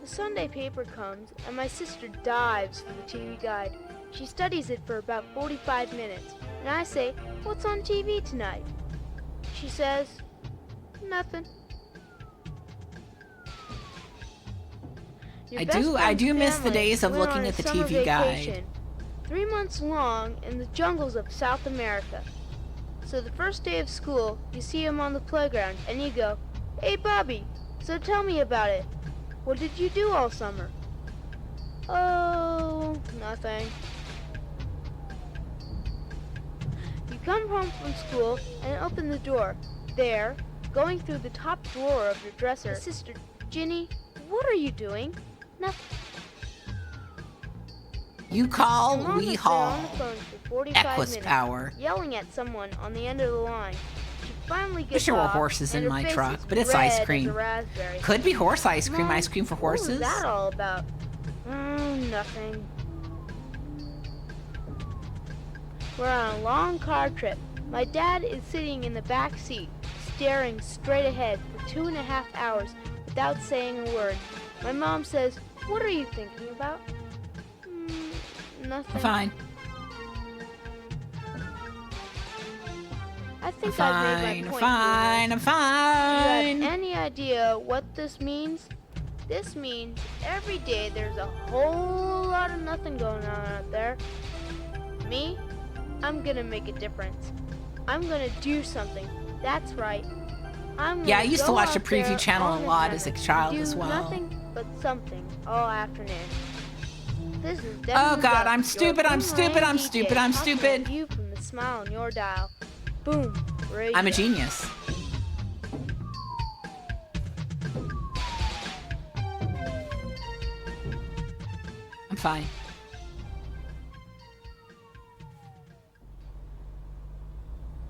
The Sunday paper comes, and my sister dives for the TV guide. She studies it for about 45 minutes, and I say, "What's on TV tonight?" She says, "Nothing." Your best I do friend's miss the family days of went looking on at a the summer TV guide. vacation, 3 months long in the jungles of South America. So the first day of school, you see him on the playground, and you go, "Hey, Bobby, so tell me about it. What did you do all summer?" "Oh, nothing." You come home from school and open the door. There, going through the top drawer of your dresser, Sister Ginny, what are you doing? Nothing. You call, Your mom we has been haul. on the phone for 45 Equus minutes, power. yelling at someone on the end of the line. She finally gets Wish there were off, horses and in her my face truck, is but it's red ice as a cream. raspberry. Could be horse ice cream. Mom, Ice cream for what was horses. that all about? Nothing. We're on a long car trip. My dad is sitting in the back seat, staring straight ahead for 2.5 hours without saying a word. My mom says, "What are you thinking about?" Nothing. Fine. I think I'm I've made fine, my I'm point. fine, viewers. I'm fine. Do you have any idea what this means? This means every day there's a whole lot of nothing going on out there. Me, I'm gonna make a difference. I'm gonna do something. That's right. I'm Yeah, I gonna used to go watch the out there preview channel a on lot as a hammer child and as do well. Nothing but something all afternoon. This is Devin Oh the God, Duck, I'm your stupid, I'm stupid, Boomerang I'm DJ, stupid, I'm talking stupid. to you from the smile on your dial. Boom. Radio. I'm a genius. I'm fine.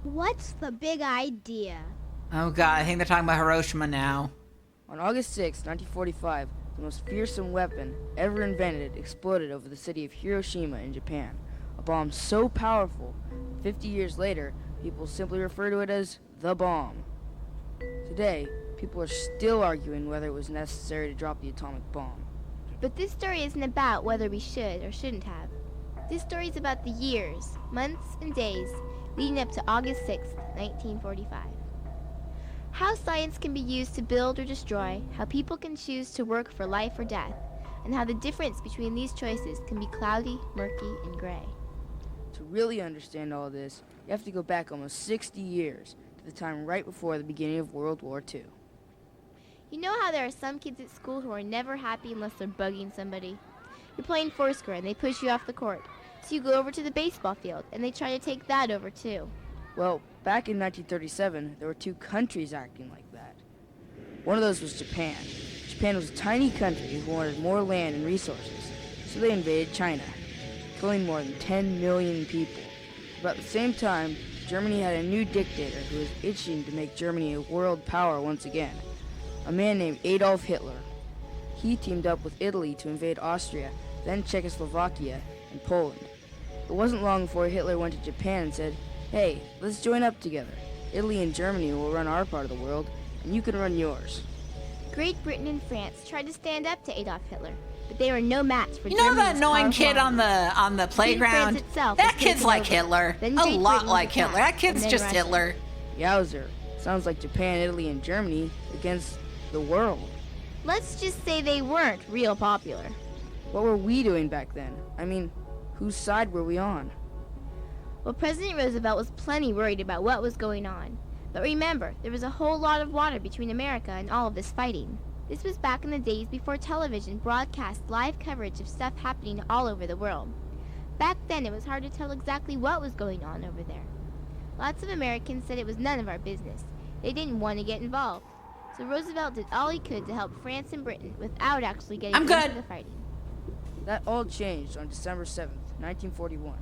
What's the big idea? Oh God, I think they're talking about Hiroshima now. On August 6, 1945, the most fearsome weapon ever invented exploded over the city of Hiroshima in Japan. A bomb so powerful, 50 years later, people simply refer to it as the bomb. Today, people are still arguing whether it was necessary to drop the atomic bomb. But this story isn't about whether we should or shouldn't have. This story is about the years, months, and days leading up to August 6th, 1945. How science can be used to build or destroy, how people can choose to work for life or death, and how the difference between these choices can be cloudy, murky, and gray. To really understand all this, you have to go back almost 60 years to the time right before the beginning of World War II. You know how there are some kids at school who are never happy unless they're bugging somebody? You're playing foursquare and they push you off the court. So you go over to the baseball field and they try to take that over too. Well, back in 1937, there were two countries acting like that. One of those was Japan. Japan was a tiny country who wanted more land and resources, so they invaded China, killing more than 10 million people. About the same time, Germany had a new dictator who was itching to make Germany a world power once again, a man named Adolf Hitler. He teamed up with Italy to invade Austria, then Czechoslovakia, and Poland. It wasn't long before Hitler went to Japan and said, "Hey, let's join up together. Italy and Germany will run our part of the world, and you can run yours." Great Britain and France tried to stand up to Adolf Hitler, but they were no match for You know that Germany's annoying powerful kid on the playground? France itself That was kid's taken like over. Hitler. Then A Great lot Britain like was Hitler. attacked, That kid's and then just Russia. Hitler. Yowzer. Sounds like Japan, Italy, and Germany against the world. Let's just say they weren't real popular. What were we doing back then? I mean, whose side were we on? Well, President Roosevelt was plenty worried about what was going on. But remember, there was a whole lot of water between America and all of this fighting. This was back in the days before television broadcast live coverage of stuff happening all over the world. Back then, it was hard to tell exactly what was going on over there. Lots of Americans said it was none of our business. They didn't want to get involved. So Roosevelt did all he could to help France and Britain without actually getting into the fighting. That all changed on December 7th, 1941.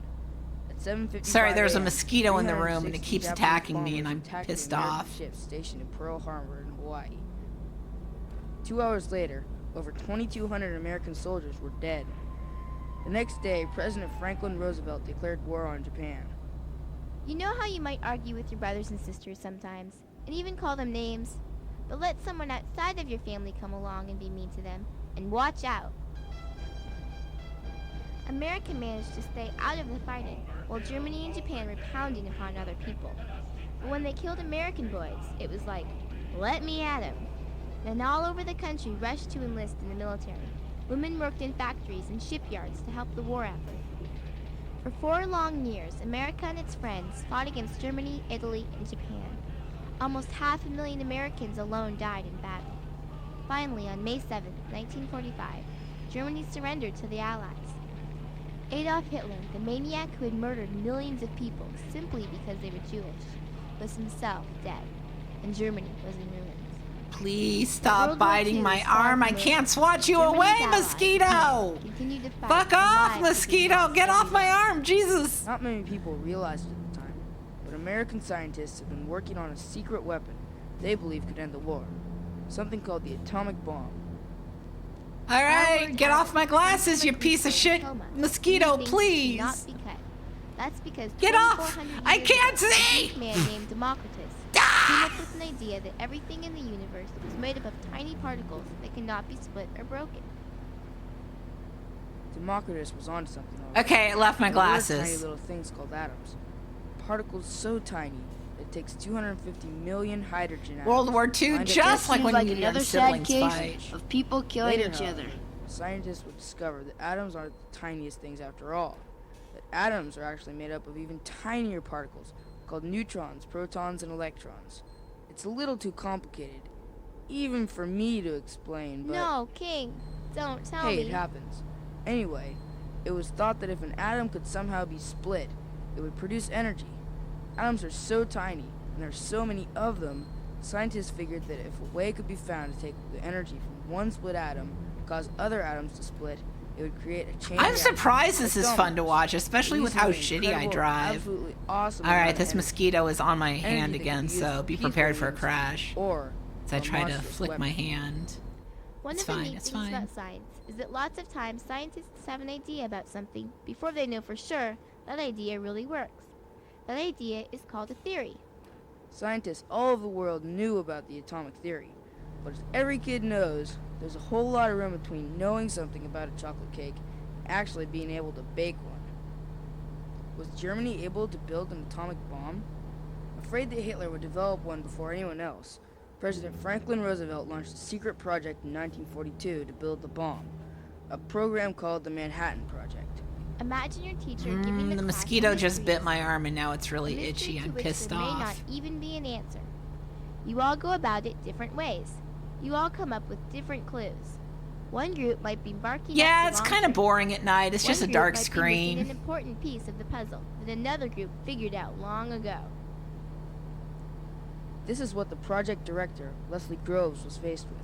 At 7:55 Sorry, there's a a.m., mosquito in the room and it 360 keeps Japanese attacking me and bombers I'm attacked pissed the American off. ship stationed in Pearl Harbor in Hawaii. 2 hours later, over 2,200 American soldiers were dead. The next day, President Franklin Roosevelt declared war on Japan. You know how you might argue with your brothers and sisters sometimes, and even call them names? But let someone outside of your family come along and be mean to them, and watch out. America managed to stay out of the fighting, while Germany and Japan were pounding upon other people. But when they killed American boys, it was like, let me at 'em. Men all over the country rushed to enlist in the military. Women worked in factories and shipyards to help the war effort. For 4 long years, America and its friends fought against Germany, Italy, and Japan. Almost 500,000 Americans alone died in battle. Finally, on May 7, 1945, Germany surrendered to the Allies. Adolf Hitler, the maniac who had murdered millions of people simply because they were Jewish, was himself dead, and Germany was in ruins. Please stop World War biting II my was far arm. I from over. can't swat you Germany's away, allies mosquito! continued to fight Fuck for off, lives to be mosquito! lost Get off every my day. arm, Jesus! Not many people realized it at the time, but American scientists have been working on a secret weapon they believe could end the war. Something called the atomic bomb. Alright, get off my glasses, you piece of shit mosquito, please! Not be cut. That's because Get off! 2,400 I years can't ago, see! a Greek man named Democritus came up with an idea that everything in the universe was made up of tiny particles that cannot be split or broken. Democritus was onto something. All right. Okay, I left my There were glasses. tiny little things called atoms. Particles so tiny that it takes 250 million hydrogen atoms. World War II, to bind just it- like Seems when like you and another your sad siblings case fight. of people killing Later, each however, other. scientists would discover that atoms aren't the tiniest things after all. That atoms are actually made up of even tinier particles called neutrons, protons, and electrons. It's a little too complicated, even for me to explain, but... No, King, don't tell me. Hey, it happens. Anyway, it was thought that if an atom could somehow be split, it would produce energy. Atoms are so tiny, and there are so many of them, scientists figured that if a way could be found to take the energy from one split atom and cause other atoms to split, it would create a chain I'm reaction. surprised this Like is fun to dominoes. watch, especially with how shitty I drive. Absolutely awesome. Alright, this mosquito is on my Energy hand that again, could be used so for be people prepared for a use, crash. Or As I for try to monstrous flick my weapons. hand. One It's of the fine, neat it's things fine. about science is that lots of times scientists have an idea about something before they know for sure that idea really works. That idea is called a theory. Scientists all over the world knew about the atomic theory, but as every kid knows, there's a whole lot of room between knowing something about a chocolate cake and actually being able to bake one. Was Germany able to build an atomic bomb? Afraid that Hitler would develop one before anyone else, President Franklin Roosevelt launched a secret project in 1942 to build the bomb, a program called the Manhattan Project. Imagine your teacher giving The class mosquito a just mystery, bit my arm and now it's a really mystery itchy. to I'm which pissed there may not off. even be an answer. You all go about it different ways. You all come up with different clues. One group might be barking Yeah, up the it's wrong kind of tree. boring at night. It's One just a group dark might be screen. missing an important piece of the puzzle that another group figured out long ago. This is what the project director, Leslie Groves, was faced with.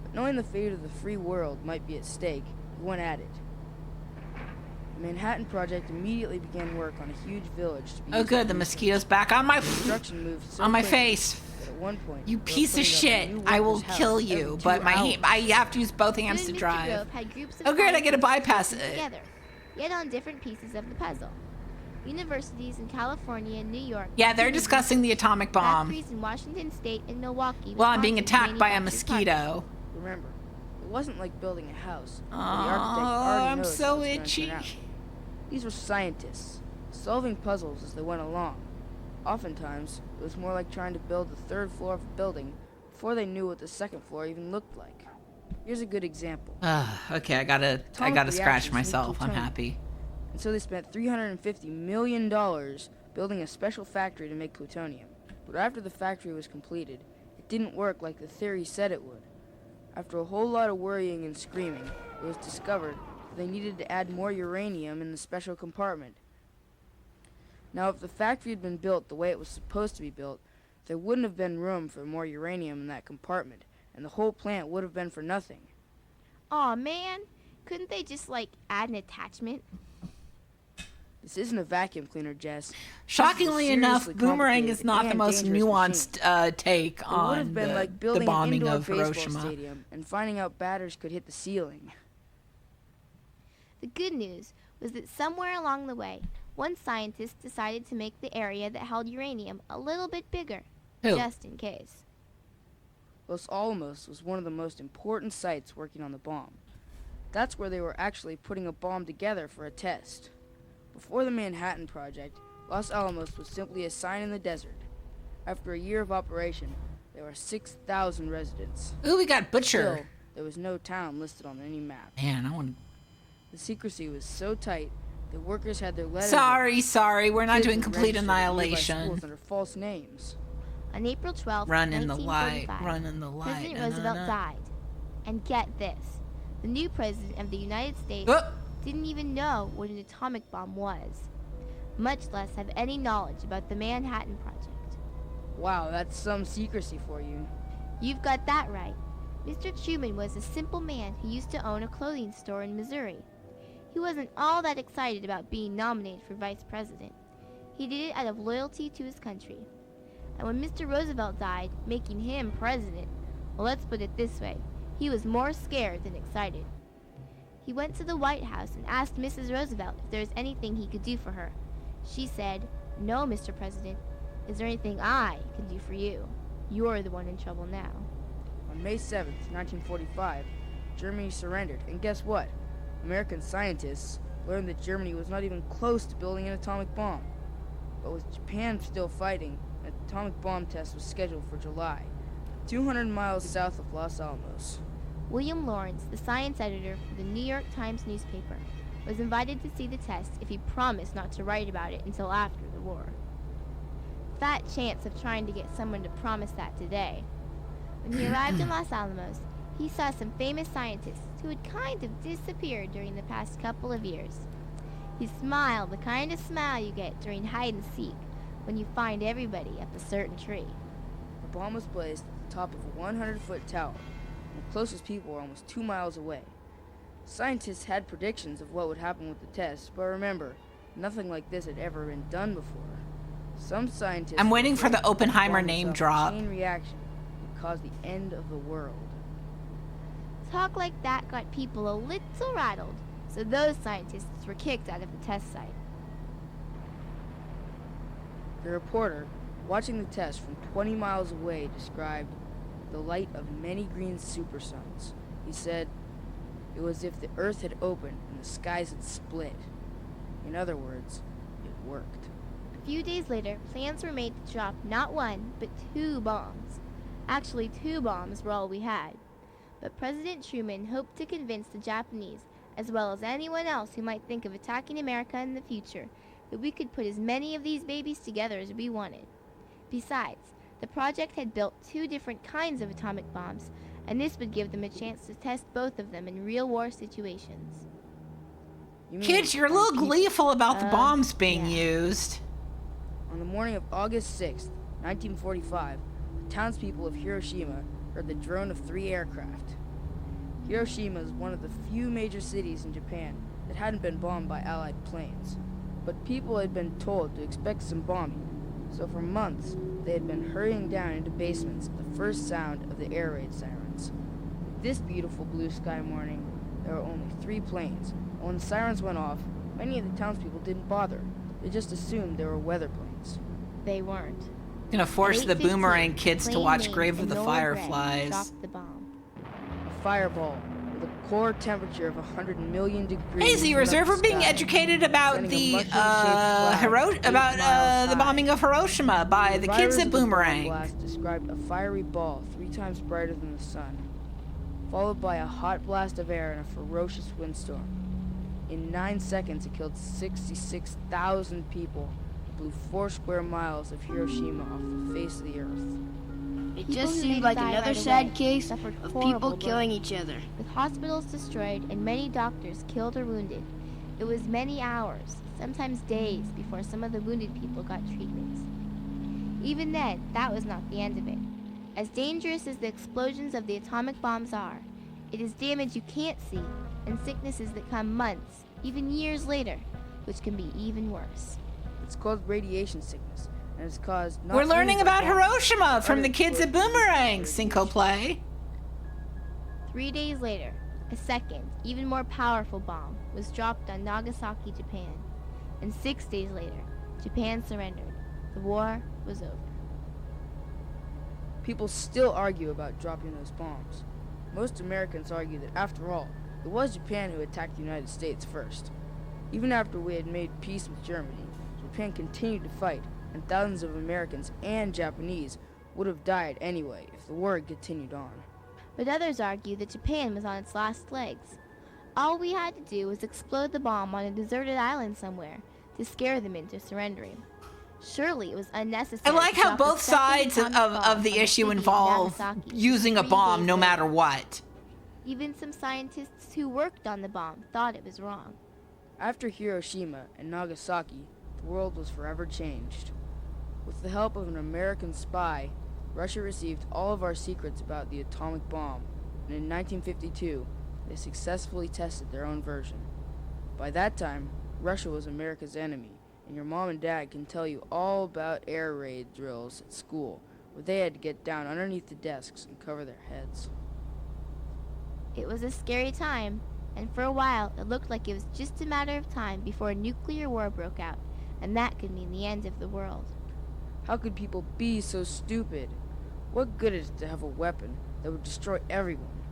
But knowing the fate of the free world might be at stake, he went at it. The Manhattan Project immediately began work on a huge village to be Oh used good, to the produce mosquito's back on my construction moved so on my quickly face. that at one point, You they were piece of putting up a shit. new I will worker's house kill every you, 2 but hours. I have to use both hands to Soon Mr. drive. Grove had groups of Oh good, I get to scientists bypass working it. together, yet on different pieces of the puzzle. Universities in California and New York. Yeah, they're discussing the atomic bomb. Factories in Washington State and Milwaukee. Well, I'm being Wisconsin attacked by a manufactured parts. mosquito. Remember, it wasn't like building a house. Oh, where the architect already I'm knows so how it's gonna itchy. turn out. These were scientists, solving puzzles as they went along. Oftentimes, it was more like trying to build the third floor of a building before they knew what the second floor even looked like. Here's a good example. Okay, I gotta Atomic scratch reactions need myself. I'm plutonium. happy. And so they spent $350 million building a special factory to make plutonium. But after the factory was completed, it didn't work like the theory said it would. After a whole lot of worrying and screaming, it was discovered that they needed to add more uranium in the special compartment. Now, if the factory had been built the way it was supposed to be built, there wouldn't have been room for more uranium in that compartment, and the whole plant would have been for nothing. Aw, man. Couldn't they just, add an attachment? This isn't a vacuum cleaner, Jess. Shockingly This is a enough, seriously Boomerang is complicated not the and most dangerous nuanced machine. take It would have on been like the building bombing an indoor of baseball Hiroshima. stadium and finding out batters could hit the ceiling. The good news was that somewhere along the way, one scientist decided to make the area that held uranium a little bit bigger, Who? just in case. Los Alamos was one of the most important sites working on the bomb. That's where they were actually putting a bomb together for a test. Before the Manhattan Project, Los Alamos was simply a sign in the desert. After a year of operation, there were 6,000 residents. Ooh, we got Butcher. Still, there was no town listed on any map. Man, I want. The secrecy was so tight that workers had their letters. Sorry, we're not Kids doing were complete registered at nearby annihilation. schools under false names. On April 12, Run in the light, 1945, run in the light. President Na, na, Roosevelt na. died. And get this, the new president of the United States didn't even know what an atomic bomb was, much less have any knowledge about the Manhattan Project. Wow, that's some secrecy for you. You've got that right. Mr. Truman was a simple man who used to own a clothing store in Missouri. He wasn't all that excited about being nominated for vice president. He did it out of loyalty to his country. And when Mr. Roosevelt died, making him president, well, let's put it this way, he was more scared than excited. He went to the White House and asked Mrs. Roosevelt if there was anything he could do for her. She said, "No, Mr. President. Is there anything I can do for you? You're the one in trouble now." On May 7th, 1945, Germany surrendered, and guess what? American scientists learned that Germany was not even close to building an atomic bomb. But with Japan still fighting, an atomic bomb test was scheduled for July, 200 miles south of Los Alamos. William Lawrence, the science editor for the New York Times newspaper, was invited to see the test if he promised not to write about it until after the war. fat chance of trying to get someone to promise that today. When he arrived in Los Alamos, he saw some famous scientists who had kind of disappeared during the past couple of years. He smiled the kind of smile you get during hide and seek when you find everybody up a certain tree. The bomb was placed at the top of a 100-foot tower, and the closest people were almost 2 miles away. Scientists had predictions of what would happen with the test, but remember, nothing like this had ever been done before. Some scientists... I'm waiting for the Oppenheimer name drop. ...chain reaction would cause the end of the world. Talk like that got people a little rattled, so those scientists were kicked out of the test site. The reporter, watching the test from 20 miles away, described the light of many green supersuns. He said, it was as if the earth had opened and the skies had split. In other words, it worked. A few days later, plans were made to drop not one, but 2 bombs. Actually, 2 bombs were all we had. But President Truman hoped to convince the Japanese, as well as anyone else who might think of attacking America in the future, that we could put as many of these babies together as we wanted. Besides, the project had built 2 different kinds of atomic bombs, and this would give them a chance to test both of them in real war situations. Kids, you're a little gleeful about the bombs being used. On the morning of August 6th, 1945, the townspeople of Hiroshima heard the drone of 3 aircraft. Hiroshima is one of the few major cities in Japan that hadn't been bombed by Allied planes. But people had been told to expect some bombing, so for months they had been hurrying down into basements at the first sound of the air raid sirens. This beautiful blue sky morning, there were only 3 planes, and when the sirens went off, many of the townspeople didn't bother. They just assumed they were weather planes. They weren't. Gonna force the Boomerang kids to watch Plane Grave of named the Enola Gray Fireflies. dropped the bomb. A fireball with a core temperature of 100 million degrees. Hey, Zeros, we're being educated about the the bombing of Hiroshima by the kids at Boomerang. Blast described a fiery ball 3 times brighter than the sun, followed by a hot blast of air and a ferocious windstorm. In 9 seconds, it killed 66,000 people. It blew 4 square miles of Hiroshima off the face of the earth. It People just who seemed didn't like die another right sad away case suffered of horrible people killing blows. each other. With hospitals destroyed and many doctors killed or wounded, it was many hours, sometimes days, before some of the wounded people got treatments. Even then, that was not the end of it. As dangerous as the explosions of the atomic bombs are, it is damage you can't see and sicknesses that come months, even years later, which can be even worse. It's called radiation sickness, and it's caused not We're only learning by about bombs, Hiroshima but from other the kids at explosives. Boomerang. Cinco play. 3 days later, a second, even more powerful bomb was dropped on Nagasaki, Japan. And 6 days later, Japan surrendered. The war was over. People still argue about dropping those bombs. Most Americans argue that, after all, it was Japan who attacked the United States first. Even after we had made peace with Germany, Japan continued to fight, and thousands of Americans and Japanese would have died anyway if the war had continued on. But others argue that Japan was on its last legs. All we had to do was explode the bomb on a deserted island somewhere to scare them into surrendering. Surely it was unnecessary. I like to how drop a both second sides atomic bomb of the on issue city of involve Nagasaki using a 3 bomb days no later. matter what. Even some scientists who worked on the bomb thought it was wrong. After Hiroshima and Nagasaki, the world was forever changed. With the help of an American spy, Russia received all of our secrets about the atomic bomb, and in 1952, they successfully tested their own version. By that time, Russia was America's enemy, and your mom and dad can tell you all about air raid drills at school, where they had to get down underneath the desks and cover their heads. It was a scary time, and for a while it looked like it was just a matter of time before a nuclear war broke out, and that could mean the end of the world. How could people be so stupid? What good is it to have a weapon that would destroy everyone?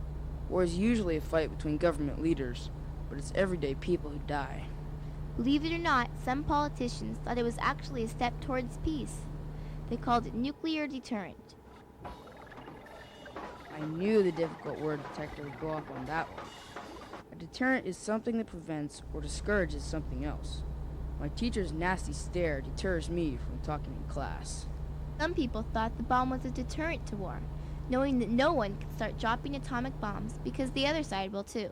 War is usually a fight between government leaders, but it's everyday people who die. Believe it or not, some politicians thought it was actually a step towards peace. They called it nuclear deterrent. I knew the difficult word detector would go off on that one. A deterrent is something that prevents or discourages something else. My teacher's nasty stare deters me from talking in class. Some people thought the bomb was a deterrent to war, knowing that no one could start dropping atomic bombs because the other side will too.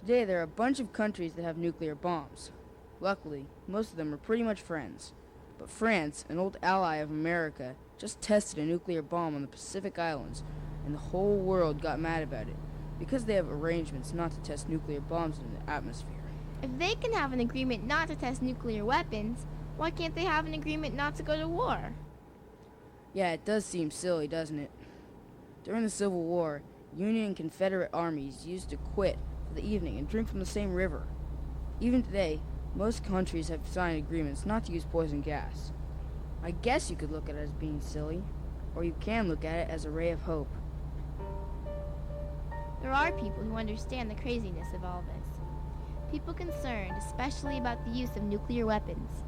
Today, there are a bunch of countries that have nuclear bombs. Luckily, most of them are pretty much friends. But France, an old ally of America, just tested a nuclear bomb on the Pacific Islands, and the whole world got mad about it, because they have arrangements not to test nuclear bombs in the atmosphere. If they can have an agreement not to test nuclear weapons, why can't they have an agreement not to go to war? Yeah, it does seem silly, doesn't it? During the Civil War, Union and Confederate armies used to quit for the evening and drink from the same river. Even today, most countries have signed agreements not to use poison gas. I guess you could look at it as being silly, or you can look at it as a ray of hope. There are people who understand the craziness of all this. People concerned especially about the use of nuclear weapons.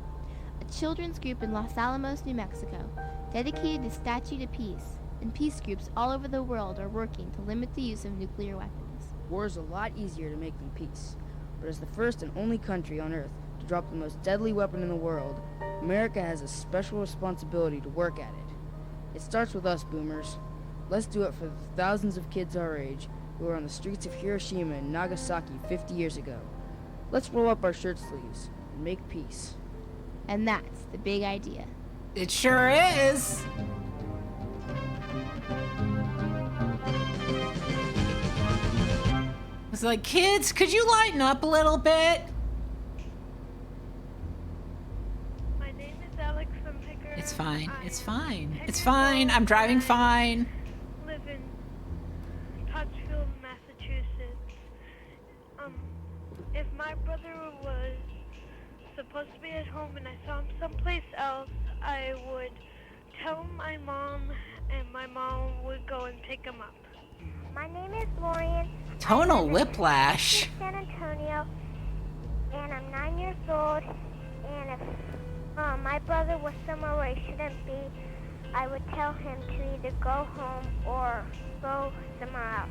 A children's group in Los Alamos, New Mexico, dedicated a statue to peace, and peace groups all over the world are working to limit the use of nuclear weapons. War is a lot easier to make than peace, but as the first and only country on Earth to drop the most deadly weapon in the world, America has a special responsibility to work at it. It starts with us, boomers. Let's do it for the thousands of kids our age who were on the streets of Hiroshima and Nagasaki 50 years ago. Let's roll up our shirt sleeves and make peace. And that's the big idea. It sure is. It's like, kids, could you lighten up a little bit? My name is Alex from Pickering. It's fine. It's fine. It's fine. I'm driving fine. I live in Pottsville, Massachusetts. If my brother was supposed to be at home and I saw him someplace else, I would tell my mom, and my mom would go and pick him up. My name is Lorian. Tonal whiplash. San Antonio, and I'm 9 years old. And if my brother was somewhere where he shouldn't be, I would tell him to either go home or go somewhere else.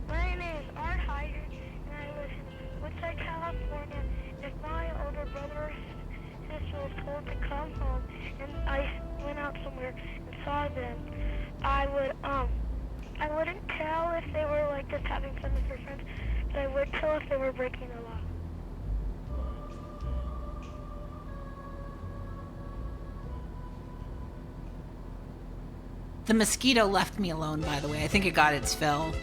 My name is Art Hyder, and I live in Woodside, California. If my older brother or sister was told to come home, and I went out somewhere and saw them, I wouldn't tell if they were like just having fun with their friends, but I would tell if they were breaking the law. The mosquito left me alone, by the way. I think it got its fill.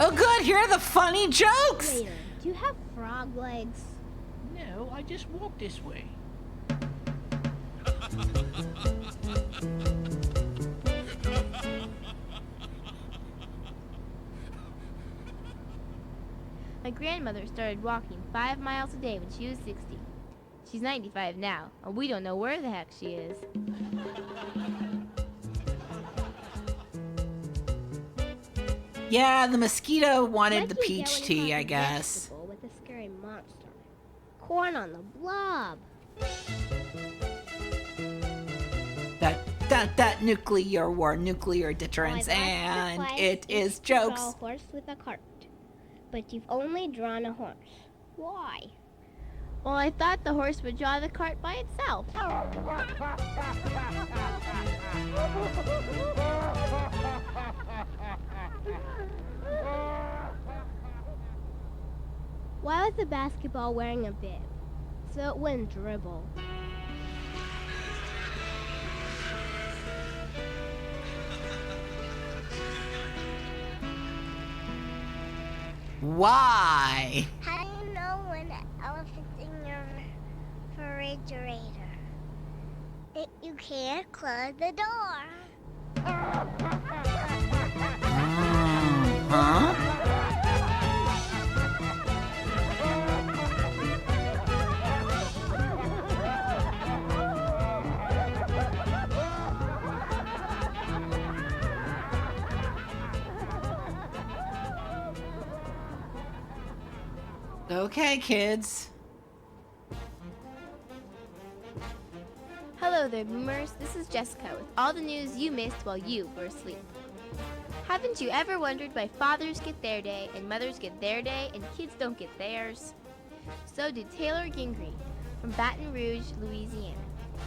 Oh good, here are the funny jokes! Later, do you have frog legs? No, I just walk this way. My grandmother started walking 5 miles a day when she was 60. She's 95 now, and we don't know where the heck she is. Yeah, the mosquito wanted the Like you peach get when you tea, have I a guess. vegetable with a scary monster. Corn on the blob. That nuclear war, nuclear deterrence, and it is jokes. Draw a horse with a cart, but you've only drawn a horse. Why? Well, I thought the horse would draw the cart by itself. Why was the basketball wearing a bib? So it wouldn't dribble. Why? How do you know when the elephant's in your refrigerator? You can't close the door. Huh? Okay, kids. Hello there, boomers. This is Jessica with all the news you missed while you were asleep. Haven't you ever wondered why fathers get their day and mothers get their day and kids don't get theirs? So did Taylor Gingrey from Baton Rouge, Louisiana.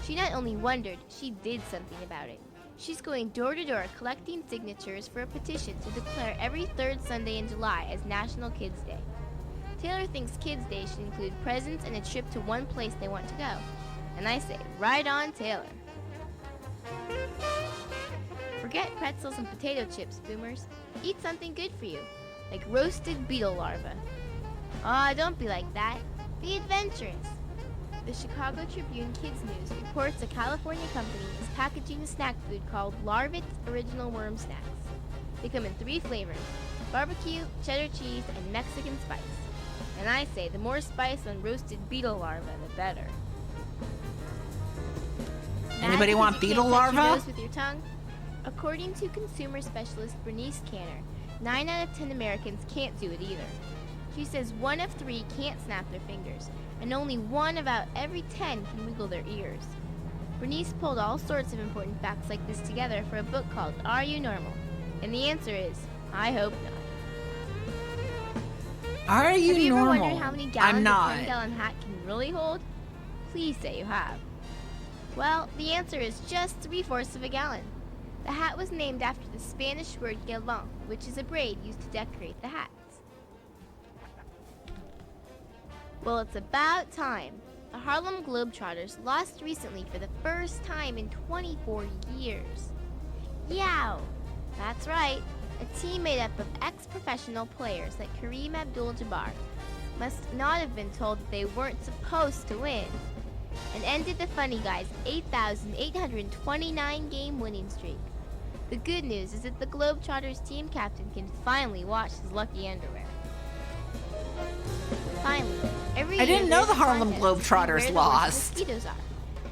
She not only wondered, she did something about it. She's going door to door collecting signatures for a petition to declare every third Sunday in July as National Kids Day. Taylor thinks Kids Day should include presents and a trip to one place they want to go. And I say, right on, Taylor. Forget pretzels and potato chips, boomers. Eat something good for you, like roasted beetle larvae. Aw, don't be like that. Be adventurous. The Chicago Tribune Kids News reports a California company is packaging a snack food called Larvit's Original Worm Snacks. They come in 3 flavors, barbecue, cheddar cheese, and Mexican spice. And I say the more spice on roasted beetle larvae, the better. Anybody want beetle larvae? Your nose with your tongue? According to consumer specialist Bernice Canner, 9 out of 10 Americans can't do it either. She says 1 of 3 can't snap their fingers, and only 1 about every 10 can wiggle their ears. Bernice pulled all sorts of important facts like this together for a book called Are You Normal? And the answer is, I hope not. Are you Have you normal? ever wondered how many gallons I'm a not. 10-gallon hat can really hold? Please say you have. Well, the answer is just 3/4 of a gallon. The hat was named after the Spanish word galon, which is a braid used to decorate the hats. Well, it's about time. The Harlem Globetrotters lost recently for the first time in 24 years. Yow! That's right. A team made up of ex-professional players like Kareem Abdul-Jabbar must not have been told that they weren't supposed to win, and ended the Funny Guys' 8,829 game winning streak. The good news is that the Globetrotters team captain can finally wash his lucky underwear. Finally, every I year didn't know there's the a Harlem contest to see where Globetrotters the worst lost. mosquitoes are.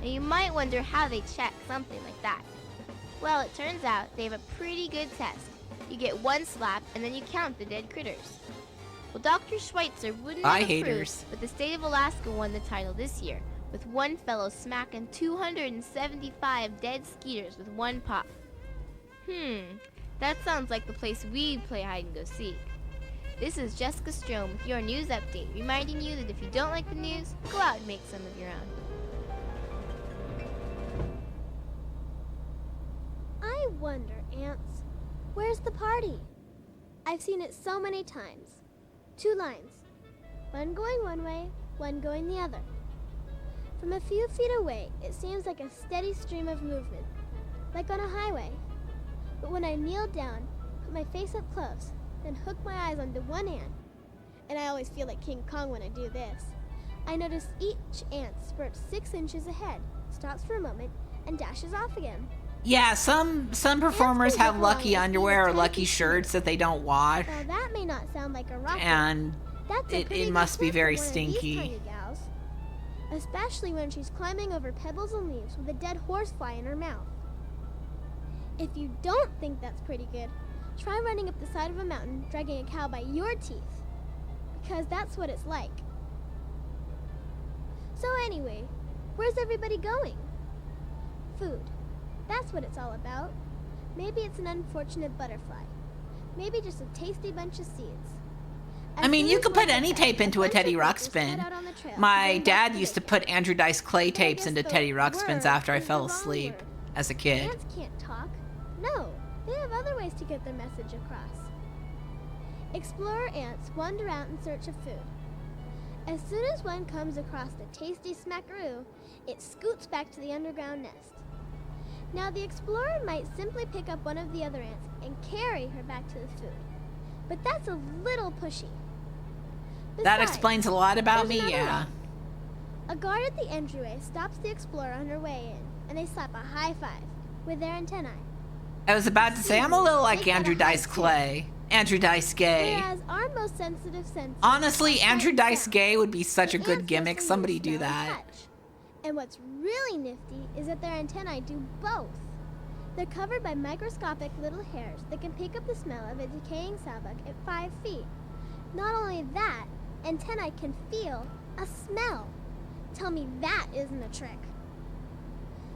Now you might wonder how they check something like that. Well, it turns out they have a pretty good test. You get 1 slap and then you count the dead critters. Well, Dr. Schweitzer wouldn't Bye, have approved, haters. but the state of Alaska won the title this year, with one fellow smacking 275 dead skeeters with 1 pop. That sounds like the place we play hide and go seek. This is Jessica Strom with your news update, reminding you that if you don't like the news, go out and make some of your own. I wonder, Ants, where's the party? I've seen it so many times. 2 lines. One going one way, one going the other. From a few feet away, it seems like a steady stream of movement, like on a highway. But when I kneel down, put my face up close, then hook my eyes onto one ant, and I always feel like King Kong when I do this, I notice each ant spurts 6 inches ahead, stops for a moment, and dashes off again. Yeah, some performers have lucky underwear or lucky shirts that they don't wash, Now that may not sound like a rocket. and That's a pretty it good must be clip very for one of these stinky. tiny gals. Especially when she's climbing over pebbles and leaves with a dead horsefly in her mouth. If you don't think that's pretty good, try running up the side of a mountain dragging a cow by your teeth. Because that's what it's like. So anyway, where's everybody going? Food. That's what it's all about. Maybe it's an unfortunate butterfly. Maybe just a tasty bunch of seeds. I mean, you could put any tape into a Teddy Ruxpin. My dad used to put Andrew Dice Clay tapes into Teddy Ruxpins after I fell asleep as a kid. Ants can't talk. No, they have other ways to get their message across. Explorer ants wander out in search of food. As soon as one comes across a tasty smackaroo, it scoots back to the underground nest. Now the explorer might simply pick up one of the other ants and carry her back to the food. But that's a little pushy. That Besides, explains a lot about there's me, another yeah. way. A guard at the entryway stops the explorer on her way in, and they slap a high 5 with their antennae. I was about to say, I'm a little like Andrew Dice Clay. Andrew Dice Gay. Whereas our most sensitive senses Honestly, are Andrew sight Dice sound. Gay would be such a The good ants gimmick. mostly Somebody use do smell and that. touch. And what's really nifty is that their antennae do both. They're covered by microscopic little hairs that can pick up the smell of a decaying sawbuck at 5 feet. Not only that, antennae can feel a smell. Tell me that isn't a trick.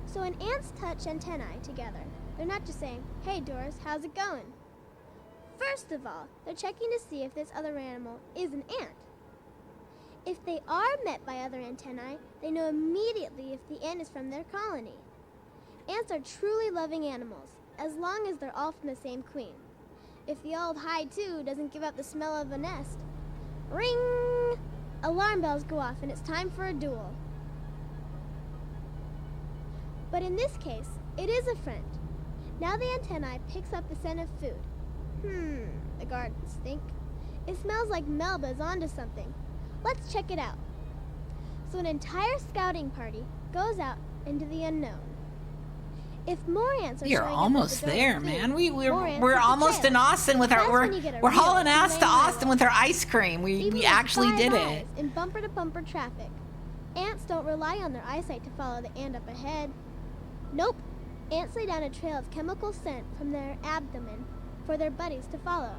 So when ants touch antennae together, they're not just saying, "Hey Doris, how's it going?" First of all, they're checking to see if this other animal is an ant. If they are met by other antennae, they know immediately if the ant is from their colony. Ants are truly loving animals, as long as they're all from the same queen. If the old hi-to doesn't give up the smell of a nest, ring! Alarm bells go off and it's time for a duel. But in this case, it is a friend. Now the antennae picks up the scent of food. The gardens think. It smells like Melba's onto something. Let's check it out. So an entire scouting party goes out into the unknown. If more ants are You're showing almost up at the there, door, man. more We're ants almost hit the in Austin with our That's when you get a we're real hauling ass to flame Austin roll. with our ice cream. We Even actually with did 5 it. eyes in bumper-to-bumper traffic, ants don't rely on their eyesight to follow the ant up ahead. Nope. Ants lay down a trail of chemical scent from their abdomen for their buddies to follow.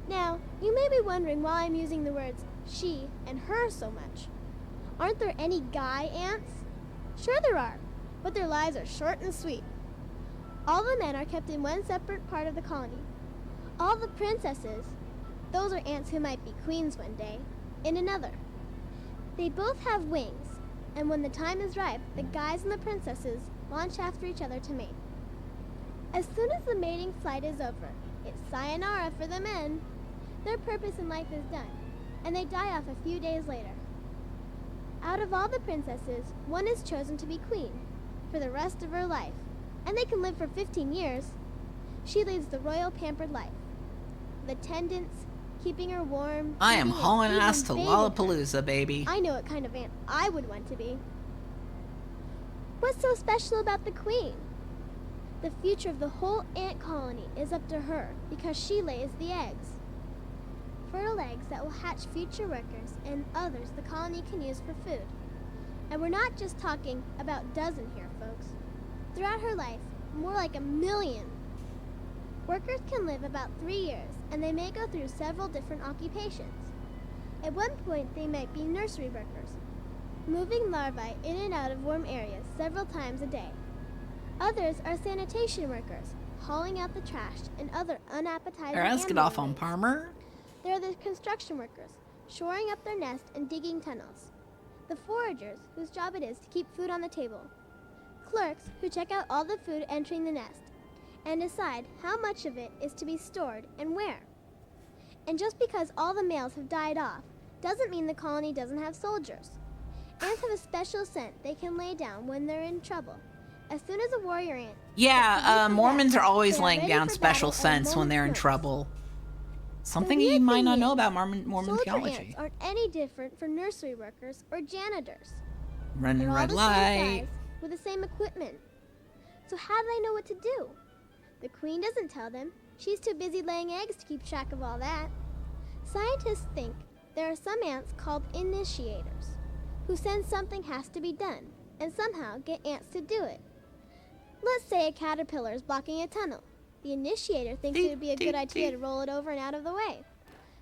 Now, you may be wondering why I'm using the words she and her so much. Aren't there any guy ants? Sure there are, but their lives are short and sweet. All the men are kept in one separate part of the colony. All the princesses, those are ants who might be queens one day, in another. They both have wings, and when the time is ripe, the guys and the princesses launch after each other to mate. As soon as the mating flight is over, it's sayonara for the men. Their purpose in life is done, and they die off a few days later. Out of all the princesses, one is chosen to be queen for the rest of her life, and they can live for 15 years. She leads the royal pampered life. The attendants, keeping her warm. I am feeding, hauling even ass to bathing her. Lollapalooza, baby. I know what kind of ant I would want to be. What's so special about the queen? The future of the whole ant colony is up to her because she lays the eggs. Fertile eggs that will hatch future workers and others the colony can use for food. And we're not just talking about dozen here, folks. Throughout her life, more like 1 million. Workers can live about 3 years, and they may go through several different occupations. At one point, they might be nursery workers, moving larvae in and out of warm areas several times a day. Others are sanitation workers, hauling out the trash and other unappetizing Let's get animal off on waste. Palmer. There are the construction workers, shoring up their nest and digging tunnels. The foragers, whose job it is to keep food on the table. Clerks, who check out all the food entering the nest and decide how much of it is to be stored and where. And just because all the males have died off doesn't mean the colony doesn't have soldiers. Ants have a special scent they can lay down when they're in trouble. As soon as a warrior ant... Yeah, Mormons are always they are laying ready down for special battle at a scents when they're in moment's trouble. Something The you weird might thing not know is, about Mormon soldier theology. ants aren't any different from nursery workers or janitors. Running They're all red the light. same size with the same equipment. So how do they know what to do? The queen doesn't tell them. She's too busy laying eggs to keep track of all that. Scientists think there are some ants called initiators who sense something has to be done and somehow get ants to do it. Let's say a caterpillar is blocking a tunnel. The initiator thinks it would be a good idea to roll it over and out of the way.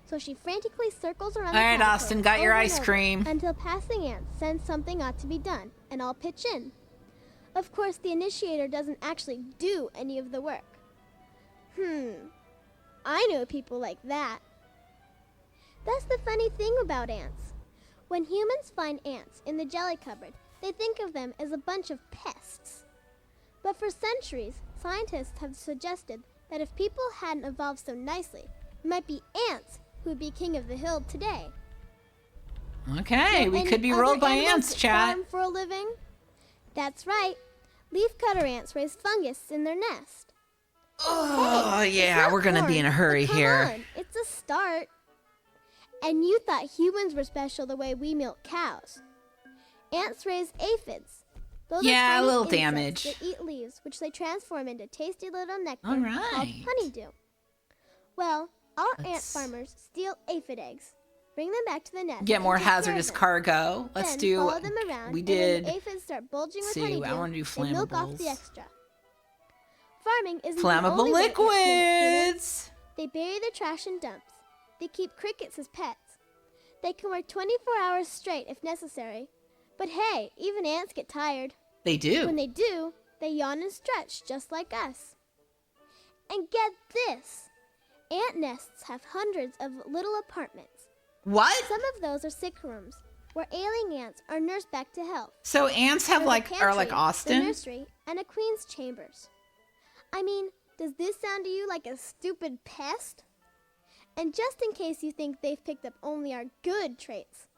So she frantically circles around All the right, caterpillar Austin, got your over and ice over cream. until passing ants sense something ought to be done and all pitch in. Of course, the initiator doesn't actually do any of the work. I know people like that. That's the funny thing about ants. When humans find ants in the jelly cupboard, they think of them as a bunch of pests. But for centuries, scientists have suggested that if people hadn't evolved so nicely, it might be ants who would be king of the hill today. Okay, Know we any could be other ruled by animals ants, that chat. farm for a living? That's right. Leafcutter ants raise fungus in their nest. Oh, Hey, it's yeah, not we're gonna be corn, in a hurry but come here. on, it's a start. And you thought humans were special the way we milk cows. Ants raise aphids. Those are Yeah, a tiny little insects damage. that eat leaves, which they transform into tasty little nectar All called right. honeydew. Well, our ant Let's- farmers steal aphid eggs, bring them back to the nest, Get and more take care of hazardous them. cargo. Let's Then do. follow them around, We and when did. the aphids start bulging with see, honeydew, I wanna do they milk off the flammables. extra. Farming isn't the Flammable only way ants mimic humans. liquids. They bury their trash in dumps. They keep crickets as pets. They can work 24 hours straight if necessary. But hey, even ants get tired. They do. When they do, they yawn and stretch just like us. And get this! Ant nests have hundreds of little apartments. What? Some of those are sick rooms where ailing ants are nursed back to health. So ants have There's a like are like pantry, Austin? the nursery, and a queen's chambers. I mean, does this sound to you like a stupid pest? And just in case you think they've picked up only our good traits,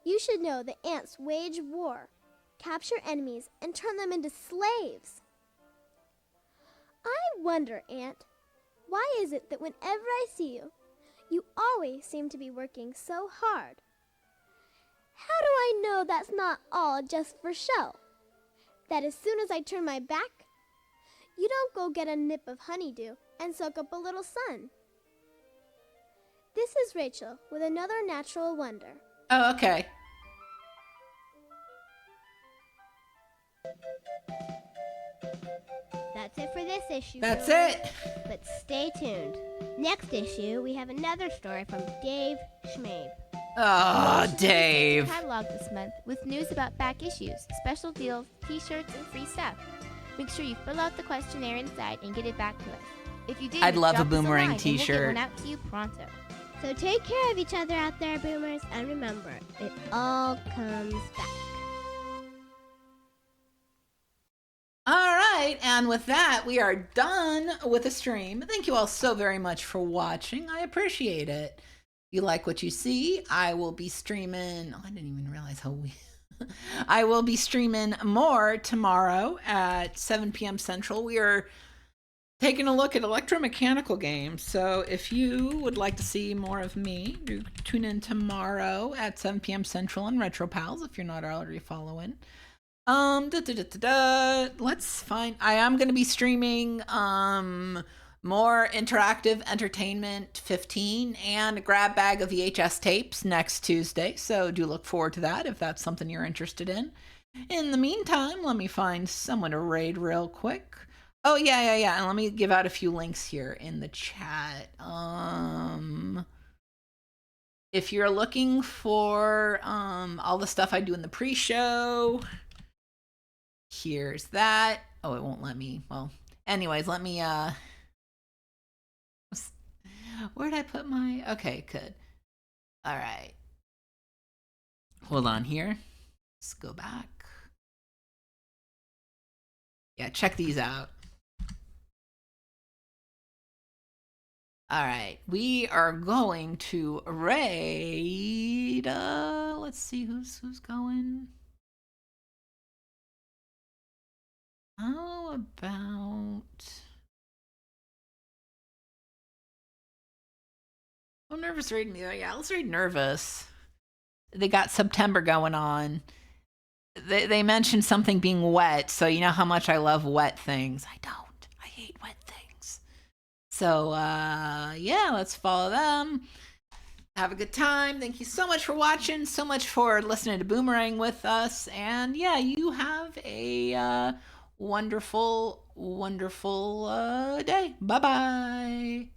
you should know that ants wage war, capture enemies, and turn them into slaves. I wonder, Ant, why is it that whenever I see you, you always seem to be working so hard? How do I know that's not all just for show? That as soon as I turn my back, you don't go get a nip of honeydew and soak up a little sun. This is Rachel with another natural wonder. Oh, okay. That's it for this issue. That's Billy. it. But stay tuned. Next issue, we have another story from Dave Schmabe. Oh, Dave. Catalog this month with news about back issues, special deals, t-shirts, and free stuff. Make sure you fill out the questionnaire inside and get it back to us. If you did, I'd love a drop us Boomerang line and we'll get t-shirt. one out to you pronto. So take care of each other out there, Boomers, and remember, it all comes back. All right, and with that, we are done with the stream. Thank you all so very much for watching. I appreciate it. If you like what you see, I will be streaming. Oh, I didn't even realize how we... I will be streaming more tomorrow at 7 p.m. Central. We are taking a look at electromechanical games. So if you would like to see more of me, do tune in tomorrow at 7 p.m. Central on Retro Pals if you're not already following. Let's find. I am going to be streaming more interactive entertainment 15 and a grab bag of VHS tapes next Tuesday. So do look forward to that if that's something you're interested in. In the meantime, let me find someone to raid real quick. Oh yeah. And let me give out a few links here in the chat. If you're looking for all the stuff I do in the pre-show. Here's that. Oh, it won't let me. Well, anyways, let me, where'd I put my, okay, good. All right. Hold on here. Let's go back. Yeah, check these out. All right. We are going to raid, let's see who's going. How about... Oh, Nervous raiding me. Yeah, let's read Nervous. They got September going on. They mentioned something being wet, so you know how much I love wet things. I don't. I hate wet things. So, yeah, let's follow them. Have a good time. Thank you so much for watching, so much for listening to Boomerang with us. And, yeah, you have a... wonderful day. Bye-bye.